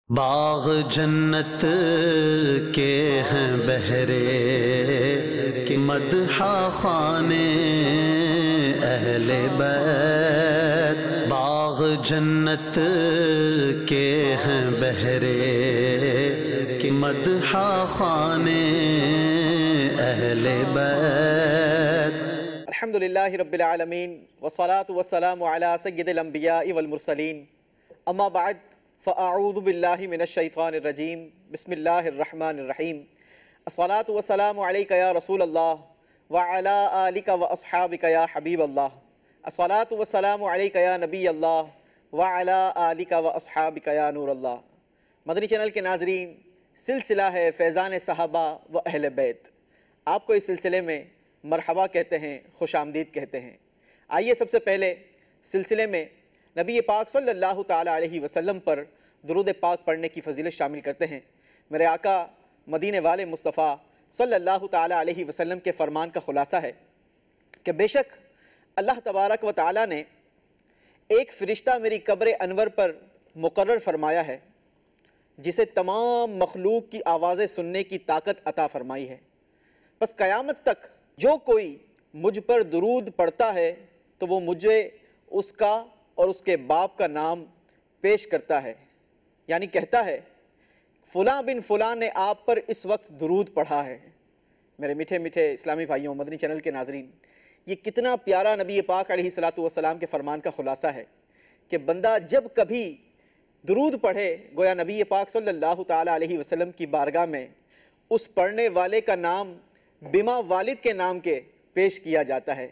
باغ جنت کے ہیں بہرے کہ مدحہ خانے اہل بیت، باغ جنت کے ہیں بہرے کہ مدحہ خانے اہل بیت۔ الحمدللہ رب العالمین والصلاة والسلام علی سید الانبیاء والمرسلین، اما بعد فاعوذ باللہ من الشیطان الرجیم، بسم اللہ الرحمن الرحیم۔ الصلاة والسلام علیک یا رسول اللہ وعلی آلک واصحابک یا حبیب اللہ، الصلاة والسلام علیک یا نبی اللہ وعلی آلک واصحابک یا نور اللہ۔ مدنی چینل کے ناظرین، سلسلہ ہے فیضان صحابہ و اہل بیت۔ آپ کو اس سلسلے میں مرحبا کہتے ہیں، خوش آمدید کہتے ہیں۔ آئیے سب سے پہلے سلسلے میں نبی پاک صلی اللہ تعالیٰ علیہ وسلم پر درود پاک پڑھنے کی فضیلت شامل کرتے ہیں۔ میرے آقا مدینے والے مصطفیٰ صلی اللہ تعالیٰ علیہ وسلم کے فرمان کا خلاصہ ہے کہ بے شک اللہ تبارک و تعالیٰ نے ایک فرشتہ میری قبر انور پر مقرر فرمایا ہے، جسے تمام مخلوق کی آوازیں سننے کی طاقت عطا فرمائی ہے۔ بس قیامت تک جو کوئی مجھ پر درود پڑھتا ہے تو وہ مجھے اس کا اور اس کے باپ کا نام پیش کرتا ہے، یعنی کہتا ہے فلاں بن فلاں نے آپ پر اس وقت درود پڑھا ہے۔ میرے میٹھے میٹھے اسلامی بھائیوں، مدنی چینل کے ناظرین، یہ کتنا پیارا نبی پاک علیہ السلام کے فرمان کا خلاصہ ہے کہ بندہ جب کبھی درود پڑھے، گویا نبی پاک صلی اللہ تعالیٰ علیہ وسلم کی بارگاہ میں اس پڑھنے والے کا نام بما والد کے نام کے پیش کیا جاتا ہے۔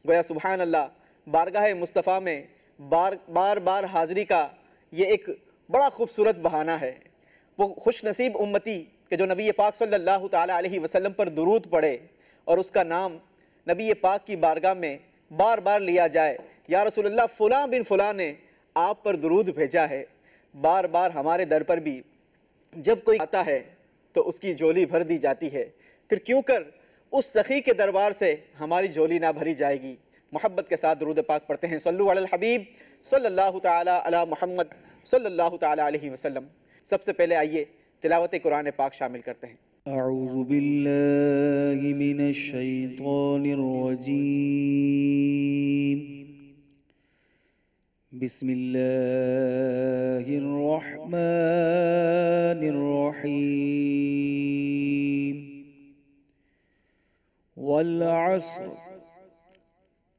گویا سبحان اللہ، بارگاہ مصطفیٰ میں بار بار حاضری کا یہ ایک بڑا خوبصورت بہانہ ہے۔ وہ خوش نصیب امتی کہ جو نبی پاک صلی اللہ تعالیٰ علیہ وسلم پر درود پڑھے اور اس کا نام نبی پاک کی بارگاہ میں بار بار لیا جائے، یا رسول اللہ فلاں بن فلاں نے آپ پر درود بھیجا ہے۔ بار بار ہمارے در پر بھی جب کوئی آتا ہے تو اس کی جھولی بھر دی جاتی ہے، پھر کیوں کر اس سخی کے دربار سے ہماری جھولی نہ بھری جائے گی۔ محبت کے ساتھ درود پاک پڑھتے ہیں، صلو علی الحبیب صلی اللہ تعالی علی محمد صلی اللہ تعالی علیہ وسلم۔ سب سے پہلے آئیے تلاوت قرآن پاک شامل کرتے ہیں۔ اعوذ باللہ من الشیطان الرجیم، بسم اللہ الرحمن الرحیم۔ والعصر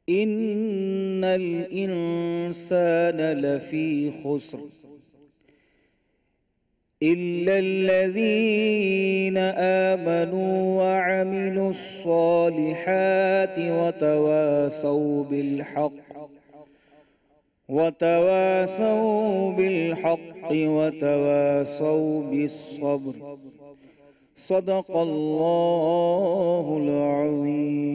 ان الانسان لفی خسر الا الذین آمنوا وعملوا الصالحات وتواصوا بالحق وتواصوا بالصبر، صدق اللہ العظیم۔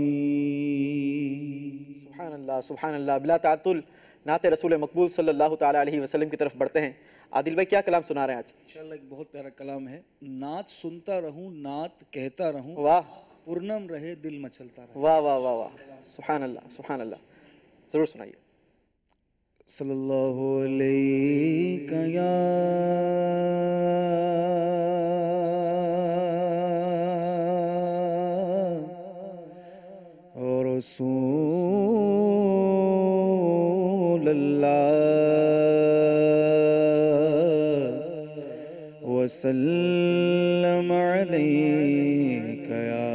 سبحان اللہ سبحان اللہ۔ بلا تعطل نعت رسول مقبول صلی اللہ تعالیٰ علیہ وسلم کی طرف بڑھتے ہیں۔ عادل بھائی کیا کلام سنا رہے ہیں آج؟ انشاءاللہ ایک بہت پیارا کلام ہے۔ نعت سنتا رہوں، نعت کہتا رہوں، واہ پرنم رہے دل مچلتا رہے۔ واہ واہ واہ واہ، سبحان اللہ سبحان اللہ، ضرور سنائیے۔ صلی اللہ علیہ یا رسول اللہ وسلم علیک یا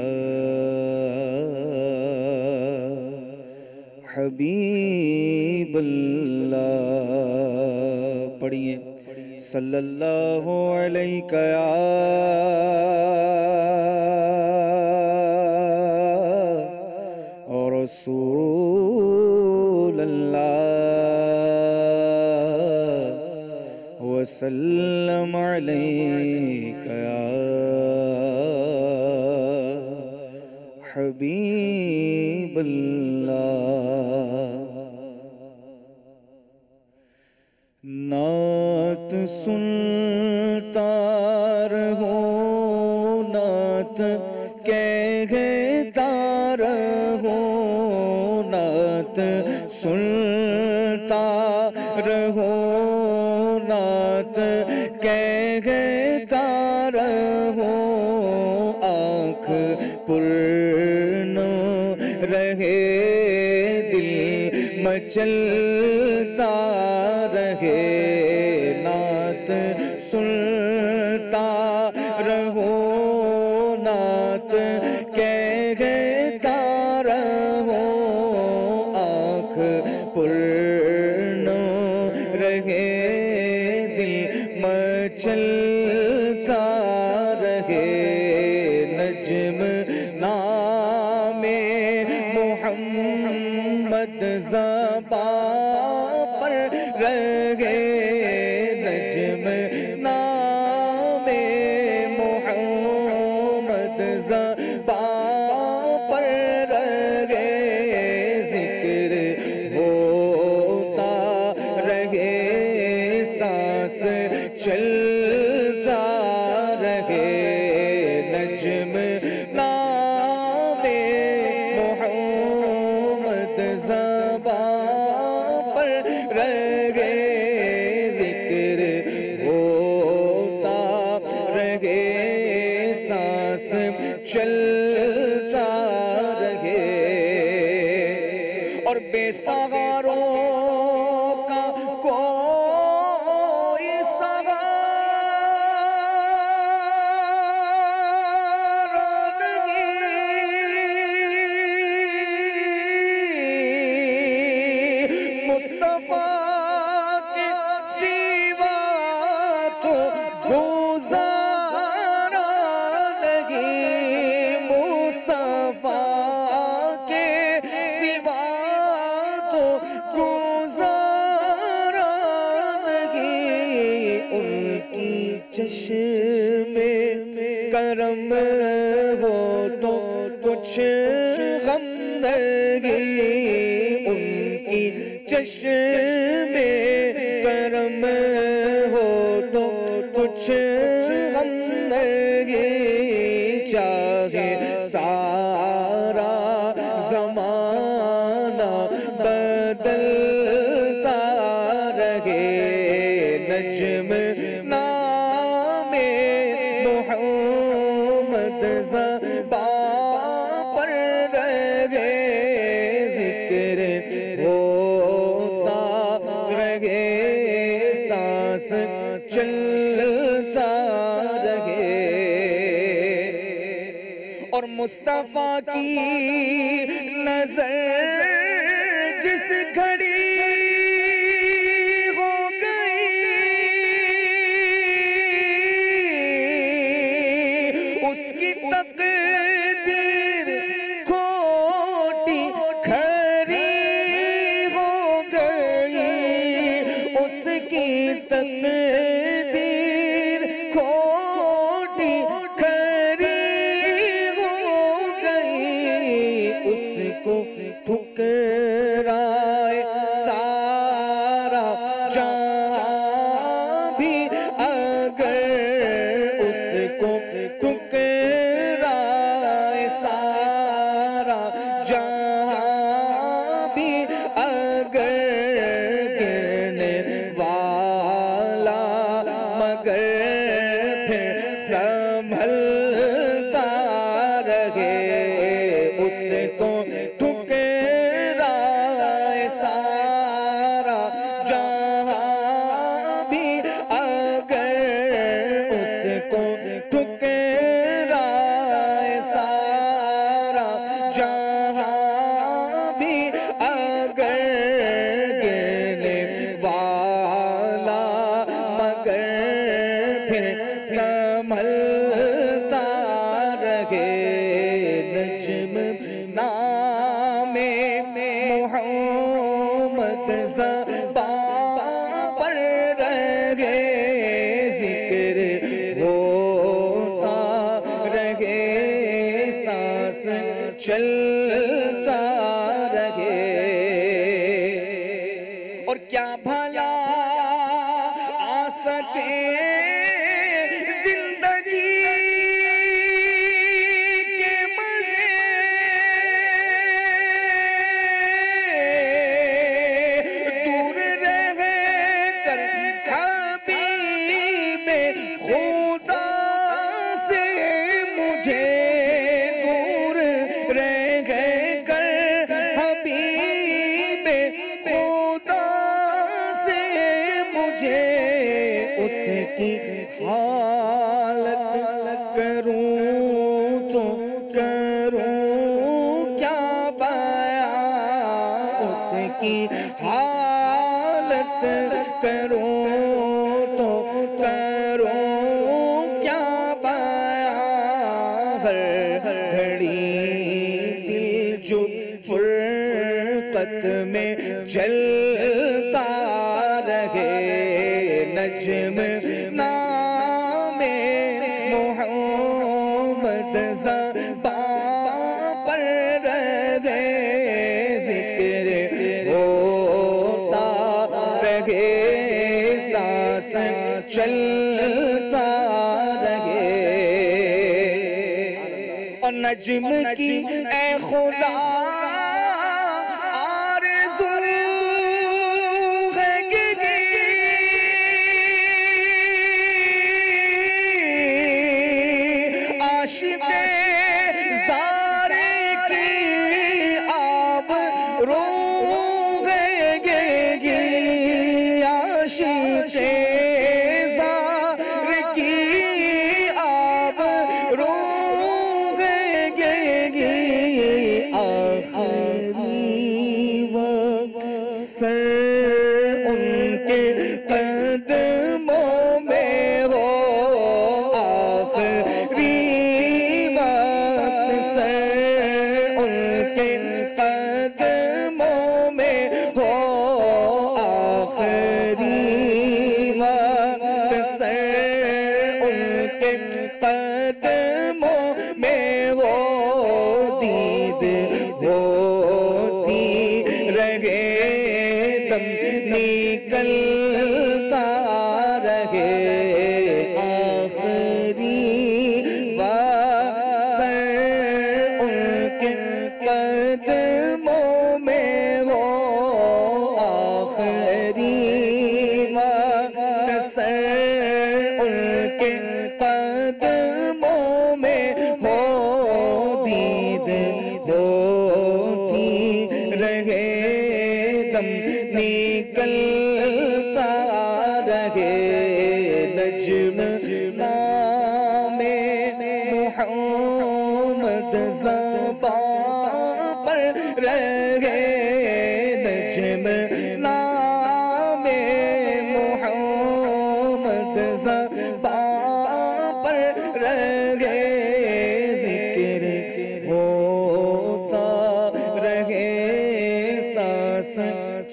حبیب اللہ۔ پڑھیے صلی اللہ علیہ یا رسول اللہ وسلم علیک یا حبیب اللہ۔ نعت سنتا رہوں، نعت کہتا رہوں، نعت سنتا رہو، نعت کہتا کہتا رہوں آنکھ پرنو رہے دل مچلتا رہے نعت سنتا رہوں نعت کہتا رہوں آنکھ پرنو رہے دل مچلتا رہے نجم نام محمد زباں پر رہے نجم نام محمد زباں پر رہے ذکر ہوتا رہے سانس چلتا رہے نجم نام محمد زباں پر رہے ذکر ہوتا رہے سانس چلتا رہے اور بے سہاروں کا کوئی سہارا نہیں مصطفیٰ کے سوا تو گزارا نہیں مصطفیٰ کے سوا تو گزارا نہیں ان کی چشم کرم ہو تو کچھ غم نہیں ان کی چشم کرم ہو تو کچھ غم نہیں چاہے سارا زمانہ بدلتا رہے نجم نام محمد زباں پر رہے ذکر ہوتا رہے سانس چلتا رہے اور مصطفیٰ کی نظر جس گھڑی ہو گئی اس کی تقدیر کھوٹی کھری ہو گئی اس کی تقدیر کھوٹی کھری ہو گئی اس کو ٹھکرائے سارا جہاں بھی اگر اس کو ٹھکرائے سارا جہاں بھی اگر گرنے والا مگر پھر سنبھلتا رہے اس کو ٹھکرائے سارا جہاں بھی اگر اس کو ٹھکرائے سارا جہاں بھی اگر گرنے والا مگر پھر سنبھلتا رہے نجم نام محمد زباں پر رہے ذکر ہوتا رہے سانس چلتا رہے اور کیا بھلا آ سکے زندگی حالت کروں تو کروں کیا بیان، اس کی حالت کروں تو کروں کیا بیان، ہر گھڑی دل جو فرقت میں جلتا رہے، نجم نام محمد زبان پر رہے، ذکر ہوتا رہے، سانس چلتا رہے، اور نجم کی اے خدا عاشق زارے کی آب روئے گی، عاشق زارے کی آب روئے گی، آخری وقت سر ان کے قدموں میں ہو، آخری قدموں میں وہ دید ہوتی رہے، دم نکلتا رہے، آخری وقت ان کے قدموں میں وہ، آخری وقت ان کے قدموں میں ہو، دید ہوتی رہے، دم نکلتا رہے، نجم نام محمد زبان پر رہے، نجم نام محمد زبان پر رہے، ذکر ہوتا رہے، سانس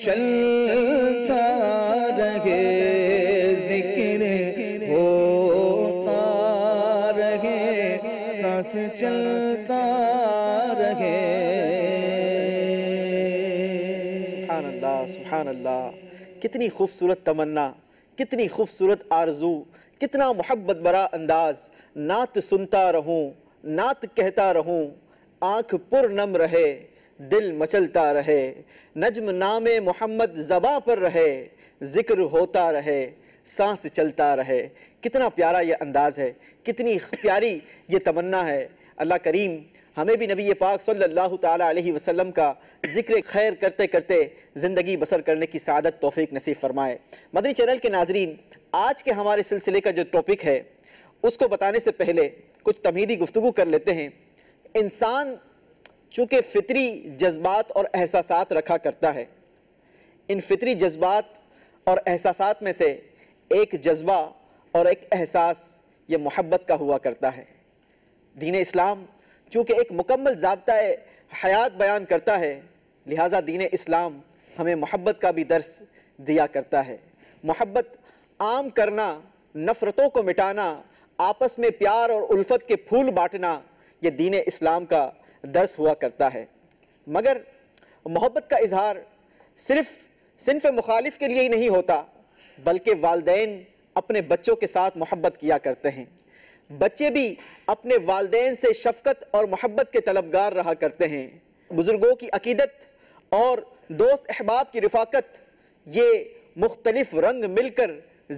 چلتا رہے، ذکر ہوتا رہے، سانس چلتا رہے۔ سبحان اللہ، سبحان اللہ، کتنی خوبصورت تمنا، کتنی خوبصورت آرزو، کتنا محبت برا انداز، نعت سنتا رہوں، نعت کہتا رہوں، آنکھ پر نم رہے، دل مچلتا رہے، نجم نام محمد زباں پر رہے، ذکر ہوتا رہے، سانس چلتا رہے۔ کتنا پیارا یہ انداز ہے، کتنی پیاری یہ تمنا ہے۔ اللہ کریم ہمیں بھی نبی پاک صلی اللہ تعالیٰ علیہ وسلم کا ذکر خیر کرتے کرتے زندگی بسر کرنے کی سعادت توفیق نصیب فرمائے۔ مدنی چینل کے ناظرین، آج کے ہمارے سلسلے کا جو ٹاپک ہے اس کو بتانے سے پہلے کچھ تمہیدی گفتگو کر لیتے ہیں۔ انسان چونکہ فطری جذبات اور احساسات رکھا کرتا ہے، ان فطری جذبات اور احساسات میں سے ایک جذبہ اور ایک احساس یہ محبت کا ہوا کرتا ہے۔ دین اسلام چونکہ ایک مکمل ضابطۂ حیات بیان کرتا ہے، لہٰذا دین اسلام ہمیں محبت کا بھی درس دیا کرتا ہے۔ محبت عام کرنا، نفرتوں کو مٹانا، آپس میں پیار اور الفت کے پھول بانٹنا، یہ دین اسلام کا درس ہوا کرتا ہے۔ مگر محبت کا اظہار صرف صنف مخالف کے لیے ہی نہیں ہوتا، بلکہ والدین اپنے بچوں کے ساتھ محبت کیا کرتے ہیں۔ بچے بھی اپنے والدین سے شفقت اور محبت کے طلبگار رہا کرتے ہیں۔ بزرگوں کی عقیدت اور دوست احباب کی رفاقت، یہ مختلف رنگ مل کر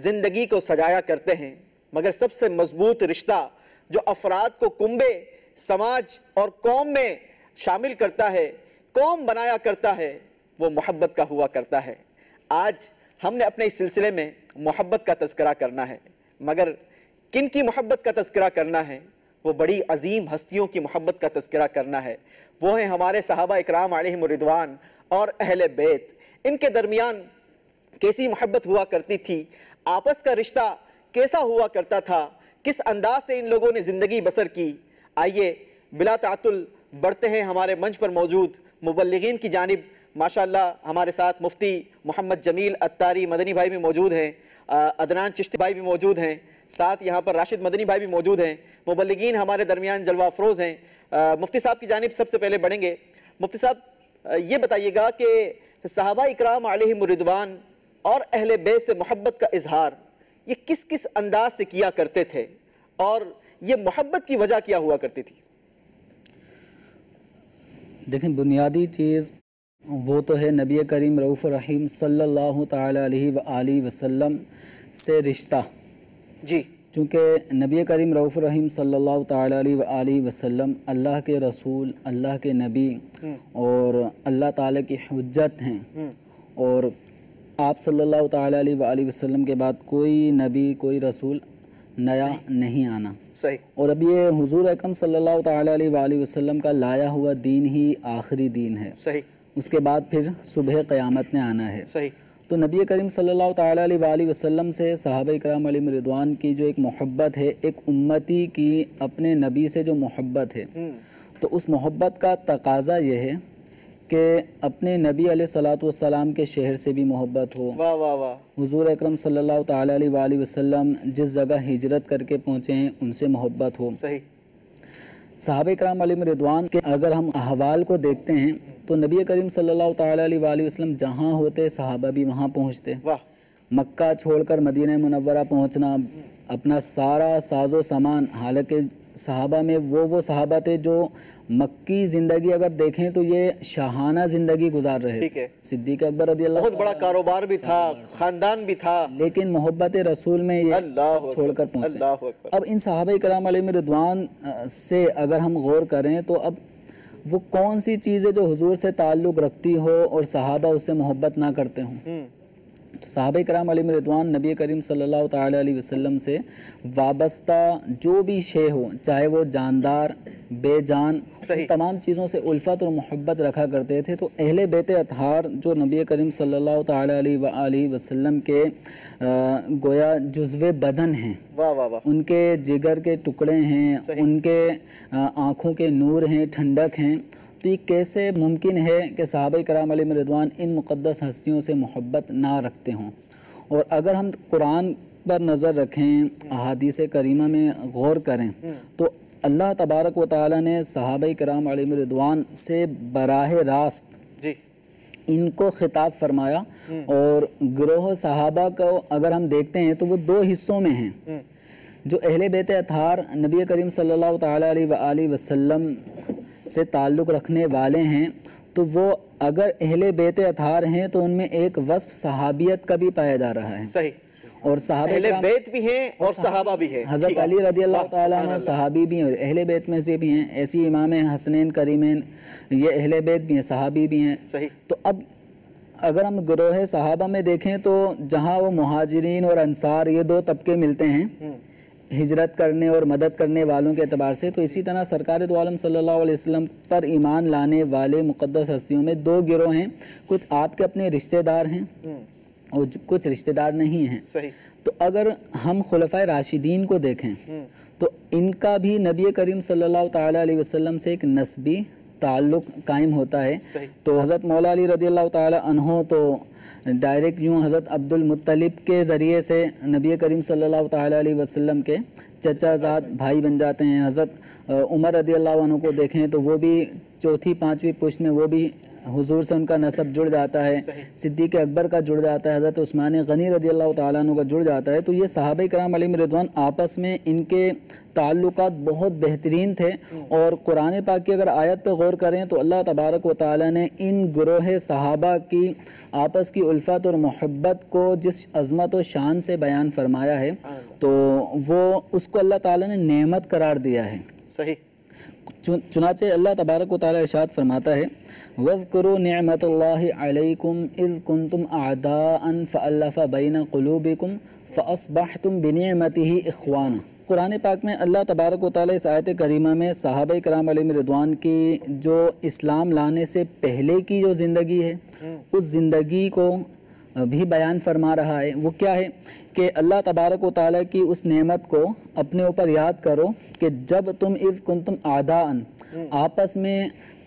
زندگی کو سجایا کرتے ہیں۔ مگر سب سے مضبوط رشتہ جو افراد کو کنبے، سماج اور قوم میں شامل کرتا ہے، قوم بنایا کرتا ہے، وہ محبت کا ہوا کرتا ہے۔ آج ہم نے اپنے اس سلسلے میں محبت کا تذکرہ کرنا ہے۔ مگر کن کی محبت کا تذکرہ کرنا ہے، وہ بڑی عظیم ہستیوں کی محبت کا تذکرہ کرنا ہے، وہ ہیں ہمارے صحابہ اکرام علیہم الرضوان اور اہل بیت۔ ان کے درمیان کیسی محبت ہوا کرتی تھی، آپس کا رشتہ کیسا ہوا کرتا تھا، کس انداز سے ان لوگوں نے زندگی بسر کی۔ آئیے بلا تعطل بڑھتے ہیں ہمارے منچ پر موجود مبلغین کی جانب۔ ماشاءاللہ ہمارے ساتھ مفتی محمد جمیل اتاری مدنی بھائی بھی موجود ہیں، عدنان چشتی بھائی بھی موجود ہیں، ساتھ یہاں پر راشد مدنی بھائی بھی موجود ہیں۔ مبلغین ہمارے درمیان جلوہ افروز ہیں۔ مفتی صاحب کی جانب سب سے پہلے بڑھیں گے۔ مفتی صاحب یہ بتائیے گا کہ صحابہ اکرام علیہم الرضوان اور اہل بیت سے محبت کا اظہار یہ کس کس انداز سے کیا کرتے تھے، اور یہ محبت کی وجہ کیا ہوا کرتی تھی؟ دیکھیں بنیادی چیز وہ تو ہے نبی کریم رؤوف الرحیم صلی اللہ تعالی علیہ وآلہ وسلم سے رشتہ۔ جی، چونکہ نبی کریم رؤوف الرحیم صلی اللہ تعالی علیہ وآلہ وسلم اللہ کے رسول، اللہ کے نبی اور اللہ تعالی کی حجت ہیں، اور آپ صلی اللہ تعالی علیہ وآلہ وسلم کے بعد کوئی نبی کوئی رسول نیا نہیں آنا۔ صحیح۔ اور اب یہ حضور اکرم صلی اللہ تعالی علیہ وآلہ وسلم کا لایا ہوا دین ہی آخری دین ہے، صحیح۔ اس کے بعد پھر صبح قیامت نے آنا ہے۔ صحیح۔ تو نبی کریم صلی اللہ تعالی علیہ وآلہ وسلم سے صحابہ اکرام علیہم رضوان کی جو ایک محبت ہے، ایک امتی کی اپنے نبی سے جو محبت ہے، تو اس محبت کا تقاضا یہ ہے کہ اپنے نبی علیہ الصلوۃ والسلام کے شہر سے بھی محبت ہو، واہ واہ واہ، حضور اکرم صلی اللہ تعالی علیہ وآلہ وسلم جس جگہ ہجرت کر کے پہنچے ہیں ان سے محبت ہو۔ صحیح۔ صحابہ کرام علیہم رضوان کے اگر ہم احوال کو دیکھتے ہیں تو نبی کریم صلی اللہ تعالی علیہ وآلہ وسلم جہاں ہوتے صحابہ بھی وہاں پہنچتے۔ واہ، مکہ چھوڑ کر مدینہ منورہ پہنچنا، اپنا سارا ساز و سامان، حالانکہ صحابہ میں وہ صحابہ تھے جو مکی زندگی اگر دیکھیں تو یہ شاہانہ زندگی گزار رہے ٹھیک ہے، صدیق اکبر رضی اللہ بہت بڑا کاروبار بھی تھا، خاندان بھی تھا، لیکن محبت رسول میں یہ اللہ سب چھوڑ کر پہنچے۔ اللہ اکبر۔ اب ان صحابہ کرام علیہم رضوان سے اگر ہم غور کریں تو اب وہ کون سی چیز ہے جو حضور سے تعلق رکھتی ہو اور صحابہ اس سے محبت نہ کرتے ہوں؟ تو صحابہ کرام علیہم رضوان نبی کریم صلی اللہ تعالی علیہ وسلم سے وابستہ جو بھی شے ہو، چاہے وہ جاندار بے جان، تمام چیزوں سے الفت اور محبت رکھا کرتے تھے۔ تو اہل بیت اطہار جو نبی کریم صلی اللہ تعالی علیہ وآلہ وسلم کے گویا جزو بدن ہیں، واہ واہ واہ، ان کے جگر کے ٹکڑے ہیں، ان کے آنکھوں کے نور ہیں، ٹھنڈک ہیں، تو یہ کیسے ممکن ہے کہ صحابہ کرام علیہم رضوان ان مقدس ہستیوں سے محبت نہ رکھتے ہوں؟ اور اگر ہم قرآن پر نظر رکھیں، احادیث کریمہ میں غور کریں تو اللہ تبارک و تعالی نے صحابہ کرام علیہم رضوان سے براہ راست جی ان کو خطاب فرمایا، اور گروہ صحابہ کو اگر ہم دیکھتے ہیں تو وہ دو حصوں میں ہیں۔ جو اہل بیت اطہار نبی کریم صلی اللہ تعالی علیہ وآلہ وسلم سے تعلق رکھنے والے ہیں، تو وہ اگر اہل بیت اطہار ہیں تو ان میں ایک وصف صحابیت کا بھی پایا جا رہا ہے۔ صحیح۔ اور صحابہ اہل بیت بھی ہیں اور صحابہ بھی ہیں۔ حضرت علی رضی اللہ تعالیٰ عنہ صحابی بھی ہیں اور اہل بیت میں سے بھی ہیں، ایسی امام حسنین کریمین یہ اہل بیت بھی ہیں، صحابی بھی ہیں۔ صحیح۔ تو اب اگر ہم گروہ صحابہ میں دیکھیں تو جہاں وہ مہاجرین اور انصار یہ دو طبقے ملتے ہیں ہجرت کرنے اور مدد کرنے والوں کے اعتبار سے، تو اسی طرح سرکار دو عالم صلی اللہ علیہ وسلم پر ایمان لانے والے مقدس ہستیوں میں دو گروہ ہیں، کچھ آپ کے اپنے رشتہ دار ہیں اور کچھ رشتہ دار نہیں ہیں۔ صحیح۔ تو اگر ہم خلفائے راشدین کو دیکھیں تو ان کا بھی نبی کریم صلی اللہ تعالی علیہ وسلم سے ایک نسبی تعلق قائم ہوتا ہے۔ تو حضرت مولا علی رضی اللہ تعالی عنہ تو ڈائریکٹ یوں حضرت عبد المطلب کے ذریعے سے نبی کریم صلی اللہ تعالی علیہ وسلم کے چچا زاد بھائی بن جاتے ہیں۔ حضرت عمر رضی اللہ عنہ کو دیکھیں تو وہ بھی چوتھی پانچویں پشت میں وہ بھی حضور سے ان کا نسب جڑ جاتا ہے، صدیق اکبر کا جڑ جاتا ہے، حضرت عثمان غنی رضی اللہ تعالیٰ عنہ کا جڑ جاتا ہے۔ تو یہ صحابہ کرام علیہم رضوان آپس میں ان کے تعلقات بہت بہترین تھے، اور قرآن پاک کی اگر آیت پہ غور کریں تو اللہ تبارک و تعالیٰ نے ان گروہ صحابہ کی آپس کی الفت اور محبت کو جس عظمت و شان سے بیان فرمایا ہے تو وہ اس کو اللہ تعالیٰ نے نعمت قرار دیا ہے۔ صحیح۔ چنانچہ اللہ تبارک و تعالیٰ ارشاد فرماتا ہے وَاذْكُرُوا نِعْمَةَ اللَّهِ عَلَيْكُمْ إِذْ كُنْتُمْ أَعْدَاءً فَأَلَّفَ بَيْنَ قُلُوبِكُمْ فَأَصْبَحْتُمْ بِنِعْمَتِهِ إِخْوَانًا۔ قرآن پاک میں اللہ تبارک و تعالیٰ اس آیت کریمہ میں صحابہ کرام علیہم رضوان کی جو اسلام لانے سے پہلے کی جو زندگی ہے اس زندگی کو بھی بیان فرما رہا ہے۔ وہ کیا ہے کہ اللہ تبارک و تعالیٰ کی اس نعمت کو اپنے اوپر یاد کرو کہ جب تم اذ کنتم اعداء آپس میں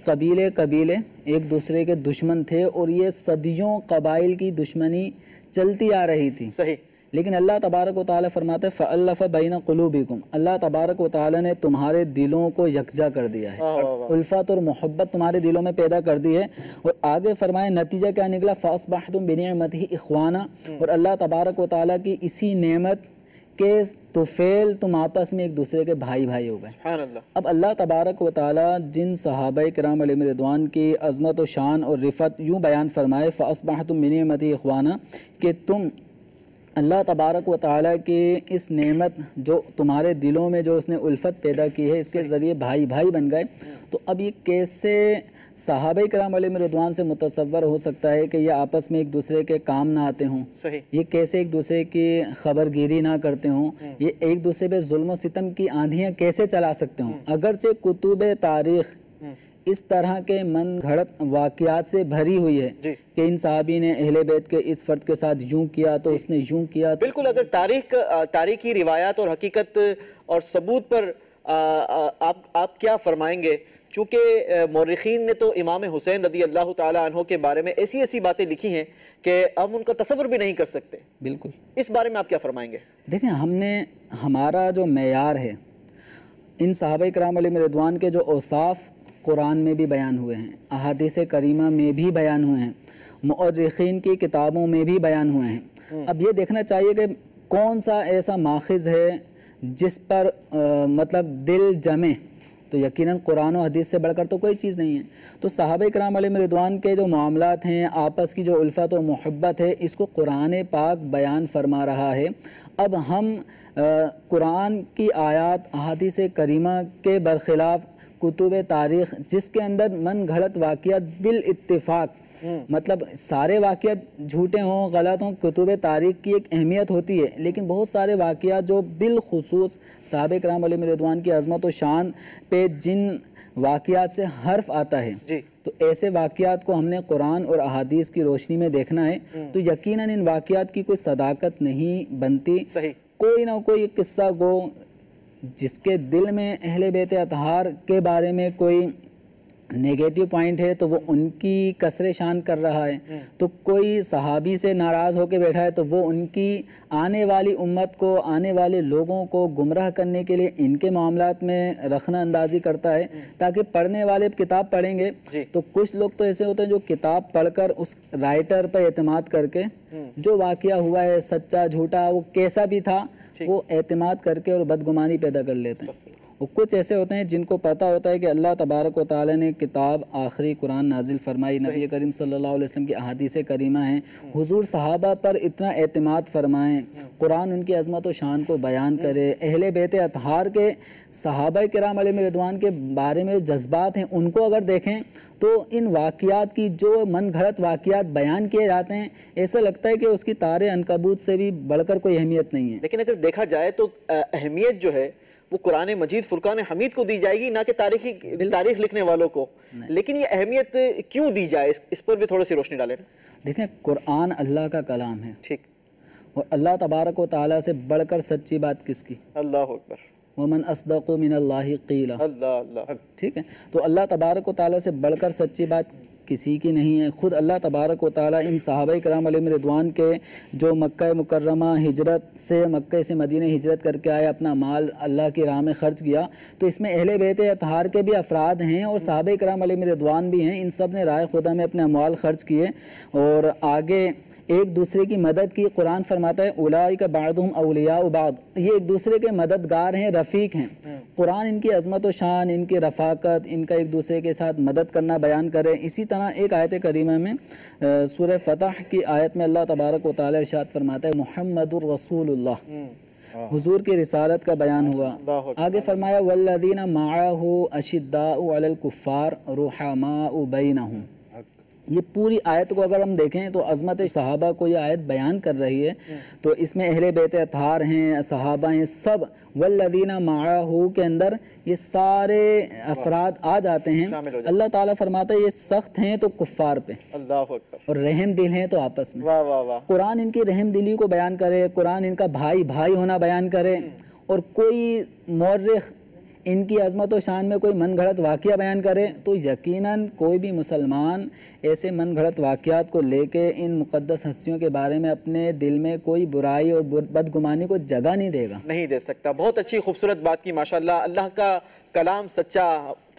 قبیلے ایک دوسرے کے دشمن تھے اور یہ صدیوں قبائل کی دشمنی چلتی آ رہی تھی، صحیح، لیکن اللہ تبارک و تعالیٰ فرماتا ہے فَأَلَّفَ بَيْنَ قُلُوبِكُمْ، اللہ تبارک و تعالیٰ نے تمہارے دلوں کو یکجا کر دیا ہے، الفت اور محبت تمہارے دلوں میں پیدا کر دی ہے۔ اور آگے فرمائے نتیجہ کیا نکلا، فَأَصْبَحْتُمْ بِنِعْمَتِهِ إِخْوَانًا، اور اللہ تبارک و تعالیٰ کی اسی نعمت کے توفیل تم آپس میں ایک دوسرے کے بھائی ہو گئے۔ سبحان اللہ۔ اب اللہ تبارک و تعالیٰ جن صحابہ کرام علیہم رضوان کی عظمت و شان اور رفت یوں بیان فرمائے فَأَصْبَحْتُمْ بِنِعْمَتِهِ إِخْوَانًا، کہ تم اللہ تبارک و تعالیٰ کی اس نعمت جو تمہارے دلوں میں جو اس نے الفت پیدا کی ہے اس کے ذریعے بھائی بن گئے۔ تو اب یہ کیسے صحابہ کرام علیہم رضوان سے متصور ہو سکتا ہے کہ یہ آپس میں ایک دوسرے کے کام نہ آتے ہوں، صحیح، یہ کیسے ایک دوسرے کی خبر گیری نہ کرتے ہوں، یہ ایک دوسرے پہ ظلم و ستم کی آندھیاں کیسے چلا سکتے ہوں؟ اگرچہ کتب تاریخ اس طرح کے من گھڑت واقعات سے بھری ہوئی ہے کہ ان صحابی نے اہل بیت کے اس فرد کے ساتھ یوں کیا تو اس نے یوں کیا۔ بالکل، اگر تاریخی روایات اور حقیقت اور ثبوت پر آپ کیا فرمائیں گے؟ چونکہ مورخین نے تو امام حسین رضی اللہ تعالیٰ عنہ کے بارے میں ایسی باتیں لکھی ہیں کہ ہم ان کا تصور بھی نہیں کر سکتے۔ بالکل، اس بارے میں آپ کیا فرمائیں گے؟ دیکھیں، ہمارا جو معیار ہے ان صحابہ کرام علیہم رضوان کے جو اوصاف قرآن میں بھی بیان ہوئے ہیں، احادیث کریمہ میں بھی بیان ہوئے ہیں، مؤرخین کی کتابوں میں بھی بیان ہوئے ہیں۔ اب یہ دیکھنا چاہیے کہ کون سا ایسا ماخذ ہے جس پر مطلب دل جمے، تو یقیناً قرآن و حدیث سے بڑھ کر تو کوئی چیز نہیں ہے۔ تو صحابہ کرام علیہم رضوان کے جو معاملات ہیں، آپس کی جو الفت و محبت ہے، اس کو قرآن پاک بیان فرما رہا ہے۔ اب ہم قرآن کی آیات احادیث کریمہ کے برخلاف کتب تاریخ جس کے اندر من گھڑت واقعات بالاتفاق، مطلب سارے واقعات جھوٹے ہوں غلط ہوں، کتب تاریخ کی ایک اہمیت ہوتی ہے، لیکن بہت سارے واقعات جو بالخصوص صحابہ کرام علیہم رضوان کی عظمت و شان پہ جن واقعات سے حرف آتا ہے، تو ایسے واقعات کو ہم نے قرآن اور احادیث کی روشنی میں دیکھنا ہے۔ تو یقیناً ان واقعات کی کوئی صداقت نہیں بنتی، کوئی نہ کوئی قصہ گو جس کے دل میں اہل بیت اطہار کے بارے میں کوئی نیگیٹو پوائنٹ ہے تو وہ ان کی کسر شان کر رہا ہے، تو کوئی صحابی سے ناراض ہو کے بیٹھا ہے تو وہ ان کی آنے والی امت کو، آنے والے لوگوں کو گمراہ کرنے کے لیے ان کے معاملات میں رخنہ اندازی کرتا ہے، تاکہ پڑھنے والے کتاب پڑھیں گے تو کچھ لوگ تو ایسے ہوتے ہیں جو کتاب پڑھ کر اس رائٹر پر اعتماد کر کے جو واقعہ ہوا ہے سچا جھوٹا وہ کیسا بھی تھا وہ اعتماد کر کے اور بدگمانی پیدا کر لیتے ہیں۔ اور کچھ ایسے ہوتے ہیں جن کو پتہ ہوتا ہے کہ اللہ تبارک و تعالی نے کتاب آخری قرآن نازل فرمائی، نبی کریم صلی اللہ علیہ وسلم کی احادیث کریمہ ہیں، حضور صحابہ پر اتنا اعتماد فرمائیں، قرآن ان کی عظمت و شان کو بیان کرے، اہل بیت اطہار کے صحابہ کرام علیہم رضوان کے بارے میں جذبات ہیں ان کو اگر دیکھیں تو ان واقعات کی جو من گھڑت واقعات بیان کیے جاتے ہیں ایسا لگتا ہے کہ اس کی تار عنکبوت سے بھی بڑھ کر کوئی اہمیت نہیں ہے۔ لیکن اگر دیکھا جائے تو اہمیت جو ہے وہ قرآن مجید فرقان حمید کو دی جائے گی، نہ کہ تاریخ لکھنے والوں کو۔ لیکن یہ اہمیت کیوں دی جائے، اس پر بھی تھوڑی سی روشنی ڈالیں۔ دیکھیں، قرآن اللہ کا کلام ہے، ٹھیک، اور اللہ تبارک و تعالیٰ سے بڑھ کر سچی بات کس کی؟ اللہ اکبر، وَمَنْ أَصْدَقُ مِنَ اللَّهِ قِيلًا، اللہ، ٹھیک ہے۔ تو اللہ تبارک و تعالیٰ سے بڑھ کر سچی بات کسی کی نہیں ہے۔ خود اللہ تبارک و تعالیٰ ان صحابہ کرام علیہم رضوان کے جو مکہ مکرمہ ہجرت سے مکہ سے مدینہ ہجرت کر کے آئے، اپنا مال اللہ کی راہ میں خرچ کیا، تو اس میں اہل بیت اطہار کے بھی افراد ہیں اور صحابہ کرام علیہم رضوان بھی ہیں، ان سب نے راہ خدا میں اپنے اموال خرچ کیے اور آگے ایک دوسرے کی مدد کی۔ قرآن فرماتا ہے اولئک بعضهم اولیاء بعض، یہ ایک دوسرے کے مددگار ہیں، رفیق ہیں۔ قرآن ان کی عظمت و شان، ان کی رفاقت، ان کا ایک دوسرے کے ساتھ مدد کرنا بیان کرے۔ اسی طرح ایک آیت کریمہ میں سورہ فتح کی آیت میں اللہ تبارک و تعالی ارشاد فرماتا ہے محمد الرسول اللہ، حضور کی رسالت کا بیان ہوا۔ آگے فرمایا والذین معہ اشداء علی الکفار رحماء بینہم، یہ پوری آیت کو اگر ہم دیکھیں تو عظمت صحابہ کو یہ آیت بیان کر رہی ہے، تو اس میں اہل بیت اطہار ہیں، صحابہ ہیں، سب والذین معہ کے اندر یہ سارے افراد آ جاتے ہیں۔ اللہ تعالیٰ فرماتا ہے یہ سخت ہیں تو کفار پہ، اللہ اکبر، اور رحم دل ہیں تو آپس میں۔ واہ واہ واہ، قرآن ان کی رحم دلی کو بیان کرے، قرآن ان کا بھائی بھائی ہونا بیان کرے، اور کوئی مورخ ان کی عظمت و شان میں کوئی من گھڑت واقعہ بیان کرے تو یقیناً کوئی بھی مسلمان ایسے من گھڑت واقعات کو لے کے ان مقدس ہستیوں کے بارے میں اپنے دل میں کوئی برائی اور بدگمانی کو جگہ نہیں دے گا، نہیں دے سکتا۔ بہت اچھی خوبصورت بات کی ماشاءاللہ۔ اللہ کا کلام سچا،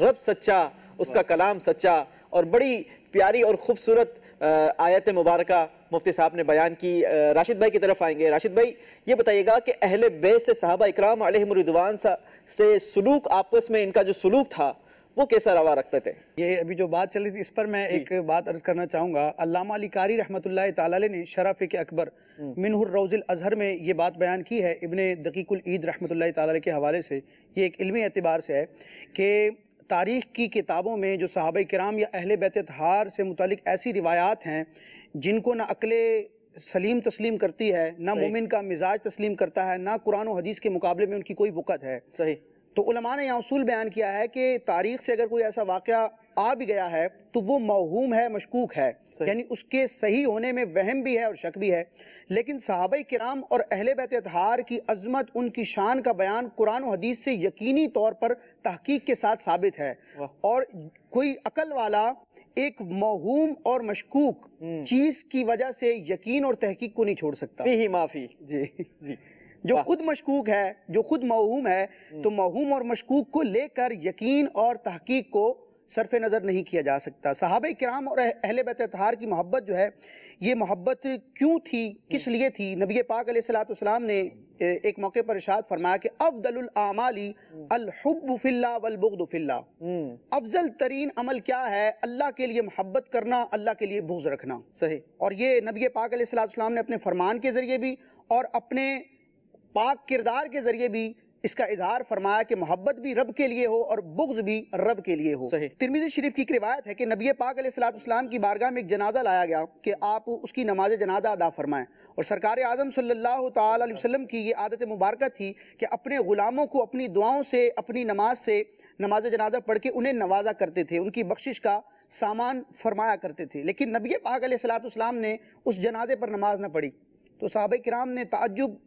رب سچا، اس کا کلام سچا، اور بڑی پیاری اور خوبصورت آیت مبارکہ مفتی صاحب نے بیان کی۔ راشد بھائی کی طرف آئیں گے۔ راشد بھائی یہ بتائیے گا کہ اہل بیت سے صحابہ اکرام علیہم الرضوان سے سلوک، آپس میں ان کا جو سلوک تھا وہ کیسا روا رکھتے تھے؟ یہ ابھی جو بات چل رہی تھی اس پر میں ایک بات عرض کرنا چاہوں گا۔ علامہ علی قاری رحمۃ اللہ تعالی علیہ نے شرح فقہ اکبر منہ الروض الازہر میں یہ بات بیان کی ہے، ابن دقیق العید رحمۃ اللہ تعالی علیہ کے حوالے سے۔ یہ ایک علمی اعتبار سے ہے کہ تاریخ کی کتابوں میں جو صحابہ کرام یا اہل بیت اطہار سے متعلق ایسی روایات ہیں جن کو نہ عقل سلیم تسلیم کرتی ہے، نہ مومن کا مزاج تسلیم کرتا ہے، نہ قرآن و حدیث کے مقابلے میں ان کی کوئی وقت ہے۔ صحیح۔ تو علماء نے یہاں اصول بیان کیا ہے کہ تاریخ سے اگر کوئی ایسا واقعہ آ بھی گیا ہے تو وہ موہوم ہے، مشکوک ہے، یعنی اس کے صحیح ہونے میں وہم بھی ہے اور شک بھی ہے، لیکن صحابہ کرام اور اہل بیت اطہار کی عظمت، ان کی شان کا بیان قرآن و حدیث سے یقینی طور پر تحقیق کے ساتھ ثابت ہے، اور کوئی عقل والا ایک موہوم اور مشکوک چیز کی وجہ سے یقین اور تحقیق کو نہیں چھوڑ سکتا۔ فیہ ما فی، جی جو خود مشکوک ہے، جو خود موہوم ہے، تو موہوم اور مشکوک کو لے کر یقین اور تحقیق کو صرف نظر نہیں کیا جا سکتا۔ صحابہ کرام اور اہل بیت اطہار کی محبت جو ہے، یہ محبت کیوں تھی، کس لیے تھی؟ نبی پاک علیہ السلام نے ایک موقع پر ارشاد فرمایا کہ افضل الاعمال الحب فی اللہ والبغض فی اللہ۔ افضل ترین عمل کیا ہے؟ اللہ کے لیے محبت کرنا، اللہ کے لیے بغض رکھنا۔ صحیح۔ اور یہ نبی پاک علیہ السلام نے اپنے فرمان کے ذریعے بھی اور اپنے پاک کردار کے ذریعے بھی اس کا اظہار فرمایا کہ محبت بھی رب کے لیے ہو اور بغض بھی رب کے لیے ہو۔ ترمذی شریف کی ایک روایت ہے کہ نبی پاک علیہ السلام کی بارگاہ میں ایک جنازہ لایا گیا کہ آپ اس کی نماز جنازہ ادا فرمائیں، اور سرکار اعظم صلی اللہ تعالی علیہ وسلم کی یہ عادت مبارکہ تھی کہ اپنے غلاموں کو اپنی دعاؤں سے، اپنی نماز سے نماز جنازہ پڑھ کے انہیں نوازا کرتے تھے، ان کی بخشش کا سامان فرمایا کرتے تھے، لیکن نبی پاک علیہ السلام نے اس جنازے پر نماز نہ پڑھی تو صحابہ کرام نے تعجب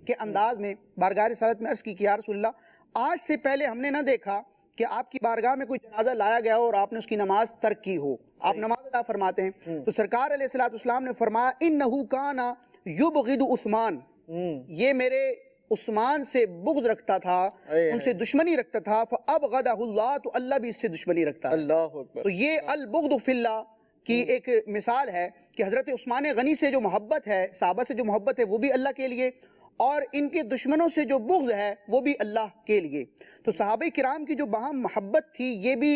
کے انداز میں بارگاہ رسالت میں عرض کی کہ یا رسول اللہ، آج سے پہلے ہم نے نہ دیکھا کہ آپ کی بارگاہ میں کوئی جنازہ لایا گیا ہو اور آپ نے اس کی نماز ترک کی ہو، آپ نماز ادا فرماتے ہیں۔ تو سرکار علیہ السلام نے فرمایا انہو کانا یبغض عثمان، یہ میرے عثمان سے بغض رکھتا تھا، ان سے دشمنی رکھتا تھا، فابغضہ اللہ، تو اللہ بھی اس سے دشمنی رکھتا ہے۔ اللہ اکبر۔ تو یہ البغض فی اللہ کی ایک مثال ہے کہ حضرت عثمان غنی سے جو محبت ہے، صحابہ سے جو محبت ہے، وہ بھی اللہ کے لیے، اور ان کے دشمنوں سے جو بغض ہے وہ بھی اللہ کے لیے۔ تو صحابہ کرام کی جو باہم محبت تھی یہ بھی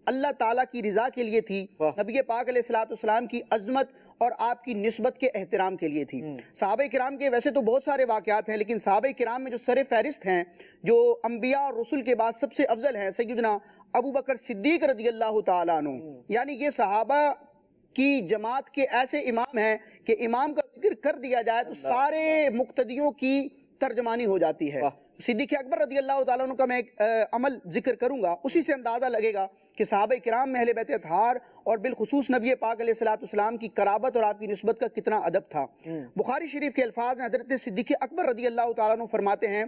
اللہ تعالیٰ کی رضا کے لیے تھی، نبی پاک علیہ السلام کی عظمت اور آپ کی نسبت کے احترام کے لیے تھی۔ صحابہ کرام کے ویسے تو بہت سارے واقعات ہیں، لیکن صحابہ کرام میں جو سر فہرست ہیں، جو انبیاء اور رسول کے بعد سب سے افضل ہیں، سیدنا ابو بکر صدیق رضی اللہ تعالیٰ عنہ، یعنی یہ صحابہ کی جماعت کے ایسے امام ہیں کہ امام کا ذکر کر دیا جائے تو سارے مقتدیوں کی ترجمانی ہو جاتی ہے۔ صدیق اکبر رضی اللہ تعالیٰ عنہ کا میں ایک عمل ذکر کروں گا، اسی سے اندازہ لگے گا کہ صحابہ کرام میں اہل بیت اطہار اور بالخصوص نبی پاک علیہ السلام کی قرابت اور آپ کی نسبت کا کتنا ادب تھا۔ بخاری شریف کے الفاظ ہیں، حضرت صدیق اکبر رضی اللہ تعالیٰ عنہ فرماتے ہیں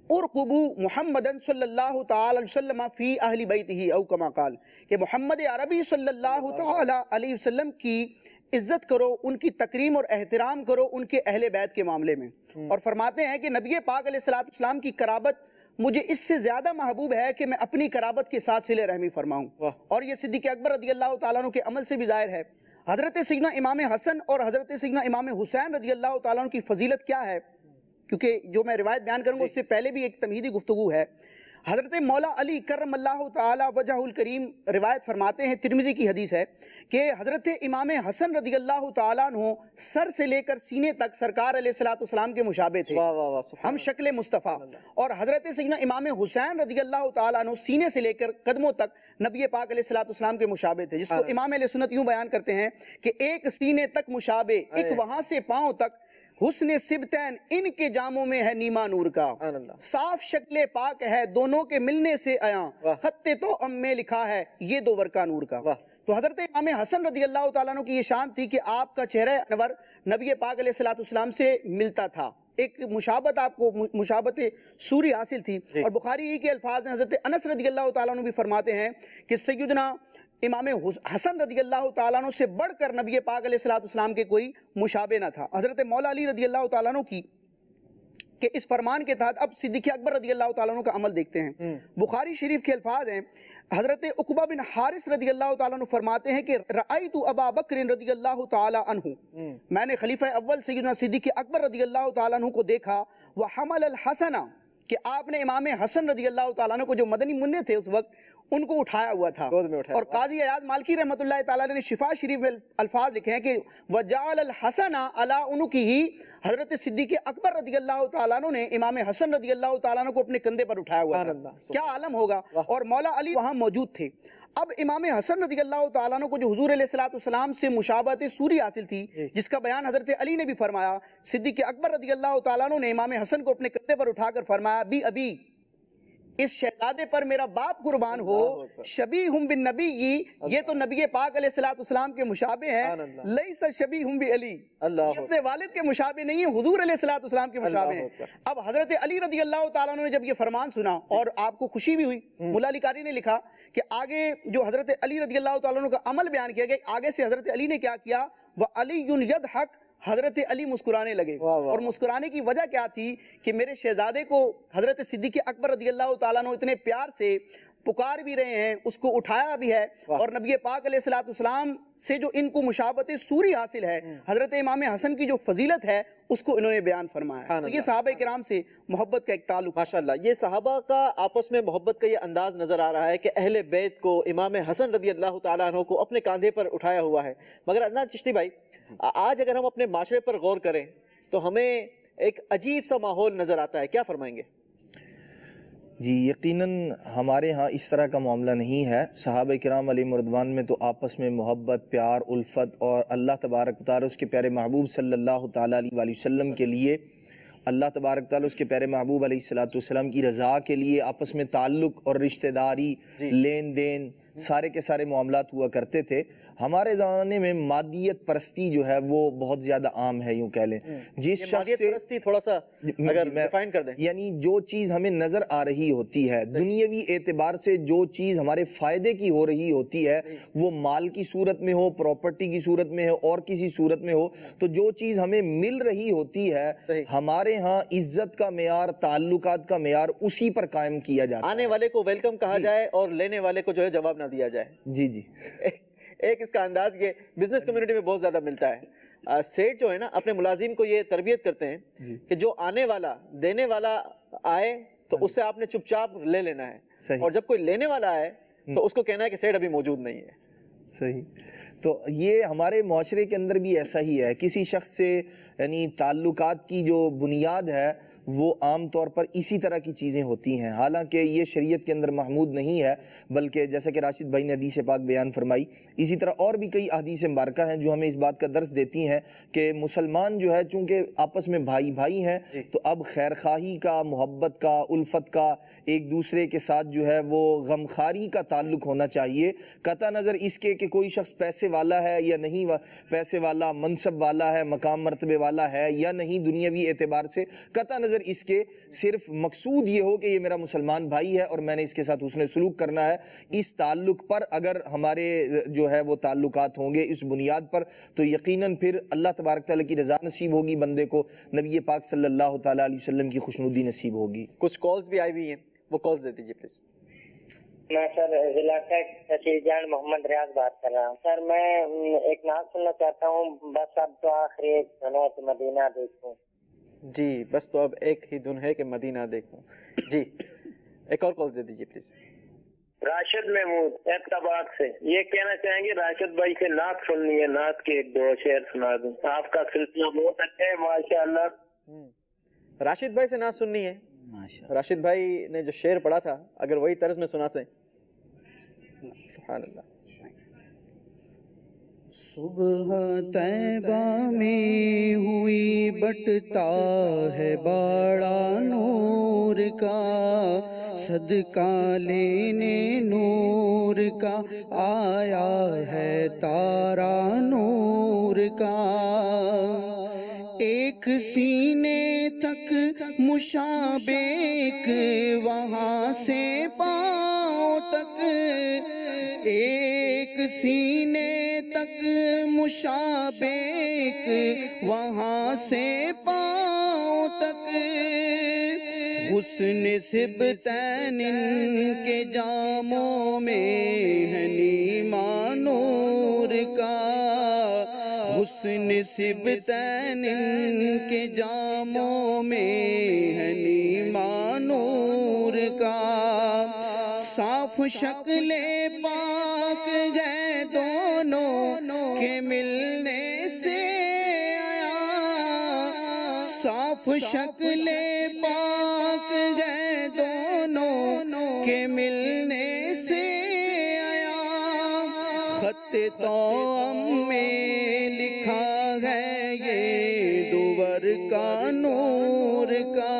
ارقبو محمدن صلی اللہ تعالی علیہ وسلم فی اہل بیتہ، او کما قال، کہ محمد عربی صلی اللہ تعالی علیہ وسلم کی عزت کرو، ان کی تکریم اور احترام کرو ان کے اہل بیت کے معاملے میں، اور فرماتے ہیں کہ نبی پاک علیہ السلام کی قرابت مجھے اس سے زیادہ محبوب ہے کہ میں اپنی قرابت کے ساتھ صلہ رحمی فرماؤں، اور یہ صدیق اکبر رضی اللہ تعالیٰ عنہ کے عمل سے بھی ظاہر ہے۔ حضرت سیدنا امام حسن اور حضرت سیدنا امام حسین رضی اللہ تعالیٰ عنہ کی فضیلت کیا ہے، کیونکہ جو میں روایت بیان کروں گا اس سے پہلے بھی ایک تمہیدی گفتگو ہے۔ حضرت مولا علی کرم اللہ تعالی وجہ الکریم روایت فرماتے ہیں، ترمذی کی حدیث ہے کہ حضرت امام حسن رضی اللہ تعالیٰ عنہ سر سے لے کر سینے تک سرکار علیہ الصلوۃ والسلام کے مشابہ تھے، ہم شکل مصطفیٰ. اور حضرت سیدنا امام حسین رضی اللہ تعالیٰ عنہ سینے سے لے کر قدموں تک نبی پاک علیہ الصلوۃ والسلام کے مشابہ تھے، جس کو امام اہل سنت یوں بیان کرتے ہیں کہ ایک سینے تک مشابہ، ایک وہاں سے پاؤں تک، حسن سبتین ان کے جاموں میں ہے نیما نور کا، صاف شکل پاک ہے دونوں کے ملنے سے آیا، خط تو ام میں لکھا ہے یہ دو ورقہ نور کا. تو حضرت امام حسن رضی اللہ تعالیٰ عنہ کی یہ شان تھی کہ آپ کا چہرہ انور نبی پاک علیہ الصلوۃ والسلام سے ملتا تھا، ایک مشابہت، آپ کو مشابہت سوری حاصل تھی. اور بخاری ہی کے الفاظ ہیں، حضرت انس رضی اللہ تعالیٰ عنہ بھی فرماتے ہیں کہ سیدنا امام حسن رضی اللہ تعالیٰ عنہ سے بڑھ کر نبی پاک علیہ الصلوۃ والسلام کے کوئی مشابہ نہ تھا. حضرت مولا علی رضی اللہ تعالیٰ عنہ کی کہ اس فرمان کے تحت اب صدیق اکبر رضی اللہ تعالیٰ عنہ کا عمل دیکھتے ہیں. بخاری شریف کے الفاظ ہیں، حضرت عقبہ بن حارث رضی اللہ تعالیٰ عنہ فرماتے ہیں کہ رأیت ابا بکر رضی اللہ تعالیٰ عنہ، میں نے خلیفہ اول سیدنا صدیق اکبر رضی اللہ تعالیٰ عنہ کو دیکھا، وحمل الحسن، کہ آپ نے امام حسن رضی اللہ تعالیٰ عنہ کو جو مدنی منع تھے اس وقت ان کو اٹھایا ہوا تھا. اور قاضی عیاض مالکی رحمۃ اللہ تعالیٰ نے شفا شریف میں الفاظ لکھے ہیں کہ وجعل الحسن علی عنقہ، حضرت صدیق اکبر رضی اللہ تعالیٰ عنہ نے امام حسن رضی اللہ تعالیٰ عنہ کو اپنے کندھے پر اٹھایا ہوا تھا. کیا عالم ہوگا. اور مولا علی وہاں موجود تھے. اب امام حسن رضی اللہ تعالیٰ عنہ کو جو حضور علیہ الصلوۃ والسلام سے مشابہت سوری حاصل تھی، جس کا بیان حضرت علی نے بھی فرمایا، صدیق اکبر رضی اللہ تعالیٰ عنہ نے امام حسن کو اپنے کندھے پر اٹھا کر فرمایا، بی ابی، اس شہزادے پر میرا باپ قربان ہو، شبیہم بالنبی، یہ تو نبی پاک علیہ الصلوۃ والسلام کے مشابہ ہیں، لیس شبیہم بعلی، یہ اپنے والد کے مشابہ نہیں ہیں، حضور علیہ الصلوۃ والسلام کے مشابہ ہیں. اب حضرت علی رضی اللہ تعالیٰ عنہ نے جب یہ فرمان سنا اور آپ کو خوشی بھی ہوئی، مولا علی قاری نے لکھا کہ آگے جو حضرت علی رضی اللہ تعالیٰ عنہ کا عمل بیان کیا گیا، آگے سے حضرت علی نے کیا کیا، وعلی یضحک، حضرت علی مسکرانے لگے. اور مسکرانے کی وجہ کیا تھی کہ میرے شہزادے کو حضرت صدیق اکبر رضی اللہ تعالیٰ عنہ اتنے پیار سے پکار بھی رہے ہیں، اس کو اٹھایا بھی ہے، اور نبی پاک علیہ الصلوۃ والسلام سے جو ان کو مشابہت سوری حاصل ہے، حضرت امام حسن کی جو فضیلت ہے اس کو انہوں نے بیان فرمایا. تو یہ صحابہ کرام سے محبت کا ایک تعلق. ماشاءاللہ، یہ صحابہ کا آپس میں محبت کا یہ انداز نظر آ رہا ہے کہ اہل بیت کو، امام حسن رضی اللہ تعالیٰ عنہ کو اپنے کاندھے پر اٹھایا ہوا ہے. مگر عدنان چشتی بھائی، آج اگر ہم اپنے معاشرے پر غور کریں تو ہمیں ایک عجیب سا ماحول نظر آتا ہے، کیا فرمائیں گے؟ جی یقیناً ہمارے ہاں اس طرح کا معاملہ نہیں ہے. صحابہ کرام علیہم رضوان میں تو آپس میں محبت، پیار، الفت، اور اللہ تبارک و تعالی اس کے پیارے محبوب صلی اللہ تعالیٰ علیہ وآلہ وسلم کے لیے، اللہ تبارک و تعالی اس کے پیارے محبوب علیہ الصلوۃ والسلام کی رضا کے لیے آپس میں تعلق اور رشتہ داری، لین دین، سارے کے سارے معاملات ہوا کرتے تھے. ہمارے زمانے میں مادیت پرستی جو ہے وہ بہت زیادہ عام ہے، یوں کہہ لیں. جس شخص سے پرستی تھوڑا سا اگر ڈیفائن کر دیں، یعنی جو چیز ہمیں نظر آ رہی ہوتی ہے، دنیاوی اعتبار سے جو چیز ہمارے فائدے کی ہو رہی ہوتی ہے، وہ مال کی صورت میں ہو، پراپرٹی کی صورت میں ہو، اور کسی صورت میں ہو، تو جو چیز ہمیں مل رہی ہوتی ہے، ہمارے ہاں عزت کا معیار، تعلقات کا معیار اسی پر قائم کیا جاتا ہے. آنے والے کو ویلکم کہا جائے اور لینے والے کو جو ہے جواب نہ دیا جائے. جی جی، ایک اس کا انداز یہ بزنس کمیونٹی میں بہت زیادہ ملتا ہے. سیٹ جو ہے نا اپنے ملازم کو یہ تربیت کرتے ہیں کہ جو آنے والا دینے والا آئے تو اس سے آپ نے چپ چاپ لے لینا ہے، اور جب کوئی لینے والا آئے تو اس کو کہنا ہے کہ سیٹ ابھی موجود نہیں ہے. صحیح. تو یہ ہمارے معاشرے کے اندر بھی ایسا ہی ہے. کسی شخص سے یعنی تعلقات کی جو بنیاد ہے وہ عام طور پر اسی طرح کی چیزیں ہوتی ہیں، حالانکہ یہ شریعت کے اندر محمود نہیں ہے، بلکہ جیسا کہ راشد بھائی نے حدیث پاک بیان فرمائی، اسی طرح اور بھی کئی احادیث مبارکہ ہیں جو ہمیں اس بات کا درس دیتی ہیں کہ مسلمان جو ہے چونکہ آپس میں بھائی بھائی ہیں، تو اب خیر خواہی کا، محبت کا، الفت کا، ایک دوسرے کے ساتھ جو ہے وہ غمخواری کا تعلق ہونا چاہیے، قطع نظر اس کے کہ کوئی شخص پیسے والا ہے یا نہیں پیسے والا، منصب والا ہے، مقام مرتبے والا ہے یا نہیں، دنیاوی اعتبار سے قطع نظر اس کے صرف مقصود یہ ہو کہ یہ میرا مسلمان بھائی ہے اور میں نے اس کے ساتھ حسن سلوک کرنا ہے. اس تعلق پر اگر ہمارے جو ہے وہ تعلقات ہوں گے اس بنیاد پر، تو یقیناً پھر اللہ تبارک تعالیٰ کی رضا نصیب ہوگی بندے کو، نبی پاک صلی اللہ تعالیٰ علیہ وسلم کی خوشنودی نصیب ہوگی. کچھ کالز بھی آئی ہوئی ہیں، وہ کالز دے دیجیے پلیز. میں سر ضلع کا تشریف جان محمد ریاض بات کر رہا ہوں. سر میں ایک نعت سننا چاہتا ہوں، بس اب تو آخری ایک دن ہے کہ مدینہ دیکھوں. جی، بس تو اب ایک ہی دن ہے کہ مدینہ دیکھوں. جی ایک اور کال دے دیجیے پلیز. راشد محمود ایبٹاباد سے یہ کہنا چاہیں گے راشد بھائی سے نعت سننی ہے, نعت کے ایک دو شعر سنا دیں. آپ کا سلسلہ بہت اچھا ہے ماشاءاللہ. راشد بھائی سے نعت سننی ہے. راشد بھائی نے جو شعر پڑھا تھا اگر وہی طرز میں سنا سیں. سبحان اللہ. صبح طیبہ میں ہوئی بٹتا ہے بڑا نور کا, صدقہ لینے نور کا آیا ہے تارا نور کا. ایک سینے تک مشابک وہاں سے پاؤں تک, ایک سینے تک مشابک وہاں سے پاؤں تک. حسن سبطین کے جاموں میں ہے نیما نور کا, حسن سبطین کے جاموں میں ہے نیما نور کا. صاف شکل پاک ہے دونوں کے ملنے سے آیا, صاف شکل پاک ہے دونوں کے ملنے سے آیا. خط توأم میں لکھا ہے یہ دوور کا نور کا,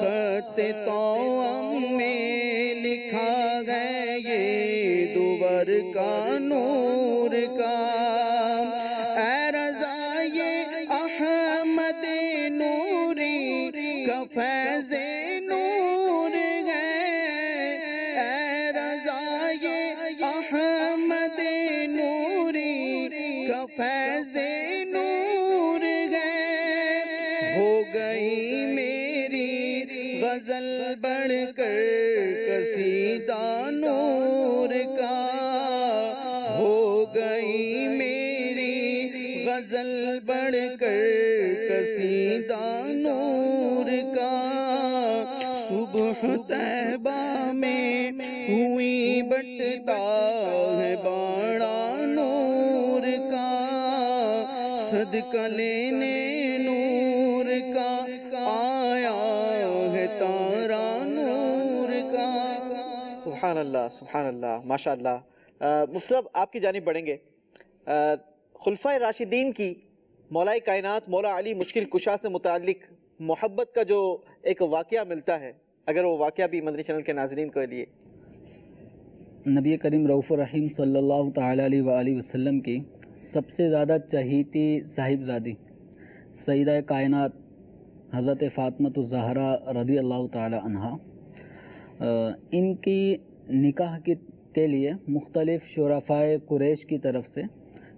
خط توأم میں لکھا ہے یہ دوور کا نور کا. اے رضا یہ احمد نوری کا فیض نور ہے, اے رضا یہ احمد نوری کا فیض نور ہے. ہو گئی میری غزل بڑھ کر قصیدہ نور کا, ہو گئی میری غزل بڑھ کر قصیدہ نور کا. صبح طیبہ میں ہوئی بٹتا ہے بڑا نور کا, صدقہ لینے نور کا آیا ہے تارا نور کا. سبحان اللہ, سبحان اللہ, ماشاء اللہ. مفتی صاحب آپ کی جانب بڑھیں گے. خلفائے راشدین کی مولا کائنات مولا علی مشکل کشا سے متعلق محبت کا جو ایک واقعہ ملتا ہے, اگر وہ واقعہ بھی مدنی چینل کے ناظرین کے لیے. نبی کریم رؤوف الرحیم صلی اللہ تعالیٰ علیہ وآلہ وسلم کی سب سے زیادہ چہیتی صاحبزادی سیدہ کائنات حضرت فاطمہ الزہرا رضی اللہ تعالیٰ عنہا, ان کی نکاح کے لیے مختلف شرفائے قریش کی طرف سے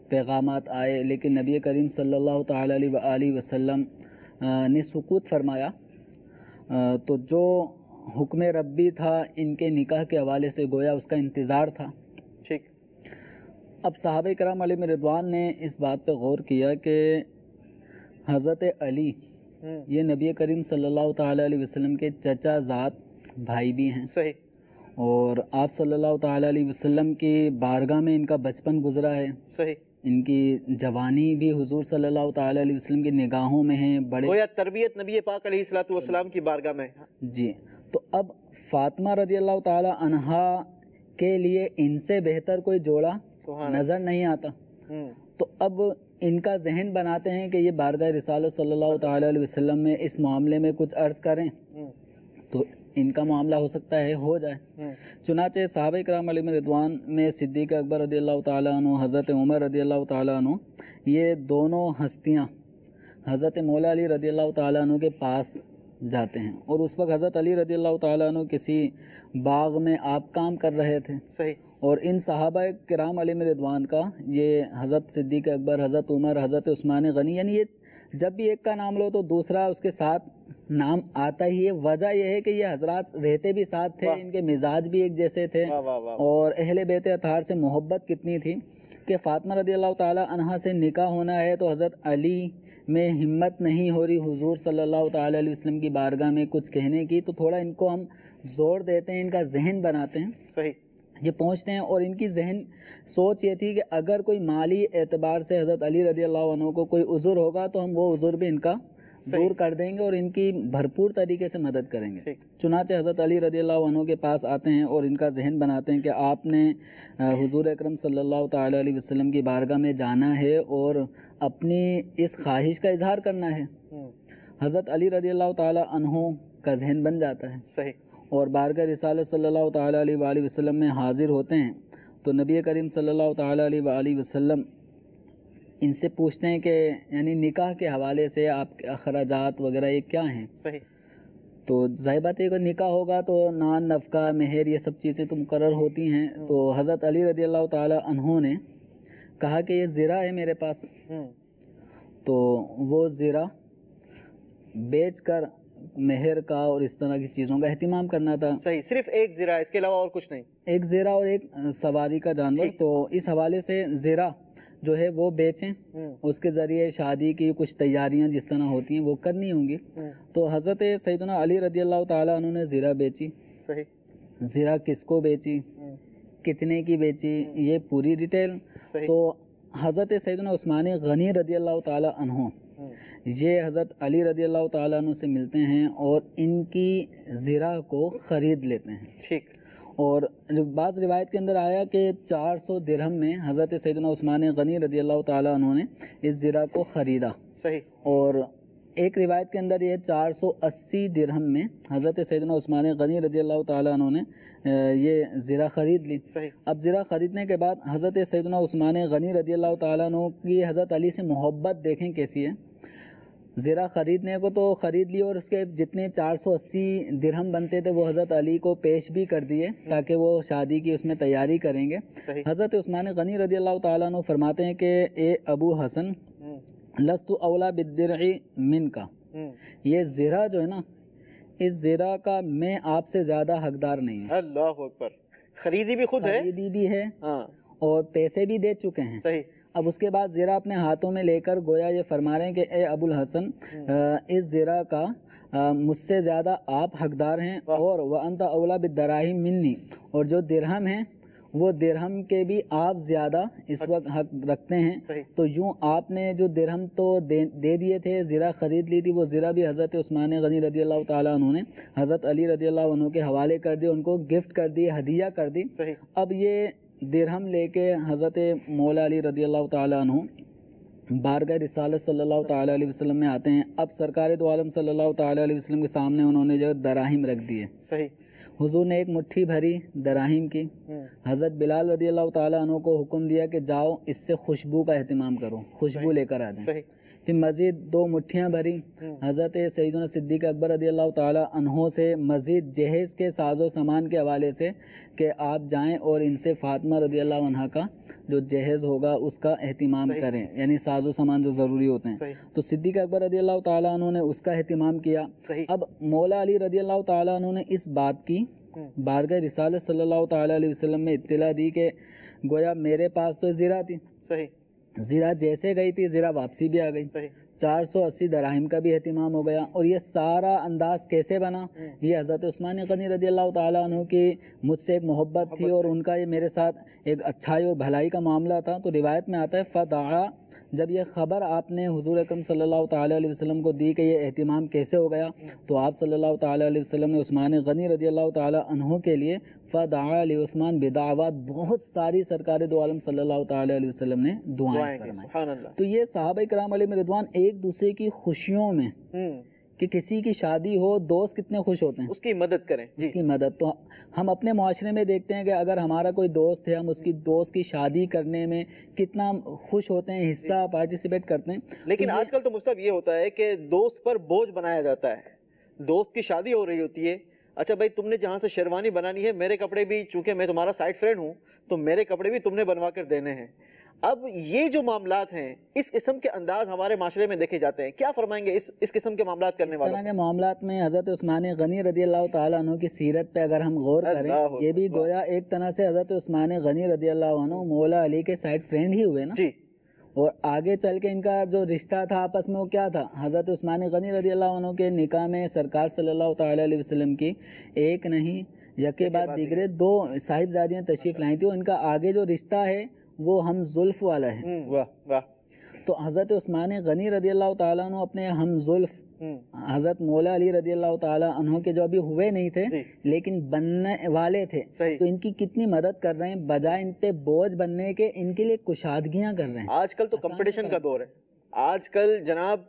پیغامات آئے, لیکن نبی کریم صلی اللہ تعالیٰ علیہ وآلہ وسلم نے سکوت فرمایا. تو جو حکم ربی تھا ان کے نکاح کے حوالے سے گویا اس کا انتظار تھا. ٹھیک. اب صحابہ کرام علیہم رضوان نے اس بات پہ غور کیا کہ حضرت علی یہ نبی کریم صلی اللہ تعالیٰ علیہ وسلم کے چچا ذات بھائی بھی ہیں. صحیح. اور آپ صلی اللہ تعالیٰ علیہ وسلم کی بارگاہ میں ان کا بچپن گزرا ہے. صحیح. ان کی جوانی بھی حضور صلی اللہ تعالیٰ علیہ وسلم کی نگاہوں میں ہیں. بڑے گویا تربیت نبی پاک علیہ الصلوۃ والسلام کی بارگاہ میں. جی. تو اب فاطمہ رضی اللہ تعالیٰ عنہا کے لیے ان سے بہتر کوئی جوڑا نظر نہیں آتا. تو اب ان کا ذہن بناتے ہیں کہ یہ بارگاہ رسالت صلی اللہ تعالیٰ علیہ وسلم میں اس معاملے میں کچھ عرض کریں تو ان کا معاملہ ہو سکتا ہے ہو جائے. چنانچہ صحابہ کرام علیہم رضوان میں صدیق اکبر رضی اللہ تعالیٰ عنہ, حضرت عمر رضی اللہ تعالیٰ عنہ, یہ دونوں ہستیاں حضرت مولا علی رضی اللہ تعالیٰ عنہ کے پاس جاتے ہیں. اور اس وقت حضرت علی رضی اللہ تعالیٰ عنہ کسی باغ میں آپ کام کر رہے تھے. صحیح. اور ان صحابہ کرام علیہم رضوان کا یہ حضرت صدیق اکبر, حضرت عمر, حضرت عثمان غنی, یعنی یہ جب بھی ایک کا نام لو تو دوسرا اس کے ساتھ نام آتا ہی ہے. وجہ یہ ہے کہ یہ حضرات رہتے بھی ساتھ تھے, ان کے مزاج بھی ایک جیسے تھے, اور اہل بیت اطہار سے محبت کتنی تھی کہ فاطمہ رضی اللہ تعالی عنہا سے نکاح ہونا ہے تو حضرت علی میں ہمت نہیں ہو رہی حضور صلی اللہ تعالی علیہ وسلم کی بارگاہ میں کچھ کہنے کی, تو تھوڑا ان کو ہم زور دیتے ہیں, ان کا ذہن بناتے ہیں. صحیح. یہ پہنچتے ہیں, اور ان کی ذہن سوچ یہ تھی کہ اگر کوئی مالی اعتبار سے حضرت علی رضی اللہ عنہ کو کوئی عذر ہوگا تو ہم وہ عذر بھی ان کا دور کر دیں گے اور ان کی بھرپور طریقے سے مدد کریں گے. چنانچہ حضرت علی رضی اللہ عنہ کے پاس آتے ہیں اور ان کا ذہن بناتے ہیں کہ آپ نے حضور اکرم صلی اللہ تعالی علیہ وسلم کی بارگاہ میں جانا ہے اور اپنی اس خواہش کا اظہار کرنا ہے. حضرت علی رضی اللہ تعالی عنہ کا ذہن بن جاتا ہے. صحیح. اور بارگاہ رسالت صلی اللہ تعالی علیہ وآلہ وسلم میں حاضر ہوتے ہیں تو نبی کریم صلی اللہ تعالی علیہ وآلہ وسلم ان سے پوچھتے ہیں کہ یعنی نکاح کے حوالے سے آپ کے اخراجات وغیرہ یہ کیا ہیں. صحیح. تو ظاہر بات ہے کہ نکاح ہوگا تو نان نفقہ مہر یہ سب چیزیں تو مقرر ہوتی ہیں. تو حضرت علی رضی اللہ تعالی عنہ نے کہا کہ یہ زرہ ہے میرے پاس, تو وہ زرہ بیچ کر مہر کا اور اس طرح کی چیزوں کا اہتمام کرنا تھا. صحیح. صرف ایک زرہ, اس کے علاوہ اور کچھ نہیں. ایک زیرہ اور ایک سواری کا جانور. تو اس حوالے سے زیرہ جو ہے وہ بیچیں, اس کے ذریعے شادی کی کچھ تیاریاں جس طرح ہوتی ہیں وہ کرنی ہوں گی. تو حضرت سیدنا علی رضی اللہ تعالیٰ عنہ نے زیرہ بیچی. صحیح. زیرہ کس کو بیچی, کتنے کی بیچی, یہ پوری ڈیٹیل. تو حضرت سیدنا عثمان غنی رضی اللہ تعالیٰ عنہ یہ حضرت علی رضی اللہ تعالیٰ عنہ سے ملتے ہیں اور ان کی زرہ کو خرید لیتے ہیں. ٹھیک. اور بعض روایت کے اندر آیا کہ 400 درہم میں حضرت سیدنا عثمان غنی رضی اللہ تعالیٰ عنہ نے اس زرہ کو خریدا. صحیح. اور ایک روایت کے اندر یہ 480 درہم میں حضرت سیدنا عثمان غنی رضی اللہ تعالیٰ عنہ نے یہ زرہ خرید لی. صحیح. اب زرہ خریدنے کے بعد حضرت سیدنا عثمان غنی رضی اللہ تعالیٰ عنہ کی حضرت علی سے محبت دیکھیں کیسی ہے. زرہ خریدنے کو تو خرید لی اور اس کے جتنے 480 درہم بنتے تھے وہ حضرت علی کو پیش بھی کر دیے تاکہ وہ شادی کی اس میں تیاری کریں گے. حضرت عثمان غنی رضی اللہ تعالیٰ عنہ فرماتے ہیں کہ اے ابو حسن لست اولا بالدرع من کا, یہ زرہ جو ہے نا اس زرہ کا میں آپ سے زیادہ حقدار نہیں ہوں. اللہ اکبر. خریدی بھی خود ہے, خریدی بھی ہے اور پیسے بھی دے چکے ہیں. صحیح. اب اس کے بعد زرہ اپنے ہاتھوں میں لے کر گویا یہ فرما رہے ہیں کہ اے ابو الحسن اس زرہ کا مجھ سے زیادہ آپ حقدار ہیں, اور وانت اولا بالدراہم منی, اور جو درہم ہیں وہ درہم کے بھی آپ زیادہ اس وقت حق رکھتے ہیں. تو یوں آپ نے جو درہم تو دے دیے تھے, زرہ خرید لی تھی, وہ زرہ بھی حضرت عثمان غنی رضی اللہ تعالیٰ عنہ نے حضرت علی رضی اللہ عنہ کے حوالے کر دی, ان کو گفٹ کر دی, ہدیہ کر دی. اب یہ درہم لے کے حضرت مولا علی رضی اللہ تعالیٰ عنہ بارگاہ رسالت صلی اللہ تعالیٰ علیہ وسلم میں آتے ہیں. اب سرکار دو عالم صلی اللہ تعالیٰ علیہ وسلم کے سامنے انہوں نے جو دراہم رکھ دیے. صحیح. حضور نے ایک مٹھی بھری دراہم کی, حضرت بلال رضی اللہ تعالیٰ عنہ کو حکم دیا کہ جاؤ اس سے خوشبو کا اہتمام کرو, خوشبو لے کر آ جائیں. پھر مزید 2 مٹھیاں بھری حضرت سیدنا صدیق اکبر رضی اللہ تعالیٰ عنہ سے مزید جہیز کے ساز و سامان کے حوالے سے کہ آپ جائیں اور ان سے فاطمہ رضی اللہ عنہ کا جو جہیز ہوگا اس کا اہتمام کریں, یعنی ساز و سامان جو ضروری ہوتے ہیں. تو صدیق اکبر رضی اللہ تعالیٰ عنہ نے اس کا اہتمام کیا. اب مولا علی رضی اللہ تعالیٰ عنہ نے اس بات کی بارگاہ رسالت صلی اللہ تعالیٰ علیہ وسلم میں اطلاع دی کہ گویا میرے پاس تو زرہ تھی. صحیح. زرہ جیسے گئی تھی زرہ واپسی بھی آ گئی. 480 دراہم کا بھی اہتمام ہو گیا. اور یہ سارا انداز کیسے بنا, یہ حضرت عثمان غنی رضی اللہ تعالیٰ عنہ کی مجھ سے ایک محبت تھی اور ان کا یہ میرے ساتھ ایک اچھائی اور بھلائی کا معاملہ تھا. تو روایت میں آتا ہے فدعا, جب یہ خبر آپ نے حضور اکرم صلی اللہ تعالیٰ علیہ وسلم کو دی کہ یہ اہتمام کیسے ہو گیا, تو آپ صلی اللہ تعالیٰ علیہ وسلم نے عثمان غنی رضی اللہ تعالیٰ عنہ کے لیے فدعا لعثمان بدعوات, بہت ساری سرکار دو عالم صلی اللہ تعالیٰ علیہ وسلم نے دعائیں فرمائیں. تو یہ صحابہ کرام علیہم رضوان ایک دوسرے کی خوشیوں میں کہ کسی کی شادی ہو دوست کتنے خوش ہوتے ہیں, اس کی مدد کریں. اس کی مدد. تو ہم اپنے معاشرے میں دیکھتے ہیں کہ اگر ہمارا کوئی دوست ہے, ہم اس کی دوست کی شادی کرنے میں کتنا خوش ہوتے ہیں, حصہ پارٹیسپیٹ کرتے ہیں. لیکن آج کل تو مصطفیٰ یہ ہوتا ہے کہ دوست پر بوجھ بنایا جاتا ہے. دوست کی شادی ہو رہی ہوتی ہے, اچھا بھائی تم نے جہاں سے شیروانی بنانی ہے, میرے کپڑے بھی, چونکہ میں تمہارا سائڈ فرینڈ ہوں تو میرے کپڑے بھی تم نے بنوا کر دینے ہیں. اب یہ جو معاملات ہیں اس قسم کے انداز ہمارے معاشرے میں دیکھے جاتے ہیں، کیا فرمائیں گے اس قسم کے معاملات کرنے اس والوں طرح کے معاملات میں حضرت عثمان غنی رضی اللہ تعالیٰ عنہ کی سیرت پہ اگر ہم غور کریں، یہ بھی گویا ایک طرح سے حضرت عثمان غنی رضی اللہ عنہ مولا علی کے سائڈ فرینڈ ہی ہوئے نا جی، اور آگے چل کے ان کا جو رشتہ تھا آپس میں وہ کیا تھا؟ حضرت عثمان غنی رضی اللہ عنہ کے نکاح میں سرکار صلی اللہ تعالیٰ علیہ وسلم کی ایک نہیں یکے بعد دیگرے 2 صاحبزادیاں تشریف لائی تھی، اور ان کا آگے جو رشتہ ہے وہ ہم زلف والا ہے۔ واہ واہ، تو حضرت عثمان غنی رضی اللہ تعالیٰ عنہ اپنے ہم زلف حضرت مولا علی رضی اللہ تعالیٰ عنہ کے جو ابھی ہوئے نہیں تھے لیکن بننے والے تھے، تو ان کی کتنی مدد کر رہے ہیں، بجائے ان پہ بوجھ بننے کے ان کے لیے کشادگیاں کر رہے ہیں۔ آج کل تو کمپٹیشن کا دور ہے، آج کل جناب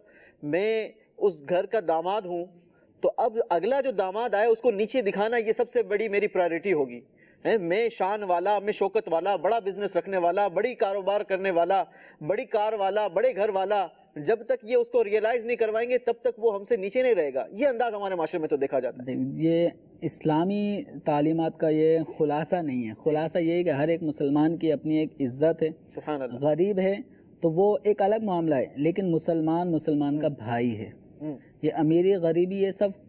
میں اس گھر کا داماد ہوں تو اب اگلا جو داماد آئے اس کو نیچے دکھانا یہ سب سے بڑی میری پرائیورٹی ہوگی۔ میں شان والا، میں شوکت والا، بڑا بزنس رکھنے والا، بڑی کاروبار کرنے والا، بڑی کار والا، بڑے گھر والا، جب تک یہ اس کو ریئلائز نہیں کروائیں گے تب تک وہ ہم سے نیچے نہیں رہے گا۔ یہ انداز ہمارے معاشرے میں تو دیکھا جاتا ہے۔ یہ اسلامی تعلیمات کا یہ خلاصہ نہیں ہے، خلاصہ یہ ہے کہ ہر ایک مسلمان کی اپنی ایک عزت ہے۔ سبحان اللہ۔ غریب ہے تو وہ ایک الگ معاملہ ہے، لیکن مسلمان کا بھائی ہے۔ یہ امیری غریبی یہ سب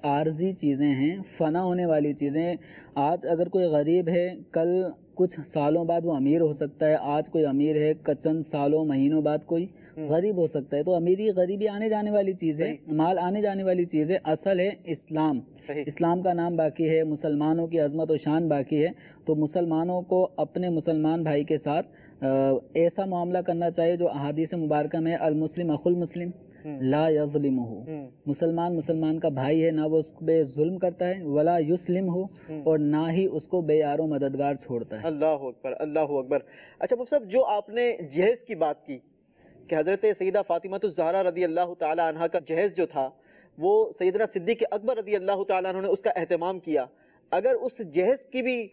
عارضی چیزیں ہیں، فنا ہونے والی چیزیں۔ آج اگر کوئی غریب ہے کل کچھ سالوں بعد وہ امیر ہو سکتا ہے، آج کوئی امیر ہے چند سالوں مہینوں بعد کوئی غریب ہو سکتا ہے۔ تو امیری غریبی آنے جانے والی چیز ہے، مال آنے جانے والی چیز ہے، اصل ہے اسلام۔ اسلام کا نام باقی ہے، مسلمانوں کی عظمت و شان باقی ہے۔ تو مسلمانوں کو اپنے مسلمان بھائی کے ساتھ ایسا معاملہ کرنا چاہیے جو احادیث مبارکہ میں المسلم اخو المسلم لا یظلمہ، مسلمان کا بھائی ہے، نہ وہ اس پہ ظلم کرتا ہے، ولا یسلمہ، اور نہ ہی اس کو بے یار و مددگار چھوڑتا ہے۔ اللہ اکبر، اللہ اکبر۔ اچھا مفتی صاحب، جو آپ نے جہیز کی بات کی کہ حضرت سیدہ فاطمہ الزہرا رضی اللہ تعالی عنہ کا جہیز جو تھا وہ سیدنا صدیق اکبر رضی اللہ تعالیٰ عنہ نے اس کا اہتمام کیا، اگر اس جہیز کی بھی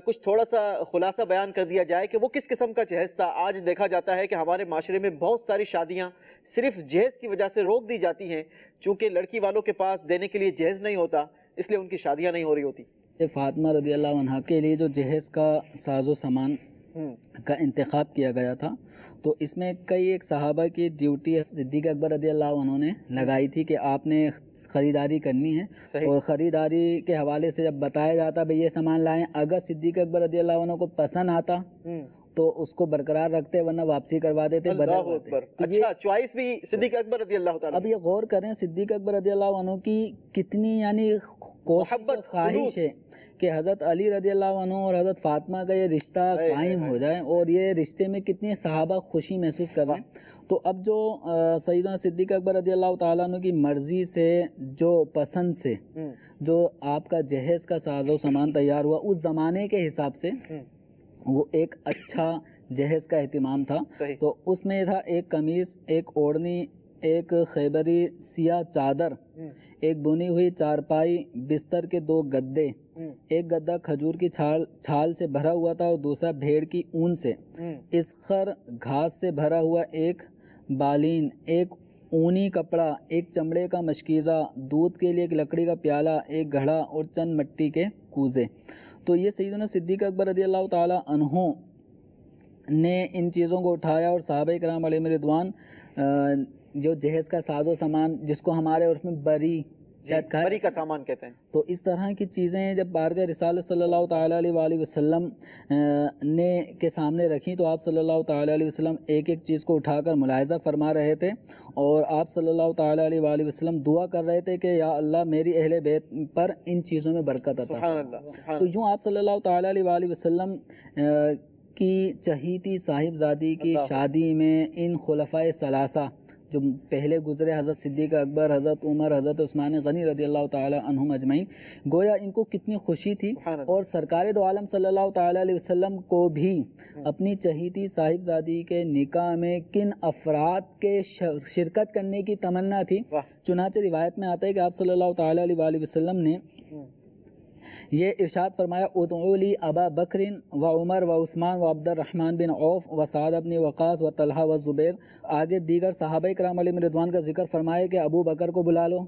کچھ تھوڑا سا خلاصہ بیان کر دیا جائے کہ وہ کس قسم کا جہیز تھا۔ آج دیکھا جاتا ہے کہ ہمارے معاشرے میں بہت ساری شادیاں صرف جہیز کی وجہ سے روک دی جاتی ہیں، چونکہ لڑکی والوں کے پاس دینے کے لیے جہیز نہیں ہوتا، اس لیے ان کی شادیاں نہیں ہو رہی ہوتی۔ فاطمہ رضی اللہ عنہ کے لیے جو جہیز کا ساز و سامان کا انتخاب کیا گیا تھا، تو اس میں کئی ایک صحابہ کی ڈیوٹی صدیق اکبر رضی اللہ عنہ نے لگائی تھی کہ آپ نے خریداری کرنی ہے، اور خریداری کے حوالے سے جب بتایا جاتا بھئی یہ سامان لائیں، اگر صدیق اکبر رضی اللہ عنہ کو پسند آتا تو اس کو برقرار رکھتے، ورنہ واپسی کروا دیتے، اللہ اکبر۔ اچھا، چوائس بھی صدیق اکبر رضی اللہ تعالیٰ۔ اب یہ غور کریں صدیق اکبر رضی اللہ عنہ کی کتنی یعنی محبت، خواہش ہے کہ حضرت علی رضی اللہ عنہ اور حضرت فاطمہ کا یہ رشتہ قائم ہو جائے، اور یہ رشتے میں کتنے صحابہ خوشی محسوس کر رہے ہیں۔ تو اب جو سیدنا صدیق اکبر رضی اللہ تعالیٰ عنہ کی مرضی سے، جو پسند سے جو آپ کا جہیز کا ساز و سامان تیار ہوا، اس زمانے کے حساب سے وہ ایک اچھا جہیز کا اہتمام تھا۔ تو اس میں تھا ایک قمیص، ایک اوڑھنی، ایک خیبری سیاہ چادر، ایک بنی ہوئی چارپائی، بستر کے 2 گدے، ایک گدا کھجور کی چھال سے بھرا ہوا تھا اور دوسرا بھیڑ کی اون سے، اسخر گھاس سے بھرا ہوا ایک بالین، ایک اونی کپڑا، ایک چمڑے کا مشکیزہ، دودھ کے لیے ایک لکڑی کا پیالہ، ایک گھڑا اور چند مٹی کے کوزے۔ تو یہ سیدنا صدیق اکبر رضی اللہ تعالی عنہ نے ان چیزوں کو اٹھایا، اور صحابہ کرام علیہم رضوان جو جہیز کا ساز و سامان، جس کو ہمارے عرف میں بری کا سامان کہتے ہیں، تو اس طرح کی چیزیں جب بارگاہ رسالت صلی اللہ تعالیٰ علیہ وآلہ وسلم نے کے سامنے رکھی، تو آپ صلی اللہ تعالیٰ علیہ وسلم ایک ایک چیز کو اٹھا کر ملاحظہ فرما رہے تھے، اور آپ صلی اللہ تعالیٰ علیہ وآلہ وسلم دعا کر رہے تھے کہ یا اللہ میری اہل بیت پر ان چیزوں میں برکت عطا فرما۔ تو یوں آپ صلی اللہ تعالیٰ علیہ وآلہ وسلم کی چہیتی صاحبزادی کی شادی میں ان خلفائے ثلاثہ جو پہلے گزرے، حضرت صدیق اکبر، حضرت عمر، حضرت عثمان غنی رضی اللہ تعالی عنہم اجمعین، گویا ان کو کتنی خوشی تھی، اور سرکار دو عالم صلی اللہ تعالی علیہ وسلم کو بھی اپنی چہیتی صاحبزادی کے نکاح میں کن افراد کے شرکت کرنے کی تمنا تھی۔ چنانچہ روایت میں آتا ہے کہ آپ صلی اللہ تعالی علیہ وسلم نے یہ ارشاد فرمایا ادعو لی ابا بکر و عمر و عثمان و عبد الرحمن بن عوف و سعد بن وقاص و طلحہ و زبیر. آگے دیگر صحابہ کرام علیہم رضوان کا ذکر فرمائے کہ ابو بکر کو بلا لو،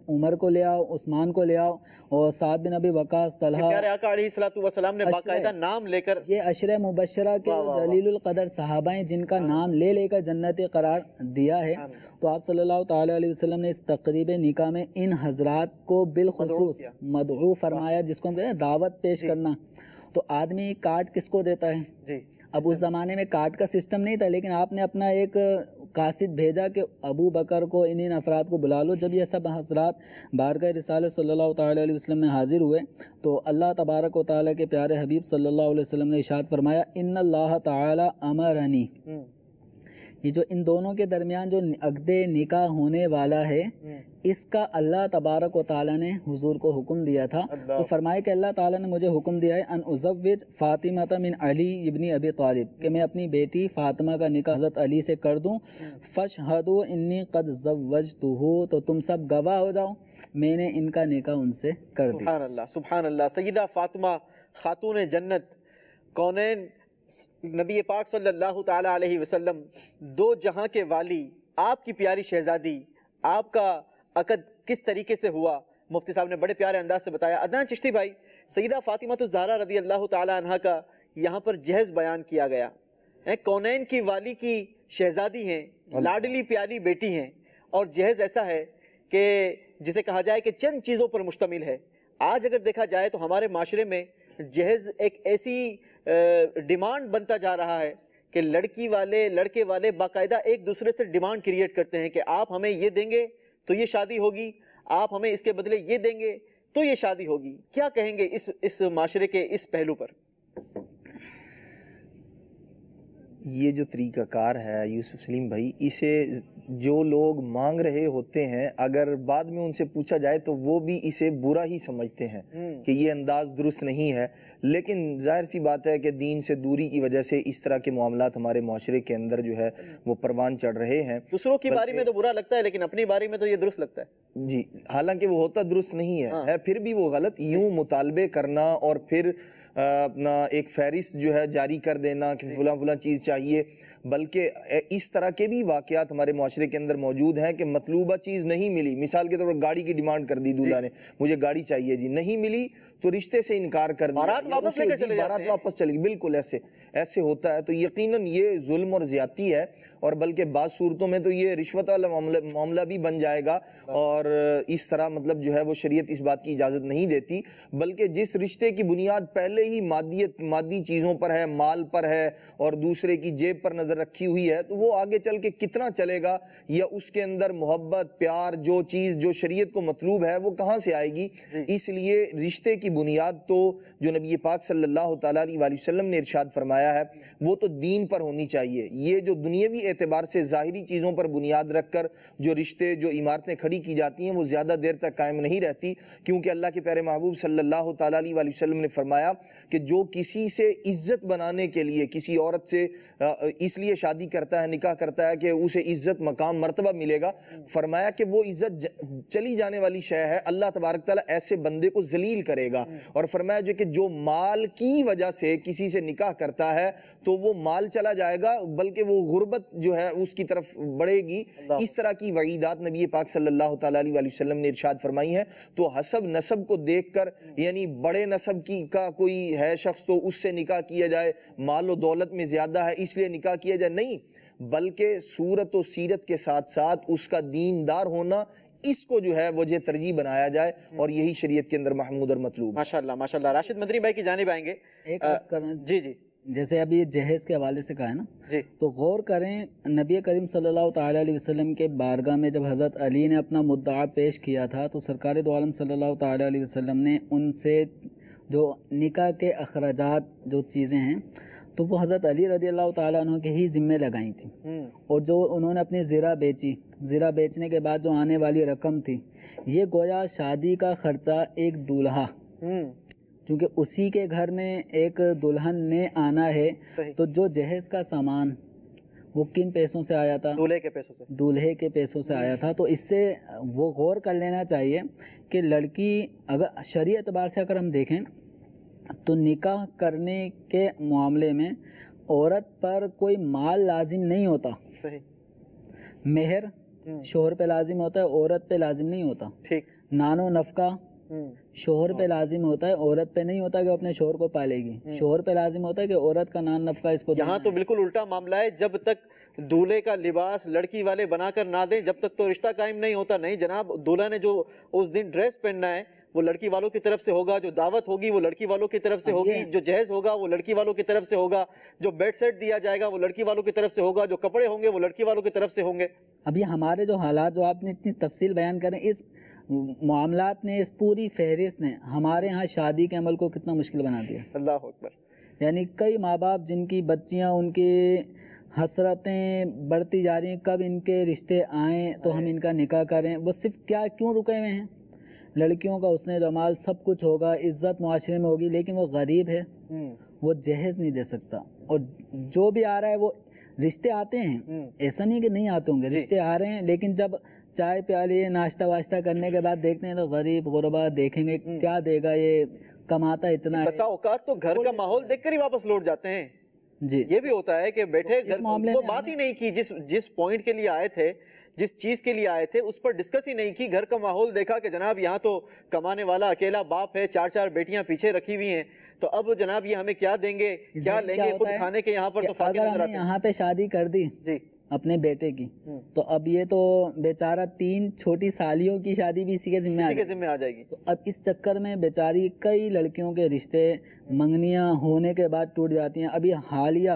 عمر کو لے آؤ، عثمان کو لے آؤ، اور سعد بن ابی وقاص، طلحہ. پیارے آقا علیہ الصلوۃ والسلام نے باقاعدہ نام لے کر، یہ عشرہ مبشرہ کے جلیل القدر صحابہ ہیں جن کا نام لے لے کر جنت قرار دیا ہے. تو آپ صلی اللہ تعالیٰ علیہ وسلم نے اس تقریب نکاح میں ان حضرات کو بالخصوص مدعو فرمایا، جس کو ہم کہتے ہیں دعوت پیش کرنا. تو آدمی کارڈ کس کو دیتا ہے؟ اب اس زمانے میں کارڈ کا سسٹم نہیں تھا، لیکن آپ نے اپنا ایک قاصد بھیجا کہ ابو بکر کو ان افراد کو بلا لو. جب یہ سب حضرات بارگاہ رسالت صلی اللہ تعالیٰ علیہ وسلم میں حاضر ہوئے تو اللہ تبارک و تعالیٰ کے پیارے حبیب صلی اللہ علیہ وسلم نے ارشاد فرمایا ان اللہ تعالیٰ امرنی. یہ جو ان دونوں کے درمیان جو عقد نکاح ہونے والا ہے، اس کا اللہ تبارک و تعالیٰ نے حضور کو حکم دیا تھا. تو فرمائے کہ اللہ تعالیٰ نے مجھے حکم دیا ہے ان ازوج فاطمہ من علی ابن ابی طالب، کہ میں اپنی بیٹی فاطمہ کا نکاح حضرت علی سے کر دوں. فاشہدوا انی قد زوجتہ، تو تم سب گواہ ہو جاؤ میں نے ان کا نکاح ان سے کر دیا. سبحان اللہ سبحان اللہ. سیدہ فاطمہ خاتون جنت، کونین، نبی پاک صلی اللہ تعالیٰ علیہ وسلم، دو جہاں کے والی، آپ کی پیاری شہزادی، آپ کا عقد کس طریقے سے ہوا مفتی صاحب نے بڑے پیارے انداز سے بتایا. عدنان چشتی بھائی، سیدہ فاطمہ الزہرا رضی اللہ تعالیٰ عنہ کا یہاں پر جہیز بیان کیا گیا. کونین کی والی کی شہزادی ہیں، لاڈلی پیاری بیٹی ہیں، اور جہیز ایسا ہے کہ جسے کہا جائے کہ چند چیزوں پر مشتمل ہے. آج اگر دیکھا جائے تو ہمارے معاشرے میں جہیز ایک ایسی ڈیمانڈ بنتا جا رہا ہے کہ لڑکی والے لڑکے والے باقاعدہ ایک دوسرے سے ڈیمانڈ کریٹ کرتے ہیں کہ آپ ہمیں یہ دیں گے تو یہ شادی ہوگی، آپ ہمیں اس کے بدلے یہ دیں گے تو یہ شادی ہوگی. کیا کہیں گے اس معاشرے کے اس پہلو پر؟ یہ جو طریقہ کار ہے یوسف سلیم بھائی، اسے جو لوگ مانگ رہے ہوتے ہیں اگر بعد میں ان سے پوچھا جائے تو وہ بھی اسے برا ہی سمجھتے ہیں کہ یہ انداز درست نہیں ہے. لیکن ظاہر سی بات ہے کہ دین سے دوری کی وجہ سے اس طرح کے معاملات ہمارے معاشرے کے اندر جو ہے وہ پروان چڑھ رہے ہیں. دوسروں کی باری میں تو برا لگتا ہے لیکن اپنی باری میں تو یہ درست لگتا ہے. جی، حالانکہ وہ ہوتا درست نہیں ہے پھر بھی وہ غلط. یوں مطالبے کرنا اور پھر اپنا ایک فہرست جو ہے جاری کر دینا کہ فلاں فلاں چیز چاہیے، بلکہ اس طرح کے بھی واقعات ہمارے معاشرے کے اندر موجود ہیں کہ مطلوبہ چیز نہیں ملی. مثال کے طور پر گاڑی کی ڈیمانڈ کر دی دولہا نے، مجھے گاڑی چاہیے جی، نہیں ملی تو رشتے سے انکار کر دیا، بارات واپس لے کر چلے جاتے ہیں. بارات واپس چلے گی، بالکل ایسے ہوتا ہے. تو یقیناً یہ ظلم اور زیادتی ہے، اور بلکہ بعض صورتوں میں تو یہ رشوت والا معاملہ بھی بن جائے گا. اور اس طرح مطلب جو ہے وہ شریعت اس بات کی اجازت نہیں دیتی، بلکہ جس رشتے کی بنیاد پہلے ہی مادی چیزوں پر ہے، مال پر ہے، اور دوسرے کی جیب پر نظر رکھی ہوئی ہے، تو وہ آگے چل کے کتنا چلے گا، یا اس کے اندر محبت پیار جو چیز جو شریعت کو مطلوب ہے وہ کہاں سے آئے گی. اس لیے رشتے کی بنیاد تو جو نبی پاک صلی اللہ تعالیٰ علیہ وسلم نے ارشاد فرمایا ہے وہ تو دین پر ہونی چاہیے. یہ جو دنیاوی اعتبار سے ظاہری چیزوں پر بنیاد رکھ کر جو رشتے جو عمارتیں کھڑی کی جاتی ہیں وہ زیادہ دیر تک قائم نہیں رہتی، کیونکہ اللہ کے پیارے محبوب صلی اللہ تعالیٰ علیہ وسلم نے فرمایا کہ جو کسی سے عزت بنانے کے لیے کسی عورت سے اس لیے شادی کرتا ہے، نکاح کرتا ہے کہ اسے عزت مقام مرتبہ ملے گا، فرمایا کہ وہ عزت چلی جانے والی شے ہے. اللہ تبارک تعالیٰ ایسے بندے کو ذلیل کرے گا. اور فرمایا جو کہ جو مال کی وجہ سے کسی سے نکاح کرتا ہے تو وہ مال چلا جائے گا، بلکہ وہ غربت جو ہے اس کی طرف بڑھے گی. اس طرح کی وعیدات نبی پاک صلی اللہ تعالیٰ علیہ وسلم نے ارشاد فرمائی ہیں. تو حسب نسب کو دیکھ کر، یعنی بڑے نسب کا کوئی ہے شخص تو اس سے نکاح کیا جائے، مال و دولت میں زیادہ ہے اس لیے نکاح کیا جائے، نہیں، بلکہ صورت و سیرت کے ساتھ ساتھ اس کا دیندار ہونا، اس کو جو ہے وجہ ترجیح بنایا جائے، اور یہی شریعت کے اندر محمود اور مطلوب. ماشاءاللہ ماشاءاللہ. راشد مدنی بھائی کی جانب آئیں گے. جی جی، جیسے ابھی جہیز کے حوالے سے کہا ہے نا، جی تو غور کریں نبی کریم صلی اللہ تعالیٰ علیہ وسلم کے بارگاہ میں جب حضرت علی نے اپنا مدعا پیش کیا تھا تو سرکار دو عالم صلی اللہ تعالیٰ علیہ وسلم نے ان سے جو نکاح کے اخراجات جو چیزیں ہیں تو وہ حضرت علی رضی اللہ تعالیٰ عنہ کے ہی ذمہ لگائی تھیں. اور جو انہوں نے اپنی زرہ بیچی، زرہ بیچنے کے بعد جو آنے والی رقم تھی، یہ گویا شادی کا خرچہ ایک دولہا، چونکہ اسی کے گھر میں ایک دلہن نے آنا ہے، تو جو جہیز کا سامان وہ کن پیسوں سے آیا تھا؟ دولہے کے پیسوں سے. دولہے کے پیسوں سے آیا تھا. تو اس سے وہ غور کر لینا چاہیے کہ لڑکی اگر شرعی اعتبار سے اگر ہم دیکھیں تو نکاح کرنے کے معاملے میں عورت پر کوئی مال لازم نہیں ہوتا. صحیح. مہر شوہر پہ لازم ہوتا ہے، عورت پہ لازم نہیں ہوتا. ٹھیک. نان و نفقہ شوہر پہ لازم ہوتا ہے، عورت پہ نہیں ہوتا کہ اپنے شوہر کو پالے گی. شوہر پہ لازم ہوتا ہے کہ عورت کا نان نفقہ اس کو دینا یہاں تو بالکل الٹا معاملہ ہے. جب تک دولہے کا لباس لڑکی والے بنا کر نہ دیں جب تک تو رشتہ قائم نہیں ہوتا. نہیں جناب، دولہا نے جو اس دن ڈریس پہننا ہے وہ لڑکی والوں کی طرف سے ہوگا، جو دعوت ہوگی وہ لڑکی والوں کی طرف سے ہوگی، جو جہیز ہوگا وہ لڑکی والوں کی طرف سے ہوگا، جو بیڈ سیٹ دیا جائے گا وہ لڑکی والوں کی طرف سے ہوگا، جو کپڑے ہوں گے وہ لڑکی والوں کی طرف سے ہوں گے. اب یہ ہمارے جو حالات جو آپ نے اتنی تفصیل بیان کریں، اس معاملات نے، اس پوری فہرست نے ہمارے ہاں شادی کے عمل کو کتنا مشکل بنا دیا. اللہ اکبر. یعنی کئی ماں باپ جن کی بچیاں، ان کی حسرتیں بڑھتی جا رہی ہیں، کب ان کے رشتے آئیں تو ہم ان کا نکاح کریں. وہ صرف کیوں رکے ہوئے ہیں؟ لڑکیوں کا حسن جمال سب کچھ ہوگا، عزت معاشرے میں ہوگی، لیکن وہ غریب ہے، وہ جہیز نہیں دے سکتا. اور جو بھی آ رہا ہے وہ رشتے آتے ہیں، ایسا نہیں کہ نہیں آتے ہوں گے، رشتے آ رہے ہیں، لیکن جب چائے پیالے ناشتہ واشتہ کرنے کے بعد دیکھتے ہیں تو غریب غربا دیکھیں گے کیا دے گا، یہ کماتا اتنا ہے. بسا اوقات تو گھر کا ماحول دیکھ کر ہی واپس لوٹ جاتے ہیں. جی یہ بھی ہوتا ہے کہ بیٹھے اس معاملے وہ میں بات ہی نہیں کی جس پوائنٹ کے لیے آئے تھے، جس چیز کے لیے آئے تھے اس پر ڈسکس ہی نہیں کی. گھر کا ماحول دیکھا کہ جناب یہاں تو کمانے والا اکیلا باپ ہے، 4 بیٹیاں پیچھے رکھی ہوئی ہیں، تو اب جناب یہ ہمیں کیا دیں گے، کیا لیں گے، خود کھانے کے یہاں پر تو فاقے اگر نظر ہم آتے نے ہیں. یہاں پہ شادی کر دی جی اپنے بیٹے کی، تو اب یہ تو بیچارہ 3 چھوٹی سالیوں کی شادی بھی اسی کے ذمہ اسی کے ذمہ آ جائے گی. تو اب اس چکر میں بیچاری کئی لڑکیوں کے رشتے منگنیاں ہونے کے بعد ٹوٹ جاتی ہیں. ابھی حالیہ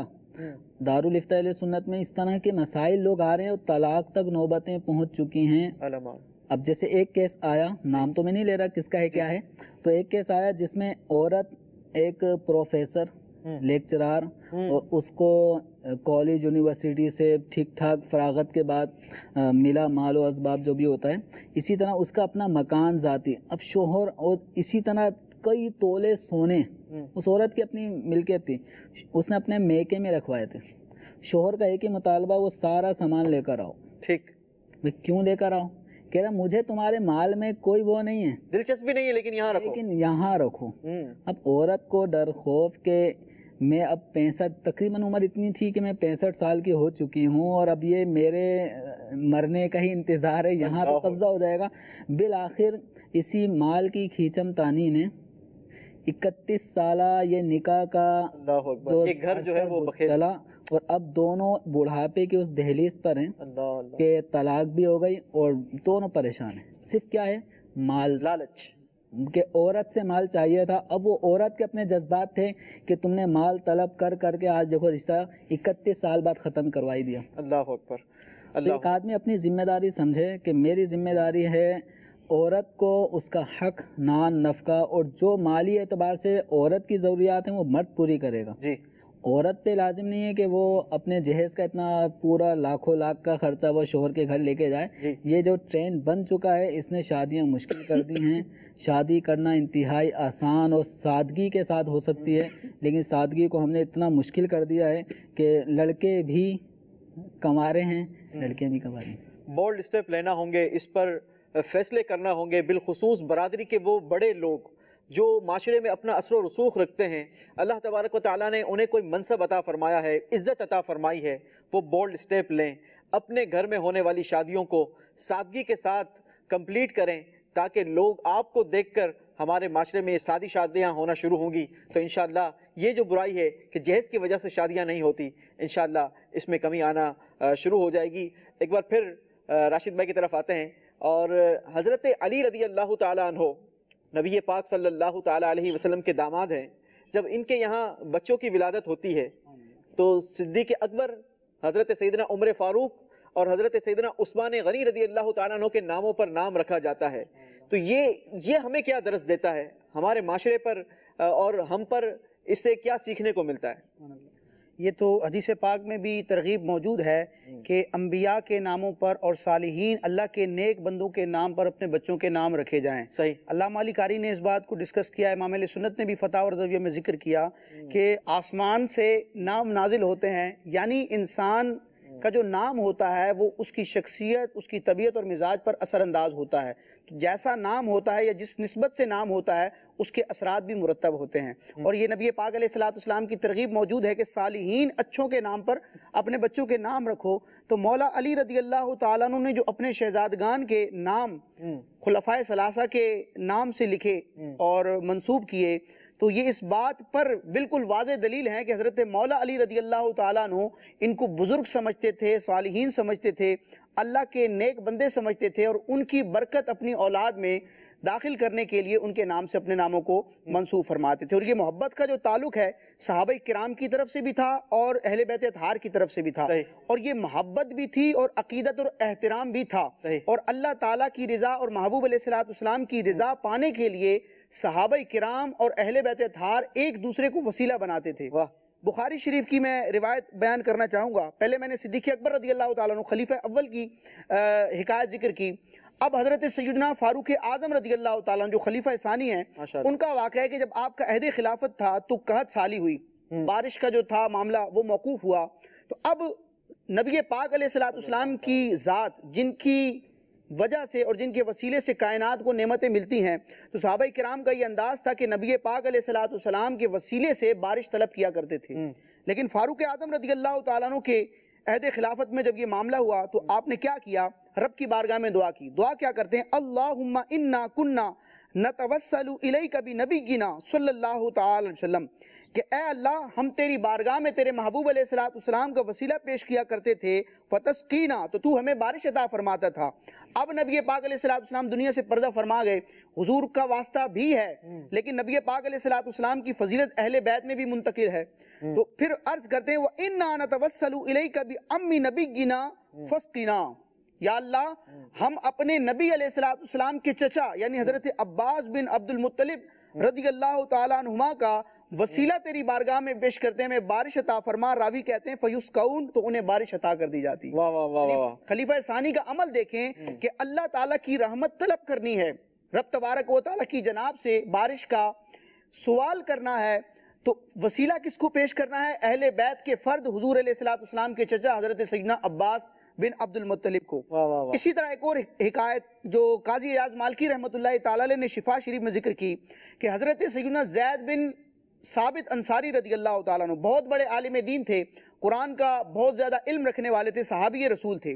دارالفتہ اہل سنت میں اس طرح کے مسائل لوگ آ رہے ہیں اور طلاق تک نوبتیں پہنچ چکی ہیں. اب جیسے ایک کیس آیا، نام تو میں نہیں لے رہا کس کا ہے کیا ہے، تو ایک کیس آیا جس میں عورت ایک پروفیسر لیکچرار، اور اس کو کالج یونیورسٹی سے ٹھیک ٹھاک فراغت کے بعد ملا مال و اسباب جو بھی ہوتا ہے، اسی طرح اس کا اپنا مکان ذاتی. اب شوہر اور اسی طرح کئی تولے سونے اس عورت کی اپنی ملکیت تھی، اس نے اپنے میکے میں رکھوائے تھے. شوہر کا ایک ہی مطالبہ، وہ سارا سامان لے کر آؤ. ٹھیک. میں کیوں لے کر آؤں؟ کہہ رہا مجھے تمہارے مال میں کوئی وہ نہیں ہے، دلچسپی نہیں ہے، لیکن یہاں رکھو. اب عورت کو ڈر خوف کہ میں اب 65 تقریباً عمر اتنی تھی کہ میں 65 سال کی ہو چکی ہوں اور اب یہ میرے مرنے کا ہی انتظار ہے، یہاں تو قبضہ ہو جائے گا. بالآخر اسی مال کی کھینچم تانی نے 31 سالہ یہ نکاح کا جو گھر جو ہے وہ چلا، اور اب دونوں بڑھاپے کے اس دہلیز پر ہیں کہ طلاق بھی ہو گئی اور دونوں پریشان ہیں. صرف کیا ہے؟ مال، لالچ، کہ عورت سے مال چاہیے تھا. اب وہ عورت کے اپنے جذبات تھے کہ تم نے مال طلب کر کر کے آج دیکھو رشتہ 31 سال بعد ختم کروائی دیا. اللہ اکبر. ایک آدمی اپنی ذمہ داری سمجھے کہ میری ذمہ داری ہے عورت کو اس کا حق، نان نفقہ، اور جو مالی اعتبار سے عورت کی ضروریات ہیں وہ مرد پوری کرے گا. جی. عورت پہ لازم نہیں ہے کہ وہ اپنے جہیز کا اتنا پورا لاکھوں لاکھ کا خرچہ وہ شوہر کے گھر لے کے جائے. جی. یہ جو ٹرینڈ بن چکا ہے اس نے شادیاں مشکل کر دی ہیں. شادی کرنا انتہائی آسان اور سادگی کے ساتھ ہو سکتی ہے، لیکن سادگی کو ہم نے اتنا مشکل کر دیا ہے کہ لڑکے بھی کما رہے ہیں، لڑکیاں بھی کما رہی ہیں. بولڈ اسٹیپ لینا ہوں گے، اس پر فیصلے کرنا ہوں گے، بالخصوص برادری کے وہ بڑے لوگ جو معاشرے میں اپنا اثر و رسوخ رکھتے ہیں. اللہ تبارک و تعالیٰ نے انہیں کوئی منصب عطا فرمایا ہے، عزت عطا فرمائی ہے، وہ بولڈ اسٹیپ لیں، اپنے گھر میں ہونے والی شادیوں کو سادگی کے ساتھ کمپلیٹ کریں، تاکہ لوگ آپ کو دیکھ کر ہمارے معاشرے میں سادی شادیاں ہونا شروع ہوں گی تو انشاءاللہ یہ جو برائی ہے کہ جہیز کی وجہ سے شادیاں نہیں ہوتی، انشاءاللہ اس میں کمی آنا شروع ہو جائے گی. ایک بار پھر راشد بھائی کی طرف آتے ہیں، اور حضرت علی رضی اللہ تعالیٰ عنہ نبی پاک صلی اللہ تعالیٰ علیہ وسلم کے داماد ہیں. جب ان کے یہاں بچوں کی ولادت ہوتی ہے تو صدیق اکبر، حضرت سیدنا عمر فاروق اور حضرت سیدنا عثمان غنی رضی اللہ تعالیٰ عنہ کے ناموں پر نام رکھا جاتا ہے. تو یہ ہمیں کیا درس دیتا ہے ہمارے معاشرے پر، اور ہم پر اس سے کیا سیکھنے کو ملتا ہے؟ یہ تو حدیث پاک میں بھی ترغیب موجود ہے کہ انبیاء کے ناموں پر اور صالحین اللہ کے نیک بندوں کے نام پر اپنے بچوں کے نام رکھے جائیں. صحیح. علامہ علی قاری نے اس بات کو ڈسکس کیا ہے، امام اہل سنت نے بھی فتح اور رضویہ میں ذکر کیا کہ آسمان سے نام نازل ہوتے ہیں، یعنی انسان کا جو نام ہوتا ہے وہ اس کی شخصیت، اس کی طبیعت اور مزاج پر اثر انداز ہوتا ہے. تو جیسا نام ہوتا ہے یا جس نسبت سے نام ہوتا ہے اس کے اثرات بھی مرتب ہوتے ہیں. اور یہ نبی پاک علیہ الصلوۃ والسلام کی ترغیب موجود ہے کہ صالحین اچھوں کے نام پر اپنے بچوں کے نام رکھو. تو مولا علی رضی اللہ تعالیٰ عنہ نے جو اپنے شہزادگان کے نام خلفائے ثلاثہ کے نام سے لکھے اور منسوب کیے، تو یہ اس بات پر بالکل واضح دلیل ہے کہ حضرت مولا علی رضی اللہ تعالیٰ عنہ ان کو بزرگ سمجھتے تھے، صالحین سمجھتے تھے، اللہ کے نیک بندے سمجھتے تھے، اور ان کی برکت اپنی اولاد میں داخل کرنے کے لیے ان کے نام سے اپنے ناموں کو منسوب فرماتے تھے. اور یہ محبت کا جو تعلق ہے صحابہ کرام کی طرف سے بھی تھا اور اہل بیت اطہار کی طرف سے بھی تھا، اور یہ محبت بھی تھی اور عقیدت اور احترام بھی تھا. اور اللہ تعالیٰ کی رضا اور محبوب علیہ الصلوۃ والسلام کی رضا پانے کے لیے صحابہ کرام اور اہل بیت اطہار ایک دوسرے کو وسیلہ بناتے تھے. بخاری شریف کی میں روایت بیان کرنا چاہوں گا. پہلے میں نے صدیق اکبر رضی اللہ تعالیٰ عنہ خلیفہ اول کی حکایت ذکر کی. اب حضرت سیدنا فاروق اعظم رضی اللہ تعالیٰ عنہ جو خلیفہ ثانی ہیں، ان کا واقعہ ہے کہ جب آپ کا عہد خلافت تھا تو قحط سالی ہوئی، بارش کا جو تھا معاملہ وہ موقوف ہوا. تو اب نبی پاک علیہ الصلوۃ والسلام کی ذات جن کی وجہ سے اور جن کے وسیلے سے کائنات کو نعمتیں ملتی ہیں، تو صحابہ کرام کا یہ انداز تھا کہ نبی پاک علیہ الصلوۃ والسلام کے وسیلے سے بارش طلب کیا کرتے تھے. لیکن فاروق اعظم رضی اللہ تعالیٰ عنہ کے عہد خلافت میں جب یہ معاملہ ہوا تو آپ نے کیا کیا؟ رب کی بارگاہ میں دعا کی. دعا کیا کرتے ہیں؟ اللہم انا کنا نتوسل الیک بنبینا صلی اللہ تعالی علیہ وسلم، کہ اے اللہ ہم تیری بارگاہ میں تیرے محبوب علیہ الصلوۃ والسلام کا وسیلہ پیش کیا کرتے تھے، فتسقینا، تو ہمیں بارش عطا فرماتا تھا. اب نبی پاک علیہ الصلوۃ والسلام دنیا سے پردہ فرما گئے، حضور کا واسطہ بھی ہے لیکن نبی پاک علیہ الصلوۃ والسلام کی فضیلت اہل بیت میں بھی منتقل ہے. تو پھر عرض کرتے ہیں وَإِنَّا نَتَوَسَّلُ إِلَيْكَ بِأَمِّ نَبِيِّنَا فَاسْقِنَا، یا اللہ ہم اپنے نبی علیہ الصلوۃ والسلام کے چچا یعنی حضرت عباس بن عبد المطلب رضی اللہ تعالیٰ عنہما کا وسیلہ تیری بارگاہ میں پیش کرتے ہیں، میں بارش عطا فرما. راوی کہتے ہیں فَيُسْقَوْن، تو انہیں بارش عطا کر دی جاتی. خلیفہ ثانی کا عمل دیکھیں کہ اللہ تعالیٰ کی رحمت طلب کرنی ہے، رب تبارک و تعالیٰ کی جناب سے بارش کا سوال کرنا ہے، تو وسیلہ کس کو پیش کرنا ہے؟ اہل بیت کے فرد حضور علیہ الصلوۃ والسلام کے چچا حضرت سیدنا عباس بن عبد المطلب کو. اسی طرح ایک اور حکایت جو قاضی ایاز مالکی رحمۃ اللہ تعالی علیہ نے شفا شریف میں ذکر کی کہ حضرت سیدنا زید بن ثابت انصاری رضی اللہ تعالیٰ عنہ بہت بڑے عالم دین تھے، قرآن کا بہت زیادہ علم رکھنے والے تھے، صحابی رسول تھے،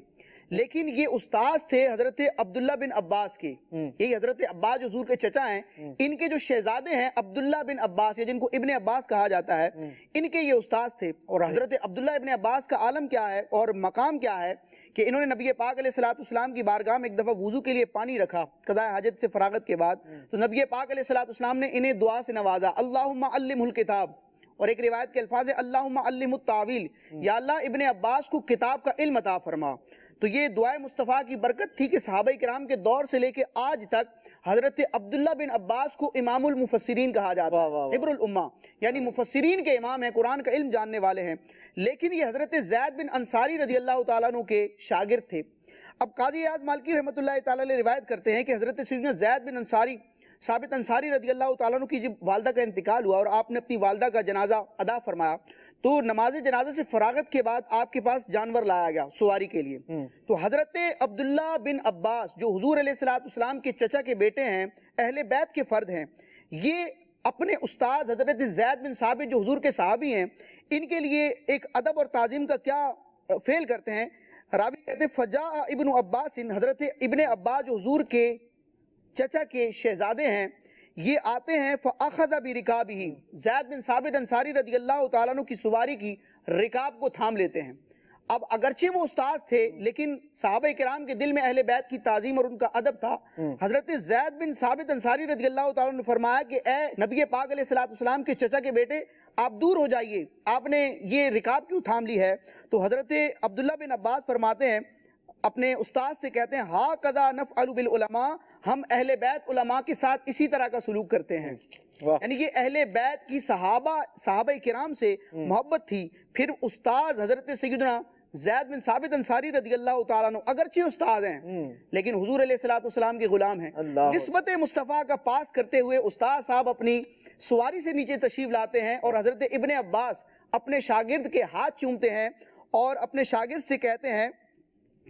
لیکن یہ استاذ تھے حضرت عبداللہ بن عباس کے. یہی حضرت عباس جو حضور کے چچا ہیں، ان کے جو شہزادے ہیں عبداللہ بن عباس جن کو ابن عباس کہا جاتا ہے، ان کے یہ استاذ تھے. اور حضرت عبداللہ ابن عباس کا عالم کیا ہے اور مقام کیا ہے کہ انہوں نے نبی پاک علیہ الصلوۃ والسلام کی بارگاہ میں ایک دفعہ وضو کے لیے پانی رکھا قضاء حاجت سے فراغت کے بعد، تو نبی پاک علیہ الصلوۃ والسلام نے انہیں دعا سے نوازا، اللہم علمہ الکتاب، اور ایک روایت کے الفاظ ہے اللہم علمہ التاویل، یا اللہ ابن عباس کو کتاب کا علم عطا فرما. تو یہ دعائے مصطفیٰ کی برکت تھی کہ صحابہ کرام کے دور سے لے کے آج تک حضرت عبداللہ بن عباس کو امام المفسرین کہا جاتا ہے، عبر الامہ، یعنی مفسرین کے امام ہیں، قرآن کا علم جاننے والے ہیں. لیکن یہ حضرت زید بن انصاری رضی اللہ تعالیٰ عنہ کے شاگرد تھے. اب قاضی ایاز مالکی رحمۃ اللہ تعالیٰ علیہ روایت کرتے ہیں کہ حضرت سیدنا زید بن انصاری ثابت انصاری رضی اللہ تعالیٰ عنہ کی جب والدہ کا انتقال ہوا اور آپ نے اپنی والدہ کا جنازہ ادا فرمایا، تو نماز جنازہ سے فراغت کے بعد آپ کے پاس جانور لایا گیا سواری کے لیے. تو حضرت عبداللہ بن عباس جو حضور علیہ الصلوۃ والسلام کے چچا کے بیٹے ہیں، اہل بیت کے فرد ہیں، یہ اپنے استاد حضرت زید بن ثابت جو حضور کے صحابی ہیں، ان کے لیے ایک ادب اور تعظیم کا کیا فعل کرتے ہیں؟ راوی کہتے ہیں فجاء ابن عباس، حضرت ابن عباس جو حضور کے چچا کے شہزادے ہیں، یہ آتے ہیں فَأَخَذَ بِرِكَابِهِ، زید بن ثابت انصاری رضی اللہ تعالیٰ عنہ کی سواری کی رکاب کو تھام لیتے ہیں. اب اگرچہ وہ استاذ تھے لیکن صحابہ کرام کے دل میں اہل بیت کی تعظیم اور ان کا ادب تھا. حضرت زید بن ثابت انصاری رضی اللہ تعالیٰ عنہ نے فرمایا کہ اے نبی پاک علیہ الصلوۃ والسلام کے چچا کے بیٹے، آپ دور ہو جائیے، آپ نے یہ رکاب کیوں تھام لی ہے؟ تو حضرت عبداللہ بن عباس فرماتے ہیں، اپنے استاد سے کہتے ہیں ہا قضا نفعل بالعلماء، ہم اہل بیت علماء کے ساتھ اسی طرح کا سلوک کرتے ہیں. یعنی یہ اہل بیت کی صحابہ کرام سے محبت تھی. پھر استاد حضرت سیدنا زید بن ثابت انصاری رضی اللہ تعالیٰ عنہ اگرچہ استاد ہیں لیکن حضور علیہ الصلوۃ والسلام کے غلام ہیں. نسبت مصطفیٰ کا پاس کرتے ہوئے استاد صاحب اپنی سواری سے نیچے تشریف لاتے ہیں اور حضرت ابن عباس اپنے شاگرد کے ہاتھ چومتے ہیں اور اپنے شاگرد سے کہتے ہیں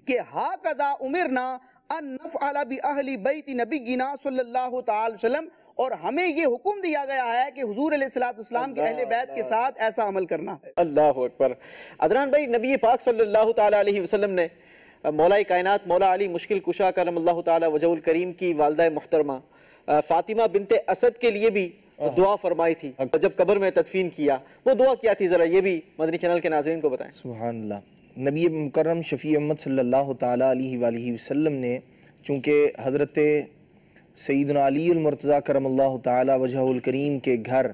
کہ ہاکذا امرنا ان نفعل باہل بیت نبینا صلی اللہ تعالی وسلم، اور ہمیں یہ حکم دیا گیا ہے کہ حضور علیہ السلام کے اہل بیت کے ساتھ ایسا عمل کرنا ہے۔ اللہ اکبر۔ عدنان بھائی، نبی پاک صلی اللہ تعالیٰ علیہ وسلم نے مولا کائنات مولا علی مشکل کشا کرم اللہ تعالیٰ وجہ الکریم کی والدہ محترمہ فاطمہ بنت اسد کے لیے بھی دعا فرمائی تھی جب قبر میں تدفین کیا، وہ دعا کیا تھی؟ ذرا یہ بھی مدنی چینل کے ناظرین کو بتائیں۔ سبحان اللہ۔ نبی مکرم شفیع امت صلی اللہ تعالیٰ علیہ وآلہ وسلم نے چونکہ حضرت سیدنا علی المرتضیٰ کرم اللہ تعالیٰ وجہ الکریم کے گھر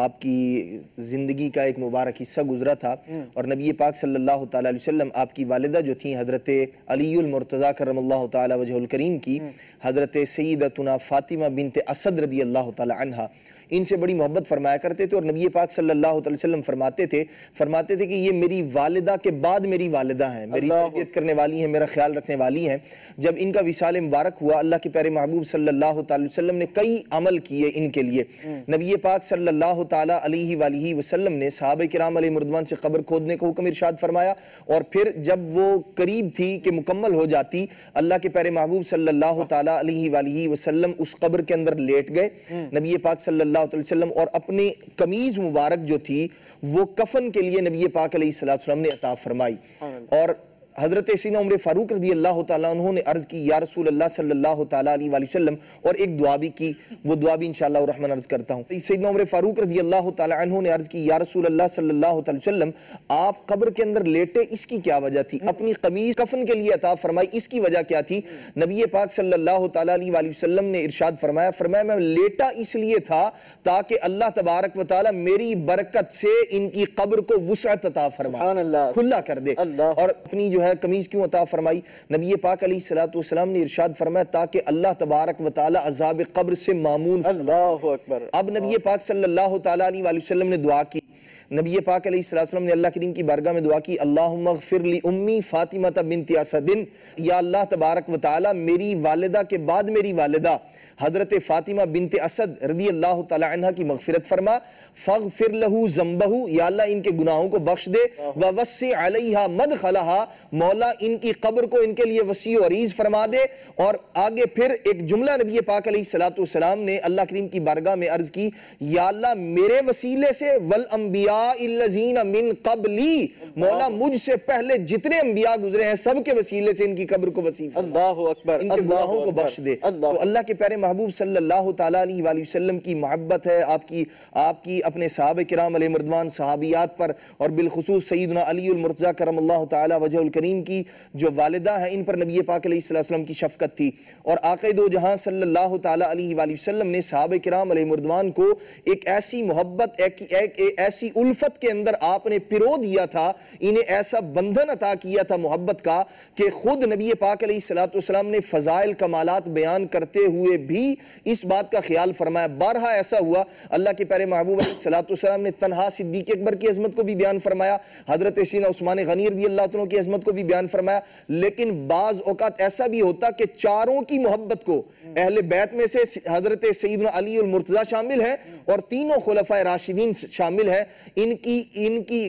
آپ کی زندگی کا ایک مبارک حصہ گزرا تھا، اور نبی پاک صلی اللہ تعالیٰ علیہ وسلم آپ کی والدہ جو تھیں حضرت علی المرتضیٰ کرم اللہ تعالیٰ وجہ الکریم کی حضرت سیدتنا فاطمہ بنت اسد رضی اللہ تعالیٰ عنہ، ان سے بڑی محبت فرمایا کرتے تھے، اور نبی پاک صلی اللہ علیہ وسلم فرماتے تھے کہ یہ میری والدہ کے بعد میری والدہ ہیں، میری تربیت کرنے والی ہیں، میرا خیال رکھنے والی ہیں۔ جب ان کا وصال مبارک ہوا، اللہ کے پیارے محبوب صلی اللہ علیہ وسلم نے کئی عمل کیے ان کے لیے۔ نبی پاک صلی اللہ تعالیٰ علیہ وآلہ وسلم نے صحابہ کرام علیہ مردوان سے قبر کھودنے کا حکم ارشاد فرمایا، اور پھر جب وہ قریب تھی کہ مکمل ہو جاتی، اللہ کے پیارے محبوب صلی اللہ تعالیٰ علیہ وآلہ وسلم اس قبر کے اندر لیٹ گئے۔ نبی پاک صلی اللہ علیہ وسلم اور اپنی قمیض مبارک جو تھی وہ کفن کے لیے نبی پاک علیہ السلام نے عطا فرمائی، اور حضرت سیدنا عمر فاروق رضی اللہ تعالیٰ عنہ نے عرض کی یا رسول اللہ صلی اللہ تعالیٰ علیہ وآلہ وسلم، اور ایک دعا بھی کی، وہ دعا بھی انشاءاللہ الرحمن عرض کرتا ہوں۔ سیدنا عمر فاروق رضی اللہ تعالیٰ عنہ نے عرض کی یا رسول اللہ صلی اللہ علیہ وسلم، آپ قبر کے اندر لیٹے، اس کی کیا وجہ تھی؟ اپنی قمیض کفن کے لیے عطا فرمائی، اس کی وجہ کیا تھی؟ نبی پاک صلی اللہ تعالیٰ علیہ وآلہ وسلم نے ارشاد فرمایا میں لیٹا اس لیے تھا تاکہ اللہ تبارک و تعالیٰ میری برکت سے ان کی قبر کو وسعت عطا فرمائے، کھلا کر دے۔ اور اپنی جو ہے قمیض کیوں عطا فرمائی؟ نبی پاک علیہ السلام نے ارشاد فرمایا تاکہ اللہ تبارک و تعالی عذاب قبر سے مامون فرمائے۔ اللہ اکبر۔ اب نبی پاک صلی اللہ تعالی علیہ وآلہ وسلم نے دعا کی، نبی پاک علیہ السلام نے اللہ کریم کی بارگاہ میں دعا کی، اللہم اغفر لی امی فاطمہ بنت اسد، یا اللہ تبارک و تعالی میری والدہ کے بعد میری والدہ حضرت فاطمہ بنت اسد رضی اللہ تعالی عنہ کی مغفرت فرما، فاغفر لہو ذنبہ، یا اللہ ان کے گناہوں کو بخش دے، ووسع علیہا مدخلہا، مولا ان کی قبر کو ان کے لیے وسیع و عریض فرما دے۔ اور آگے پھر ایک جملہ نبی پاک علیہ السلام نے اللہ کریم کی بارگاہ میں عرض کی، یا اللہ میرے وسیلے سے والانبیاء الذین من قبلی، مولا مجھ سے پہلے جتنے انبیاء گزرے ہیں سب کے وسیلے سے ان کی قبر کو وسیع فرما، اللہ اکبر، ان کے گناہوں کو بخش دے۔ تو اللہ کے پیارے محبوب صلی اللہ تعالیٰ علیہ وآلہ وسلم کی محبت ہے آپ کی اپنے صحابہ کرام علیہ مردوان صحابیات پر، اور بالخصوص سیدنا علی المرتضیٰ کرم اللہ تعالیٰ وجہ الکریم کی جو والدہ ہیں، ان پر نبی پاک علیہ السلام کی شفقت تھی، اور آقا دو جہاں صلی اللہ تعالیٰ علیہ وآلہ وسلم نے صحابہ کرام علیہ مردوان کو ایک ایسی محبت، ایک ایسی الفت کے اندر آپ نے پرو دیا تھا، انہیں ایسا بندھن عطا کیا تھا محبت کا کہ خود نبی پاک علیہ السلام نے فضائل کمالات بیان کرتے ہوئے بھی اس بات کا خیال فرمایا۔ بارہا ایسا ہوا اللہ کے پیارے محبوب علیہ السلام نے تنہا صدیق اکبر کی عظمت کو بھی بیان فرمایا، حضرت سیدنا عثمان غنی رضی اللہ عنہ کی عظمت کو بھی بیان فرمایا، لیکن بعض اوقات ایسا بھی ہوتا کہ چاروں کی محبت کو، اہل بیت میں سے حضرت سیدنا علی المرتضیٰ شامل ہیں اور تینوں خلفاء راشدین شامل ہیں، ان کی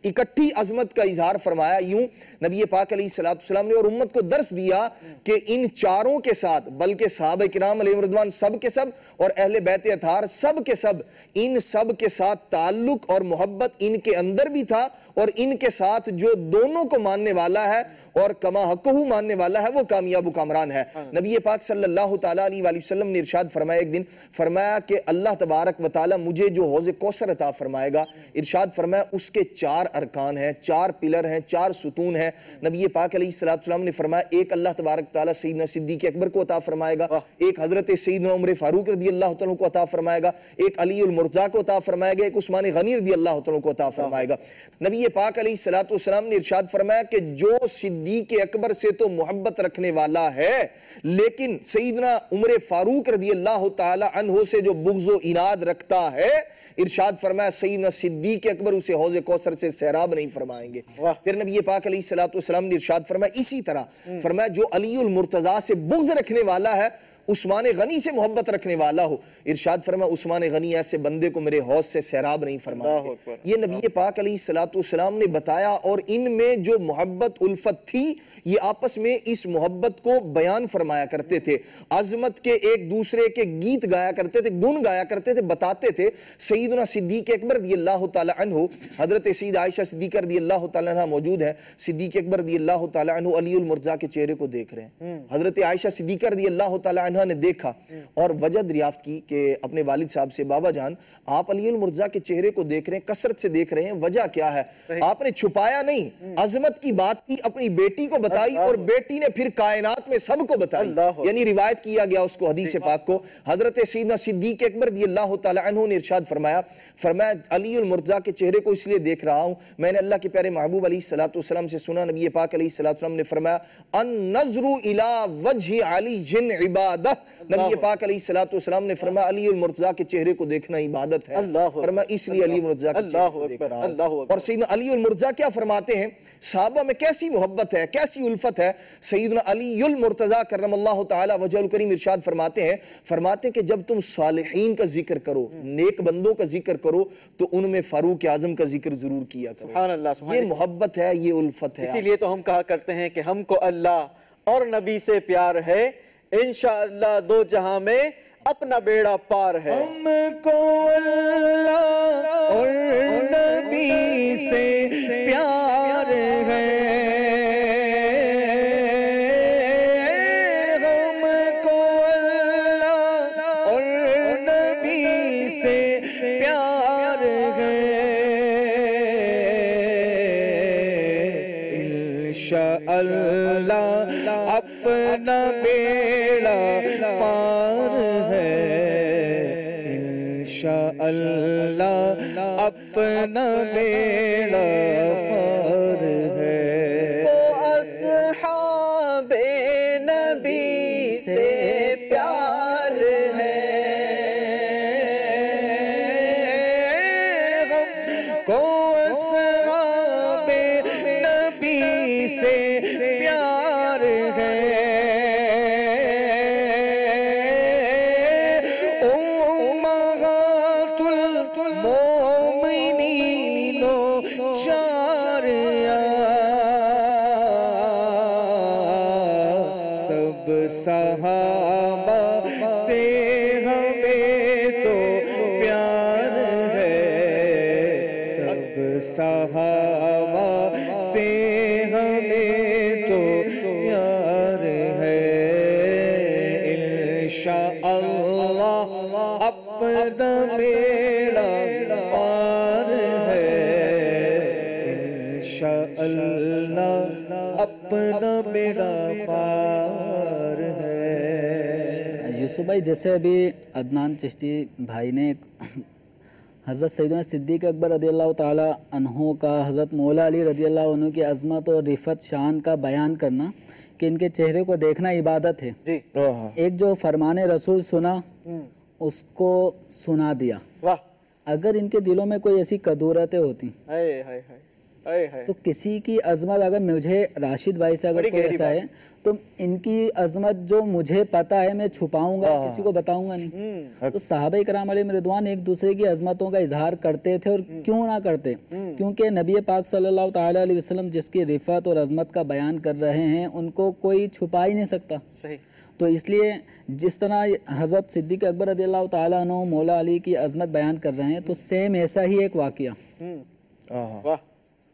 اکٹھی عظمت کا اظہار فرمایا۔ یوں نبی پاک علیہ السلام نے اور امت کو درس دیا کہ ان چاروں کے ساتھ، بلکہ صحابہ کرام علیہ رضوان سب کے سب اور اہل بیت اطہار سب کے سب، ان سب کے ساتھ تعلق اور محبت ان کے اندر بھی تھا، اور ان کے ساتھ جو دونوں کو ماننے والا ہے اور کما حقہ ماننے والا ہے وہ کامیاب و کامران ہے۔ نبی پاک صلی اللہ تعالیٰ علیہ وآلہ وسلم نے ارشاد فرمایا ایک دن، فرمایا کہ اللہ تبارک و تعالیٰ مجھے جو حوض کوثر عطا فرمائے گا، ارشاد فرمایا اس کے 4 ارکان ہیں، 4 پلر ہیں، 4 ستون ہیں۔ نبی پاک علیہ السلام نے فرمایا ایک اللہ تبارک تعالیٰ سیدنا صدیق اکبر کو عطا فرمائے گا، ایک حضرت سیدنا عمر فاروق رضی اللہ عنہ کو عطا فرمائے گا، ایک علی المرتضیٰ کو عطا فرمائے گا، ایک عثمان غنی رضی اللہ عنہ کو عطا فرمائے گا۔ نبی پاک علیہ السلام نے ارشاد فرمایا کہ جو صدیق اکبر سے تو محبت رکھنے والا ہے، لیکن سیدنا عمر فاروق رضی اللہ تعالی عنہ سے جو بغض و عناد رکھتا ہے، ارشاد فرمایا سیدنا صدیق اکبر اسے حوض کوثر سے سیراب نہیں فرمائیں گے۔ پھر نبی پاک علیہ السلام نے ارشاد فرمایا اسی طرح، فرمایا جو علی المرتضیٰ سے بغض رکھنے والا ہے عثمان غنی سے محبت رکھنے والا ہو. ارشاد فرمایا عثمان غنی ایسے بندے کو میرے حوض سے سیراب نہیں فرماتے. یہ نبی پاک علیہ السلام نے بتایا، اور ان میں جو محبت الفت تھی یہ آپس میں اس محبت کو بیان فرمایا کرتے تھے. عظمت کے ایک دوسرے کے گیت گایا کرتے تھے، گن گایا کرتے تھے، بتاتے تھے. سیدنا صدیق اکبر رضی اللہ تعالی عنہ، حضرت سید عائشہ صدیقہ رضی اللہ تعالی عنہ موجود ہے. صدیق اکبر رضی اللہ تعالی عنہ علی المرضا کے چہرے کو دیکھ رہے ہیں. حضرت عائشہ صدیقہ رضی اللہ تعالی عنہ نے دیکھا اور وجہ دریافت کی کہ اپنے والد صاحب سے، بابا جان آپ علی المرضا کے چہرے کو دیکھ رہے ہیں، کثرت سے دیکھ رہے ہیں، وجہ کیا ہے؟ آپ نے چھپایا نہیں، عظمت کی بات کی، اپنی بیٹی کو بتائی اور بیٹی نے پھر کائنات میں سب کو بتائی. یعنی روایت کیا گیا اس کو حدیث پاک کو. حضرت سیدنا صدیق اکبر رضی اللہ تعالی عنہ نے ارشاد فرمایا علی المرضا کے چہرے کو اس لیے دیکھ رہا ہوں، میں نے اللہ کے پیارے محبوب علیہ السلام سے سنا، نبی پاک علیہ السلام نے فرمایا النظر الی وجہ علی جن عبادہ. نبی پاک علیہ السلام نے فرمایا علی المرضا کے چہرے کو دیکھنا عبادت ہے. فرمایا اس لیے علی المرضا کے چہرے کو دیکھ رہا ہوں. اور سیدنا علی المرضا کیا فرماتے ہیں؟ صحابہ میں کیسی محبت ہے، کیسی الفت ہے. سیدنا علی المرتضیٰ کرم اللہ تعالی وجہ الکریم ارشاد فرماتے ہیں کہ جب تم صالحین کا ذکر کرو، نیک بندوں کا ذکر کرو، تو ان میں فاروق اعظم کا ذکر ضرور کیا کرو. سبحان اللہ. یہ محبت ہے، یہ الفت ہے. اسی لیے تو ہم کہا کرتے ہیں کہ ہم کو اللہ اور نبی سے پیار ہے، انشاءاللہ دو جہاں میں اپنا بیڑا پار ہے. ہم کو اللہ اور نبی سے پیار ہے، ہم کو اللہ اور نبی سے پیار ہے. انشاءاللہ اپنا بیڑا پار ہے، انشاءاللہ اپنا بیڑا پار ہے. اصحاب نبی سے پیار ہے، ہم کو اصحاب نبی سے پیار ہے. امہات المومنین چاریا، سب صحابہ سے ہمیں تو پیار ہے، سب صحابہ سے ہمیں تو پیار ہے. انشاءاللہ اپنا بیڑا پار ہے، انشاءاللہ اپنا بیڑا پار ہے. یوسف بھائی، جیسے ابھی عدنان چشتی بھائی نے حضرت سیدنا صدیق اکبر رضی اللہ تعالیٰ عنہ کا، حضرت مولا علی رضی اللہ عنہ کی عظمت اور رفعت شان کا بیان کرنا کہ ان کے چہرے کو دیکھنا عبادت ہے. جی ایک جو فرمان رسول سنا اس کو سنا دیا. واہ. اگر ان کے دلوں میں کوئی ایسی قدورتیں ہوتی ہائے ہائے ہائے ہائے ہائے. تو کسی کی عظمت، اگر مجھے راشد بھائی سے اگر کوئی ایسا ہے تو ان کی عظمت جو مجھے پتا ہے میں چھپاؤں گا، کسی کو بتاؤں گا نہیں. تو صحابہ کرام علیہ رضوان ایک دوسرے کی عظمتوں کا اظہار کرتے تھے، اور کیوں نہ کرتے؟ کیونکہ نبی پاک صلی اللہ تعالیٰ علیہ وسلم جس کی رفعت اور عظمت کا بیان کر رہے ہیں ان کو کوئی چھپا ہی نہیں سکتا. صحیح. تو اس لیے جس طرح حضرت صدیق اکبر رضی اللہ تعالیٰ عنہ مولا علی کی عظمت بیان کر رہے ہیں، تو سیم ایسا ہی ایک واقعہ واہ.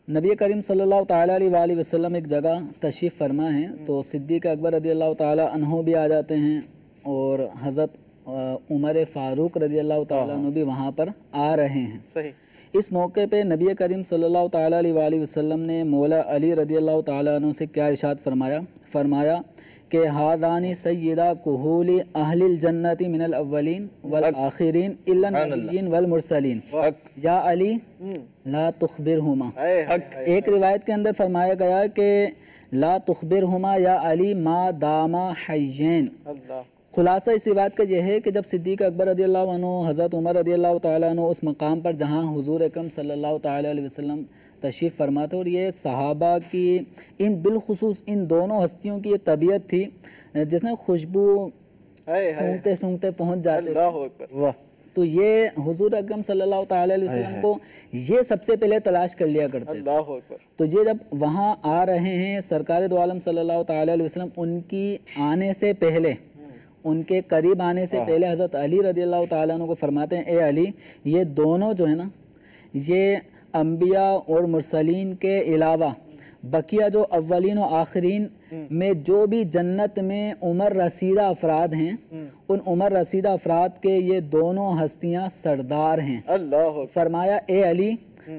نبی کریم صلی اللہ تعالیٰ علیہ وآلہ وسلم ایک جگہ تشریف فرما ہیں، تو صدیق اکبر رضی اللہ تعالیٰ عنہ بھی آ جاتے ہیں، اور حضرت عمر فاروق رضی اللہ تعالیٰ عنہ بھی وہاں پر آ رہے ہیں. صحیح. اس موقع پہ نبی کریم صلی اللہ تعالیٰ علیہ وآلہ وسلم نے مولا علی رضی اللہ تعالیٰ عنہ سے کیا ارشاد فرمایا کہ ہادانی سیدہ کہول اہل الجنت من الاولین والآخرین الا النبیین والمرسلین یا علی لا تخبرہما. ایک روایت کے اندر فرمایا گیا کہ لا تخبرہما یا علی ما داما حیین. خلاصہ اس روایت کا یہ ہے کہ جب صدیق اکبر رضی اللہ عنہ، حضرت عمر رضی اللہ تعالیٰ عنہ اس مقام پر جہاں حضور اکرم صلی اللہ تعالیٰ علیہ وسلم تشریف فرماتے، اور یہ صحابہ کی بالخصوص ان دونوں ہستیوں کی یہ طبیعت تھی جس نے خوشبو سونگتے سونگتے پہنچ جاتے تھے۔ اللہ اکبر، واہ، تو یہ حضور اکرم صلی اللہ تعالی علیہ وسلم کو یہ سب سے پہلے تلاش کر لیا کرتے تھے۔ اللہ اکبر، تو یہ جب وہاں آ رہے ہیں سرکار دو عالم صلی اللہ تعالی علیہ وسلم، ان کی آنے سے پہلے، ان کے قریب آنے سے پہلے حضرت علی رضی اللہ تعالیٰ عنہ کو فرماتے ہیں، اے علی، یہ دونوں جو ہے نا، یہ انبیاء اور مرسلین کے علاوہ بقیہ جو اولین و آخرین میں جو بھی جنت میں عمر رسیدہ افراد ہیں، ان عمر رسیدہ افراد کے یہ دونوں ہستیاں سردار ہیں۔ اللہ اکبر، فرمایا اے علی،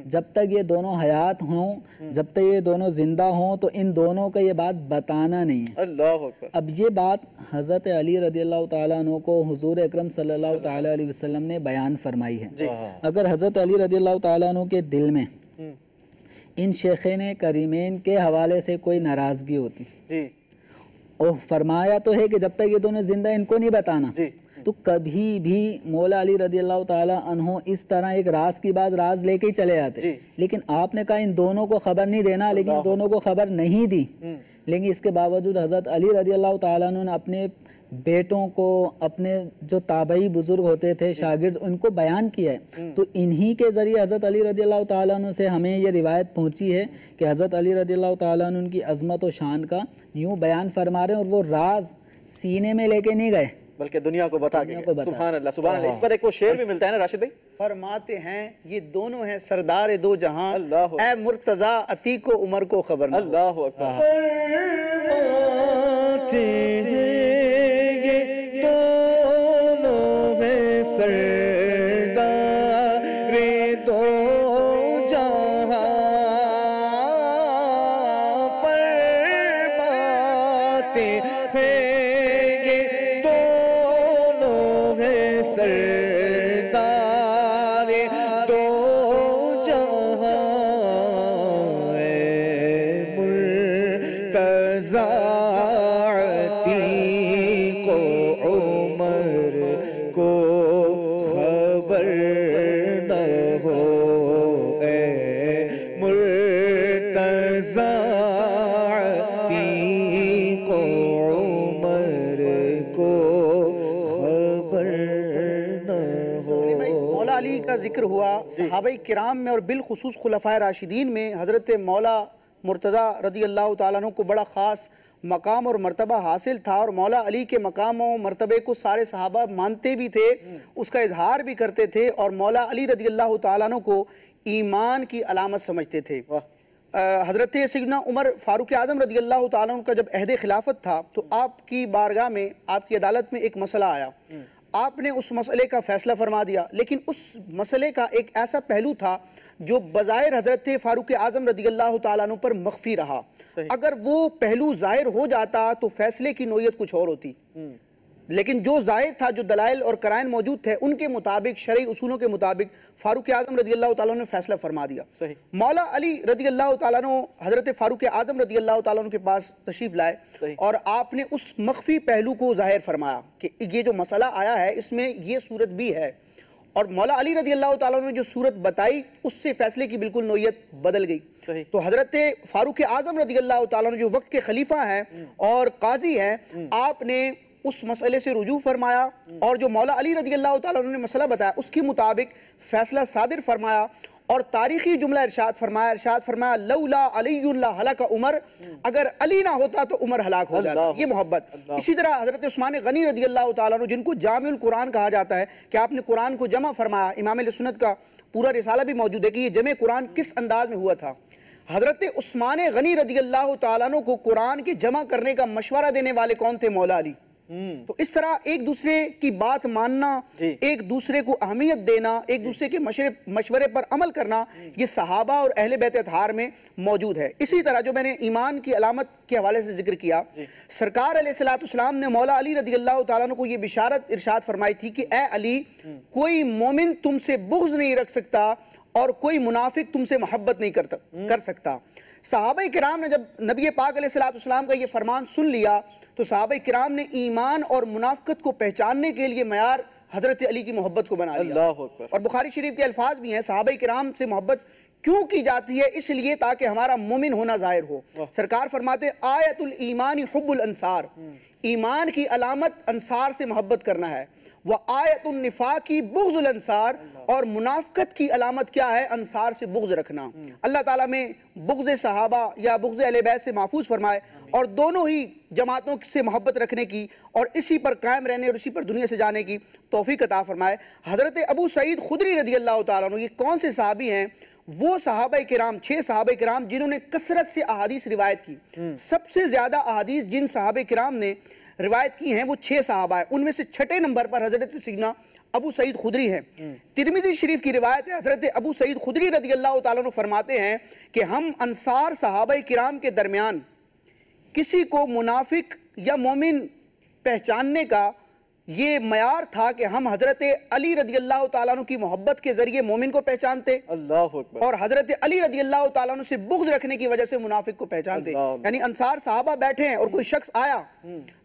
جب تک یہ دونوں حیات ہوں، جب تک یہ دونوں زندہ ہوں، تو ان دونوں کا یہ بات بتانا نہیں ہے۔ اللہ اکبر، اب یہ بات حضرت علی رضی اللہ تعالیٰ عنہ کو حضور اکرم صلی اللہ تعالیٰ علیہ وسلم نے بیان فرمائی ہے۔ اگر حضرت علی رضی اللہ تعالیٰ عنہ کے دل میں ان شیخین کریمین کے حوالے سے کوئی ناراضگی ہوتی، جی اور فرمایا تو ہے کہ جب تک یہ دونوں زندہ ان کو نہیں بتانا، جی، تو کبھی بھی مولا علی رضی اللہ تعالیٰ عنہ اس طرح ایک راز کی بات راز لے کے ہی چلے جاتے، لیکن آپ نے کہا ان دونوں کو خبر نہیں دینا، لیکن ان دونوں کو خبر نہیں دی، لیکن اس کے باوجود حضرت علی رضی اللہ تعالیٰ عنہ نے اپنے بیٹوں کو، اپنے جو تابعی بزرگ ہوتے تھے شاگرد، ان کو بیان کیا ہے۔ تو انہی کے ذریعے حضرت علی رضی اللہ تعالیٰ عنہ سے ہمیں یہ روایت پہنچی ہے کہ حضرت علی رضی اللہ تعالیٰ عنہ ان کی عظمت و شان کا یوں بیان فرما رہے ہیں، اور وہ راز سینے میں لے کے نہیں گئے بلکہ دنیا کو بتا کے گئے۔ سبحان اللہ، سبحان اللہ۔ اس پر ایک وہ شعر بھی ملتا ہے نا راشد بھائی، فرماتے ہیں یہ دونوں ہیں سردار دو جہاں، اللہ اے مرتضیٰ عتیق و عمر کو خبر نہ۔ اللہ اکبر، مولا علی کا ذکر ہوا، صحابہ کرام میں اور بالخصوص خلفائے راشدین میں حضرت مولا مرتضیٰ رضی اللہ تعالیٰ عنہ کو بڑا خاص مقام اور مرتبہ حاصل تھا، اور مولا علی کے مقام و مرتبے کو سارے صحابہ مانتے بھی تھے، اس کا اظہار بھی کرتے تھے، اور مولا علی رضی اللہ تعالیٰ عنہ کو ایمان کی علامت سمجھتے تھے۔ حضرت سیدنا عمر فاروق اعظم رضی اللہ تعالیٰ عنہ کا جب عہد خلافت تھا تو آپ کی بارگاہ میں، آپ کی عدالت میں ایک مسئلہ آیا، آپ نے اس مسئلے کا فیصلہ فرما دیا، لیکن اس مسئلے کا ایک ایسا پہلو تھا جو بظاہر حضرت فاروق اعظم رضی اللہ تعالیٰ عنہ پر مخفی رہا۔ اگر وہ پہلو ظاہر ہو جاتا تو فیصلے کی نوعیت کچھ اور ہوتی، لیکن جو ظاہر تھا، جو دلائل اور قرائن موجود تھے، ان کے مطابق، شرعی اصولوں کے مطابق فاروق اعظم رضی اللہ تعالیٰ نے فیصلہ فرما دیا۔ مولا علی رضی اللہ تعالیٰ عنہ حضرت فاروق اعظم رضی اللہ تعالیٰ عنہ کے پاس تشریف لائے، اور آپ نے اس مخفی پہلو کو ظاہر فرمایا کہ یہ جو مسئلہ آیا ہے اس میں یہ صورت بھی ہے، اور مولا علی رضی اللہ تعالیٰ نے جو صورت بتائی اس سے فیصلے کی بالکل نوعیت بدل گئی۔ تو حضرت فاروق اعظم رضی اللہ تعالیٰ نے جو وقت کے خلیفہ ہیں اور قاضی ہیں، آپ نے اس مسئلے سے رجوع فرمایا، اور جو مولا علی رضی اللہ تعالیٰ نے مسئلہ بتایا اس کے مطابق فیصلہ صادر فرمایا، اور تاریخی جملہ ارشاد فرمایا لولا علی لہلک عمر، اگر علی نہ ہوتا تو عمر ہلاک ہو جاتا۔ یہ محبت۔ اسی طرح حضرت عثمان غنی رضی اللہ تعالیٰ عنہ، جن کو جامع القرآن کہا جاتا ہے کہ آپ نے قرآن کو جمع فرمایا، امام اہل سنت کا پورا رسالہ بھی موجود ہے کہ یہ جمع قرآن کس انداز میں ہوا تھا۔ حضرت عثمان غنی رضی اللہ تعالیٰ عنہ کو قرآن کے جمع کرنے کا مشورہ دینے والے کون تھے؟ مولا علی۔ تو اس طرح ایک دوسرے کی بات ماننا، ایک دوسرے کو اہمیت دینا، ایک دوسرے کے مشورے پر عمل کرنا، یہ صحابہ اور اہل بیت اطہار میں موجود ہے۔ اسی طرح جو میں نے ایمان کی علامت کے حوالے سے ذکر کیا، سرکار علیہ السلام نے مولا علی رضی اللہ تعالیٰ عنہ کو یہ بشارت ارشاد فرمائی تھی کہ اے علی، کوئی مومن تم سے بغض نہیں رکھ سکتا اور کوئی منافق تم سے محبت نہیں کر سکتا۔ صحابہ کرام نے جب نبی پاک علیہ السلام کا یہ فرمان سن لیا تو صحابہ کرام نے ایمان اور منافقت کو پہچاننے کے لیے معیار حضرت علی کی محبت کو بنا لیا۔ اور بخاری شریف کے الفاظ بھی ہیں، صحابہ کرام سے محبت کیوں کی جاتی ہے؟ اس لیے تاکہ ہمارا مومن ہونا ظاہر ہو۔ سرکار فرماتے آیت الایمان حب الانصار، ایمان کی علامت انصار سے محبت کرنا ہے، وآیت النفاق کی بغض الانصار، اور منافقت کی علامت کیا ہے؟ انصار سے بغض رکھنا۔ اللہ تعالیٰ میں بغض صحابہ یا بغض اہل بیت سے محفوظ فرمائے، اور دونوں ہی جماعتوں سے محبت رکھنے کی اور اسی پر قائم رہنے اور اسی پر دنیا سے جانے کی توفیق عطا فرمائے۔ حضرت ابو سعید خدری رضی اللہ تعالیٰ عنہ، یہ کون سے صحابی ہیں؟ وہ صحابہ کرام، 6 صحابہ کرام جنہوں نے کثرت سے احادیث روایت کی۔ سب سے زیادہ احادیث جن صحابہ کرام نے روایت کی ہیں وہ 6 صحابہ ہیں، ان میں سے 6 نمبر پر حضرت سیدنا ابو سعید خدری ہیں۔ ترمذی شریف کی روایت ہے، حضرت ابو سعید خدری رضی اللہ تعالیٰ عنہ فرماتے ہیں کہ ہم انصار صحابہ کرام کے درمیان کسی کو منافق یا مومن پہچاننے کا یہ معیار تھا کہ ہم حضرت علی رضی اللہ تعالیٰ عنہ کی محبت کے ذریعے مومن کو پہچانتے، اللہ اکبر، اور حضرت علی رضی اللہ تعالیٰ عنہ سے بغض رکھنے کی وجہ سے منافق کو پہچانتے۔ یعنی انصار صحابہ بیٹھے ہیں اور کوئی شخص آیا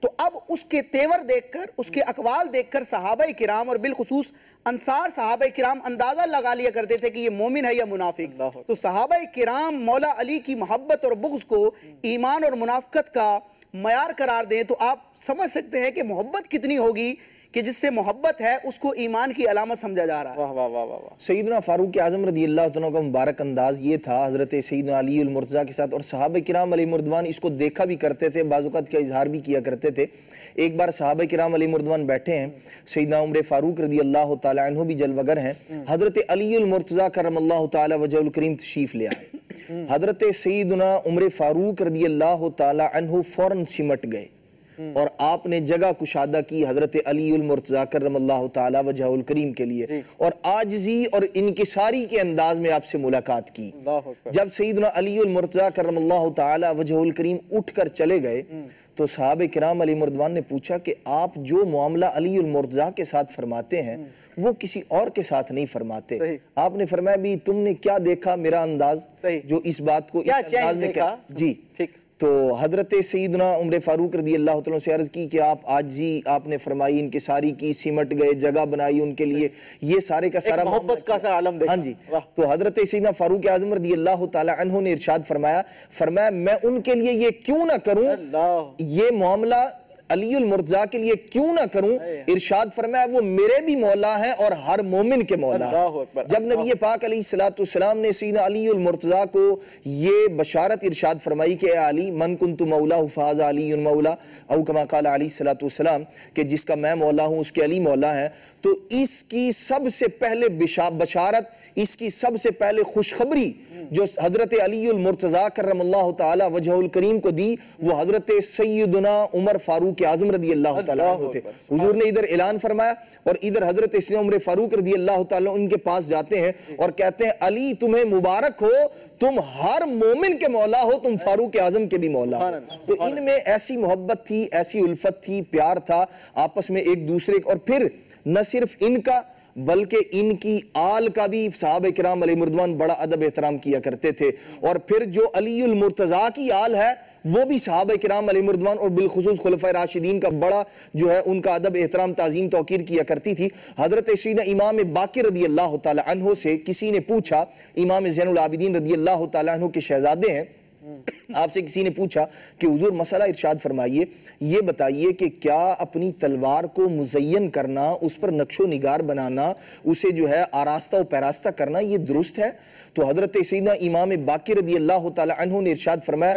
تو اب اس کے تیور دیکھ کر، اس کے اقوال دیکھ کر صحابہ کرام اور بالخصوص انصار صحابہ کرام اندازہ لگا لیا کرتے تھے کہ یہ مومن ہے یا منافق۔ تو صحابہ کرام مولا علی کی محبت اور بغض کو ایمان اور منافقت کا معیار قرار دیں تو آپ سمجھ سکتے ہیں کہ محبت کتنی ہوگی کہ جس سے محبت ہے اس کو ایمان کی علامت سمجھا جا رہا ہے۔ واہ واہ واہ واہ۔ سیدنا فاروق اعظم رضی اللہ عنہ کا مبارک انداز یہ تھا حضرت سیدنا علی المرتضیٰ کے ساتھ، اور صحابہ کرام علیہ مردوان اس کو دیکھا بھی کرتے تھے، بعض اوقات کا اظہار بھی کیا کرتے تھے۔ ایک بار صحابہ کرام علیہ مردوان بیٹھے ہیں، سیدنا عمر فاروق رضی اللہ تعالیٰ عنہ بھی جلوگر ہیں، حضرت علی المرتضیٰ کرم اللہ تعالیٰ وجہ الکریم تشریف لے آئے۔ حضرت سیدنا عمر فاروق رضی اللہ تعالیٰ عنہ فوراً سمٹ گئے اور آپ نے جگہ کشادہ کی حضرت علی المرتضیٰ کرم اللہ تعالیٰ وجہ الکریم کے لیے، اور عاجزی اور انکساری کے انداز میں آپ سے ملاقات کی۔ جب سیدنا علی المرتضیٰ کرم اللہ تعالیٰ وجہ الکریم اٹھ کر چلے گئے تو صحابہ کرام علیہ مردوان نے پوچھا کہ آپ جو معاملہ علی المرتضیٰ کے ساتھ فرماتے ہیں وہ کسی اور کے ساتھ نہیں فرماتے۔ آپ نے فرمایا بھی تم نے کیا دیکھا میرا انداز جو اس بات کو اس انداز میں کیا؟ جی تو حضرت سیدنا عمر فاروق رضی اللہ تعالیٰ سے عرض کی کہ آپ آجزی آپ نے فرمائی، انکساری کی، سمٹ گئے، جگہ بنائی ان کے لیے، یہ سارے کا سارا محبت کا سا عالم دیکھا۔ ہاں جی، تو حضرت سیدنا فاروق اعظم رضی اللہ تعالیٰ عنہ نے ارشاد فرمایا میں ان کے لیے یہ کیوں نہ کروں، یہ معاملہ علی المرتضیٰ کے لیے کیوں نہ کروں؟ ارشاد فرمایا وہ میرے بھی مولا ہیں اور ہر مومن کے مولا ہیں۔ جب نبی پاک علیہ السلام نے سیدنا علی المرتضیٰ کو یہ بشارت ارشاد فرمائی کہ اے علی من کنت مولا فاز علی مولا، او کما قال علیہ السلام کہ جس کا میں مولا ہوں اس کے علی مولا ہے، تو اس کی سب سے پہلے بشارت، اس کی سب سے پہلے خوشخبری جو حضرت علی المرتضیٰ کرم اللہ تعالی وجہ الکریم کو دی وہ حضرت سیدنا عمر فاروق اعظم رضی اللہ تعالیٰ عنہ تھے۔ حضور نے ادھر اعلان فرمایا اور ادھر حضرت سیدنا عمر فاروق رضی اللہ تعالیٰ ان کے پاس جاتے ہیں اور کہتے ہیں علی تمہیں مبارک ہو، تم ہر مومن کے مولا ہو، تم فاروق اعظم کے بھی مولا ہو۔ تو ان میں ایسی محبت تھی، ایسی الفت تھی، پیار تھا آپس میں ایک دوسرے، اور پھر نہ صرف ان کا بلکہ ان کی آل کا بھی صحابہ کرام علیہ مردوان بڑا ادب احترام کیا کرتے تھے، اور پھر جو علی المرتضیٰ کی آل ہے وہ بھی صحابہ کرام علیہ مردوان اور بالخصوص خلفائے راشدین کا بڑا جو ہے ان کا ادب احترام تعظیم توقیر کیا کرتی تھی۔ حضرت سیدنا امام باقر رضی اللہ تعالی عنہ سے کسی نے پوچھا، امام زین العابدین رضی اللہ تعالی عنہ کے شہزادے ہیں، آپ سے کسی نے پوچھا کہ حضور مسئلہ ارشاد فرمائیے، یہ بتائیے کہ کیا اپنی تلوار کو مزین کرنا، اس پر نقش و نگار بنانا، اسے جو ہے آراستہ و پیراستہ کرنا یہ درست ہے؟ تو حضرت سیدنا امام باقر رضی اللہ تعالی عنہ نے ارشاد فرمایا،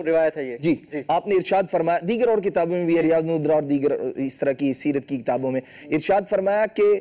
روایت ہے یہ جی آپ نے ارشاد فرمایا، دیگر اور کتابوں میں بھی ریاض النظرہ اور دیگر اس طرح کی سیرت کی کتابوں میں ارشاد فرمایا کہ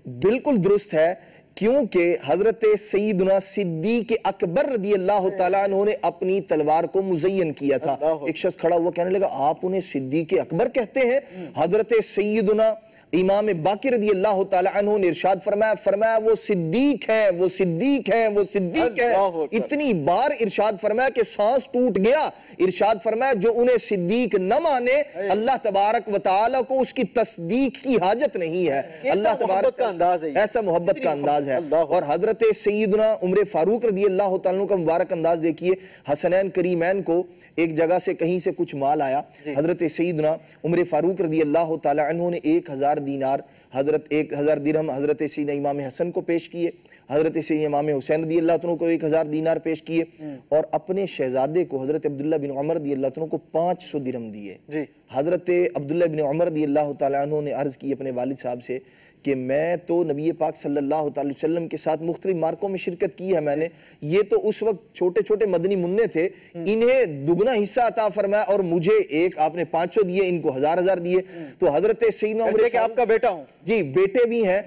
بالکل درست ہے، کیونکہ حضرت سیدنا صدیق اکبر رضی اللہ تعالیٰ عنہ نے اپنی تلوار کو مزین کیا تھا۔ ایک شخص کھڑا ہوا کہنے لگا آپ انہیں صدیق اکبر کہتے ہیں؟ حضرت سیدنا امام باقر رضی اللہ تعالیٰ عنہ نے ارشاد فرمایا وہ صدیق ہیں، وہ صدیق ہیں، وہ صدیق ہیں، اتنی بار ارشاد فرمایا کہ سانس ٹوٹ گیا۔ ارشاد فرمایا جو انہیں صدیق نہ مانے اللہ تبارک و تعالیٰ کو اس کی تصدیق کی حاجت نہیں ہے۔ اللہ تبارک کا انداز ہے، ایسا محبت کا انداز ہے۔ اور حضرت سیدنا عمر فاروق رضی اللہ تعالیٰ عنہ کا مبارک انداز دیکھیے، حسنین کریمین کو ایک جگہ سے کہیں سے کچھ مال آیا، حضرت سیدنا عمر فاروق رضی اللہ تعالیٰ عنہ نے 1000 دینار، 1000 درہم حضرت سیدنا امام حسن کو پیش کیے، حضرت سے امام حسین رضی اللہ عنہ کو 1000 دینار پیش کیے اور اپنے شہزادے کو حضرت عبداللہ بن عمر رضی اللہ عنہ کو 500 درہم دیے. حضرت عبداللہ بن عمر رضی اللہ تعالیٰ عنہ نے عرض کی اپنے والد صاحب سے کہ میں تو نبی پاک صلی اللہ علیہ وسلم کے ساتھ مختلف مارکوں میں شرکت کی ہے میں نے, یہ تو اس وقت چھوٹے چھوٹے مدنی منع تھے, انہیں دگنا حصہ عطا فرمایا اور مجھے ایک آپ نے 500 دیے, ان کو 1000 دیے. تو حضرت سیدنا عمر کہ آپ کا بیٹا ہوں, جی بیٹے بھی ہیں,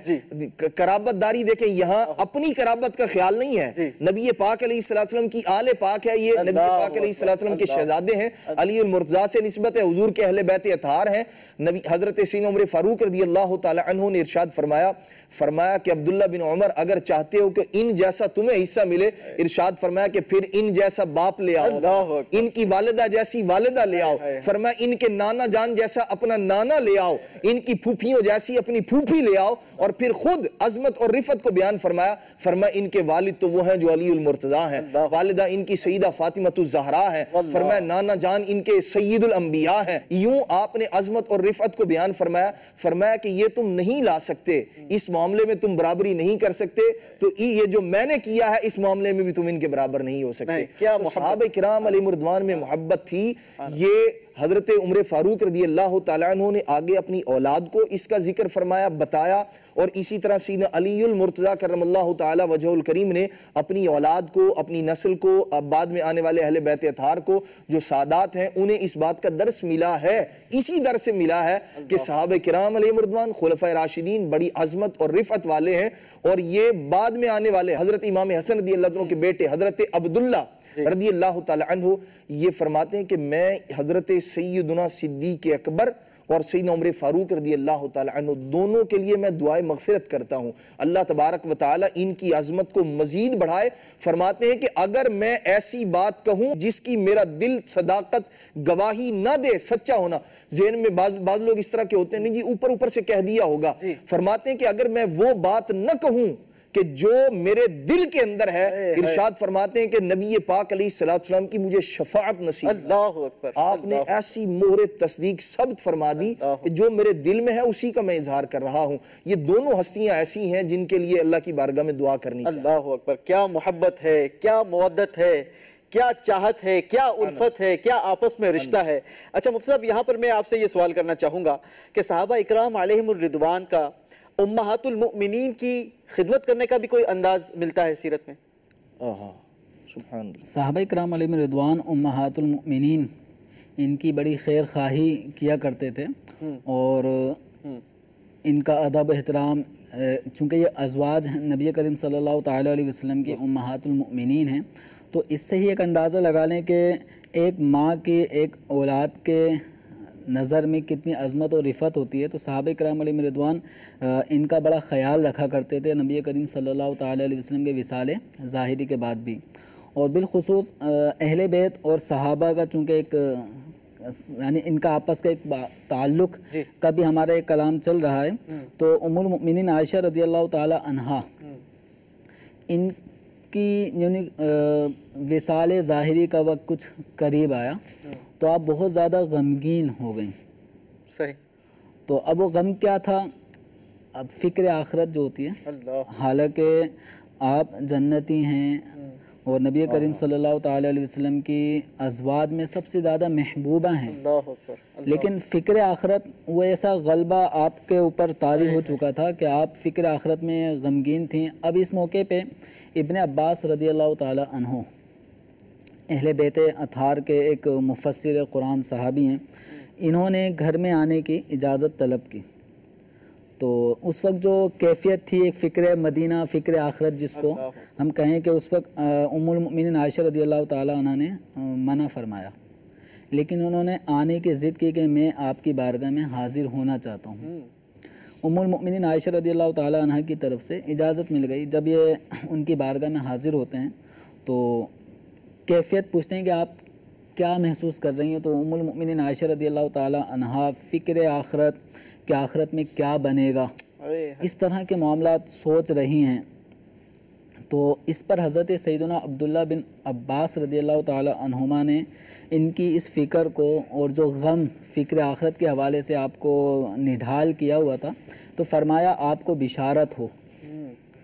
قرابت داری دیکھیں یہاں اپنی قرابت کا خیال نہیں ہے, نبی پاک علیہ السلام کی آل پاک ہے, یہ نبی پاک علیہ السلام کے شہزادے ہیں, علی المرتضیٰ سے نسبت ہے, حضور کے اہل بیت اطہار ہیں. نبی حضرت سیدنا عمر فاروق رضی اللہ تعالی عنہ نے ارشاد فرمایا کہ عبداللہ بن عمر اگر چاہتے ہو کہ ان جیسا تمہیں حصہ ملے, ارشاد فرمایا کہ پھر ان جیسا باپ لے آؤ, ان کی والدہ جیسی والدہ لے آؤ, فرمایا ان کے نانا جان جیسا اپنا نانا لے آؤ, ان کی پھوپھیوں جیسی اپنی پھوپھی لے آؤ, اور پھر خود عظمت اور رفت کو بیان فرمایا ان کے والد تو وہ ہیں جو علی المرتضیٰ ہیں, والدہ ان کی سیدہ فاطمہ الزہرا ہیں, فرمایا نانا جان ان کے سید الانبیاء ہیں. یوں آپ نے عظمت اور رفت کو بیان فرمایا کہ یہ تم نہیں لا سکتے, اس معاملے میں تم برابری نہیں کر سکتے, تو یہ جو میں نے کیا ہے اس معاملے میں بھی تم ان کے برابر نہیں ہو سکتے. تو صحابہ کرام علیہ مردوان میں محبت تھی. یہ حضرت عمر فاروق رضی اللہ تعالیٰ عنہ نے آگے اپنی اولاد کو اس کا ذکر فرمایا, بتایا, اور اسی طرح سیدنا علی المرتضیٰ کرم اللہ تعالیٰ وجہ الکریم نے اپنی اولاد کو, اپنی نسل کو, اب بعد میں آنے والے اہل بیت اطہار کو جو سادات ہیں انہیں اس بات کا درس ملا ہے, اسی درس سے ملا ہے کہ صحابہ کرام علیہ مردوان خلفائے راشدین بڑی عظمت اور رفعت والے ہیں. اور یہ بعد میں آنے والے حضرت امام حسن رضی اللہ عنہ کے بیٹے حضرت عبداللہ رضی اللہ تعالی عنہ یہ فرماتے ہیں کہ میں حضرت سیدنا صدیق اکبر اور سیدنا عمر فاروق رضی اللہ تعالی عنہ دونوں کے لیے میں دعائے مغفرت کرتا ہوں, اللہ تبارک و تعالی ان کی عظمت کو مزید بڑھائے. فرماتے ہیں کہ اگر میں ایسی بات کہوں جس کی میرا دل صداقت گواہی نہ دے, سچا ہونا, ذہن میں بعض لوگ اس طرح کے ہوتے ہیں نہیں جی اوپر سے کہہ دیا ہوگا, فرماتے ہیں کہ اگر میں وہ بات نہ کہوں کہ جو میرے دل کے اندر ہے, ارشاد فرماتے ہیں کہ نبی پاک علیہ السلام کی مجھے شفاعت نصیب. اللہ اکبر. آپ نے ایسی مہر تصدیق ثبت فرما دی کہ جو میرے دل میں ہے اسی کا میں اظہار کر رہا ہوں. یہ دونوں ہستیاں ایسی ہیں جن کے لیے اللہ کی بارگاہ میں دعا کرنی چاہیے. اللہ اکبر. کیا محبت ہے, کیا مودت ہے, کیا چاہت ہے, کیا الفت ہے, کیا آپس میں رشتہ ہے. اچھا مفتی صاحب, یہاں پر میں آپ سے یہ سوال کرنا چاہوں گا کہ صحابہ اکرام علیہم الرضوان کا امہات المؤمنین کی خدمت کرنے کا بھی کوئی انداز ملتا ہے سیرت میں؟ سبحان اللہ. صحابہ کرام علیہم الرضوان امہات المؤمنین ان کی بڑی خیر خواہی کیا کرتے تھے, اور ان کا ادب احترام, چونکہ یہ ازواج نبی کریم صلی اللہ تعالیٰ علیہ وسلم کی امہات المؤمنین ہیں, تو اس سے ہی ایک اندازہ لگا لیں کہ ایک ماں کی ایک اولاد کے نظر میں کتنی عظمت اور رفعت ہوتی ہے. تو صحابہ کرام علیہ رضوان ان کا بڑا خیال رکھا کرتے تھے نبی کریم صلی اللہ تعالیٰ علیہ وسلم کے وصال ظاہری کے بعد بھی, اور بالخصوص اہل بیت اور صحابہ کا چونکہ ایک یعنی ان کا آپس کا ایک تعلق کا بھی ہمارا ایک کلام چل رہا ہے. تو ام المؤمنین عائشہ رضی اللہ تعالیٰ عنہا ان کی یعنی وصال ظاہری کا وقت کچھ قریب آیا تو آپ بہت زیادہ غمگین ہو گئیں. صحیح. تو اب وہ غم کیا تھا؟ اب فکر آخرت جو ہوتی ہے, حالانکہ آپ جنتی ہیں اور نبی کریم صلی اللہ تعالیٰ علیہ وسلم کی ازواج میں سب سے زیادہ محبوبہ ہیں, لیکن فکر آخرت وہ ایسا غلبہ آپ کے اوپر طاری ہو چکا تھا کہ آپ فکر آخرت میں غمگین تھیں. اب اس موقع پہ ابن عباس رضی اللہ تعالیٰ عنہ اہل بیت اطہار کے ایک مفسر قرآن صحابی ہیں, انہوں نے گھر میں آنے کی اجازت طلب کی. تو اس وقت جو کیفیت تھی ایک فکر مدینہ, فکر آخرت جس کو ہم کہیں, کہ اس وقت ام المؤمنین عائشہ رضی اللہ تعالیٰ عنہ نے منع فرمایا, لیکن انہوں نے آنے کی ضد کی کہ میں آپ کی بارگاہ میں حاضر ہونا چاہتا ہوں. ام المؤمنین عائشہ رضی اللہ تعالیٰ عنہ کی طرف سے اجازت مل گئی. جب یہ ان کی بارگاہ میں حاضر ہوتے ہیں تو کیفیت پوچھتے ہیں کہ آپ کیا محسوس کر رہی ہیں؟ تو ام المؤمنین عائشہ رضی اللہ تعالیٰ عنہا فکر آخرت کہ آخرت میں کیا بنے گا, اس طرح کے معاملات سوچ رہی ہیں. تو اس پر حضرت سیدنا عبداللہ بن عباس رضی اللہ تعالیٰ عنہما نے ان کی اس فکر کو اور جو غم فکر آخرت کے حوالے سے آپ کو نڈھال کیا ہوا تھا, تو فرمایا آپ کو بشارت ہو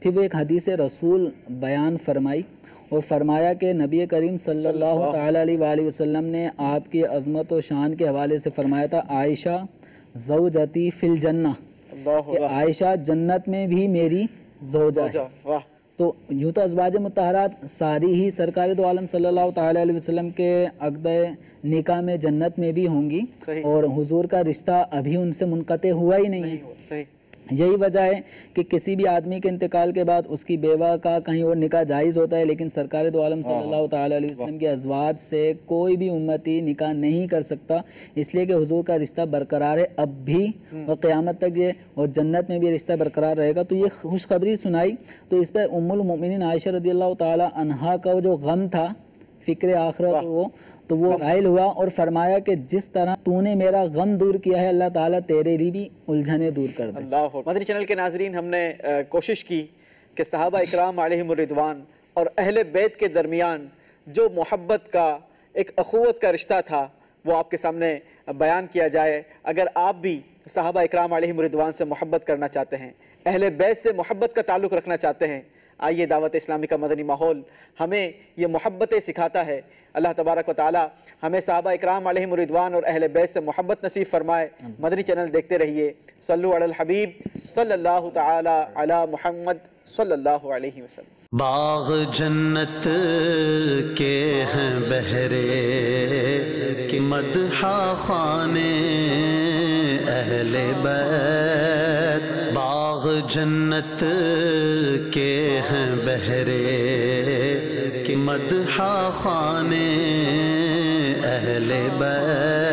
پھر وہ ایک حدیث رسول بیان فرمائی اور فرمایا کہ نبی کریم صلی اللہ تعالیٰ علیہ وآلہ وسلم نے آپ کی عظمت و شان کے حوالے سے فرمایا تھا عائشہ زوجتی فی الجنہ، کہ عائشہ جنت میں بھی میری زوجہ ہے۔ تو یوں تو ازواج مطہرات ساری ہی سرکار دو عالم صلی اللہ تعالیٰ علیہ وسلم کے عقد نکاح میں جنت میں بھی ہوں گی، اور حضور کا رشتہ ابھی ان سے منقطع ہوا ہی نہیں ہے۔ یہی وجہ ہے کہ کسی بھی آدمی کے انتقال کے بعد اس کی بیوہ کا کہیں اور نکاح جائز ہوتا ہے، لیکن سرکار دو عالم صلی اللہ تعالیٰ علیہ وسلم کے ازواج سے کوئی بھی امتی نکاح نہیں کر سکتا، اس لیے کہ حضور کا رشتہ برقرار ہے اب بھی اور قیامت تک یہ، اور جنت میں بھی رشتہ برقرار رہے گا۔ تو یہ خوشخبری سنائی، تو اس پہ ام المؤمنین عائشہ رضی اللہ تعالیٰ عنہا کا جو غم تھا، فکر آخرت، وہ ظاہر ہوا اور فرمایا کہ جس طرح تو نے میرا غم دور کیا ہے، اللہ تعالیٰ تیرے بھی الجھنیں دور کر دے۔ اللہ مدنی چینل کے ناظرین، ہم نے کوشش کی کہ صحابہ اکرام علیہم الرضوان اور اہل بیت کے درمیان جو محبت کا ایک اخوت کا رشتہ تھا وہ آپ کے سامنے بیان کیا جائے۔ اگر آپ بھی صحابہ اکرام علیہم الرضوان سے محبت کرنا چاہتے ہیں، اہل بیت سے محبت کا تعلق رکھنا چاہتے ہیں، آئیے دعوت اسلامی کا مدنی ماحول ہمیں یہ محبتیں سکھاتا ہے۔ اللہ تبارک و تعالی ہمیں صحابہ اکرام علیہم الرضوان اور اہل بیت سے محبت نصیب فرمائے۔ مدنی چینل دیکھتے رہیے۔ صلو علی الحبیب صلی اللہ تعالی علی محمد صلی اللہ علیہ وسلم۔ باغ جنت کے ہیں بہرے کہ مدحہ خانے اہل بیت، باغ جنت کے ہیں بہرے کہ مدحہ خانے اہل بیت۔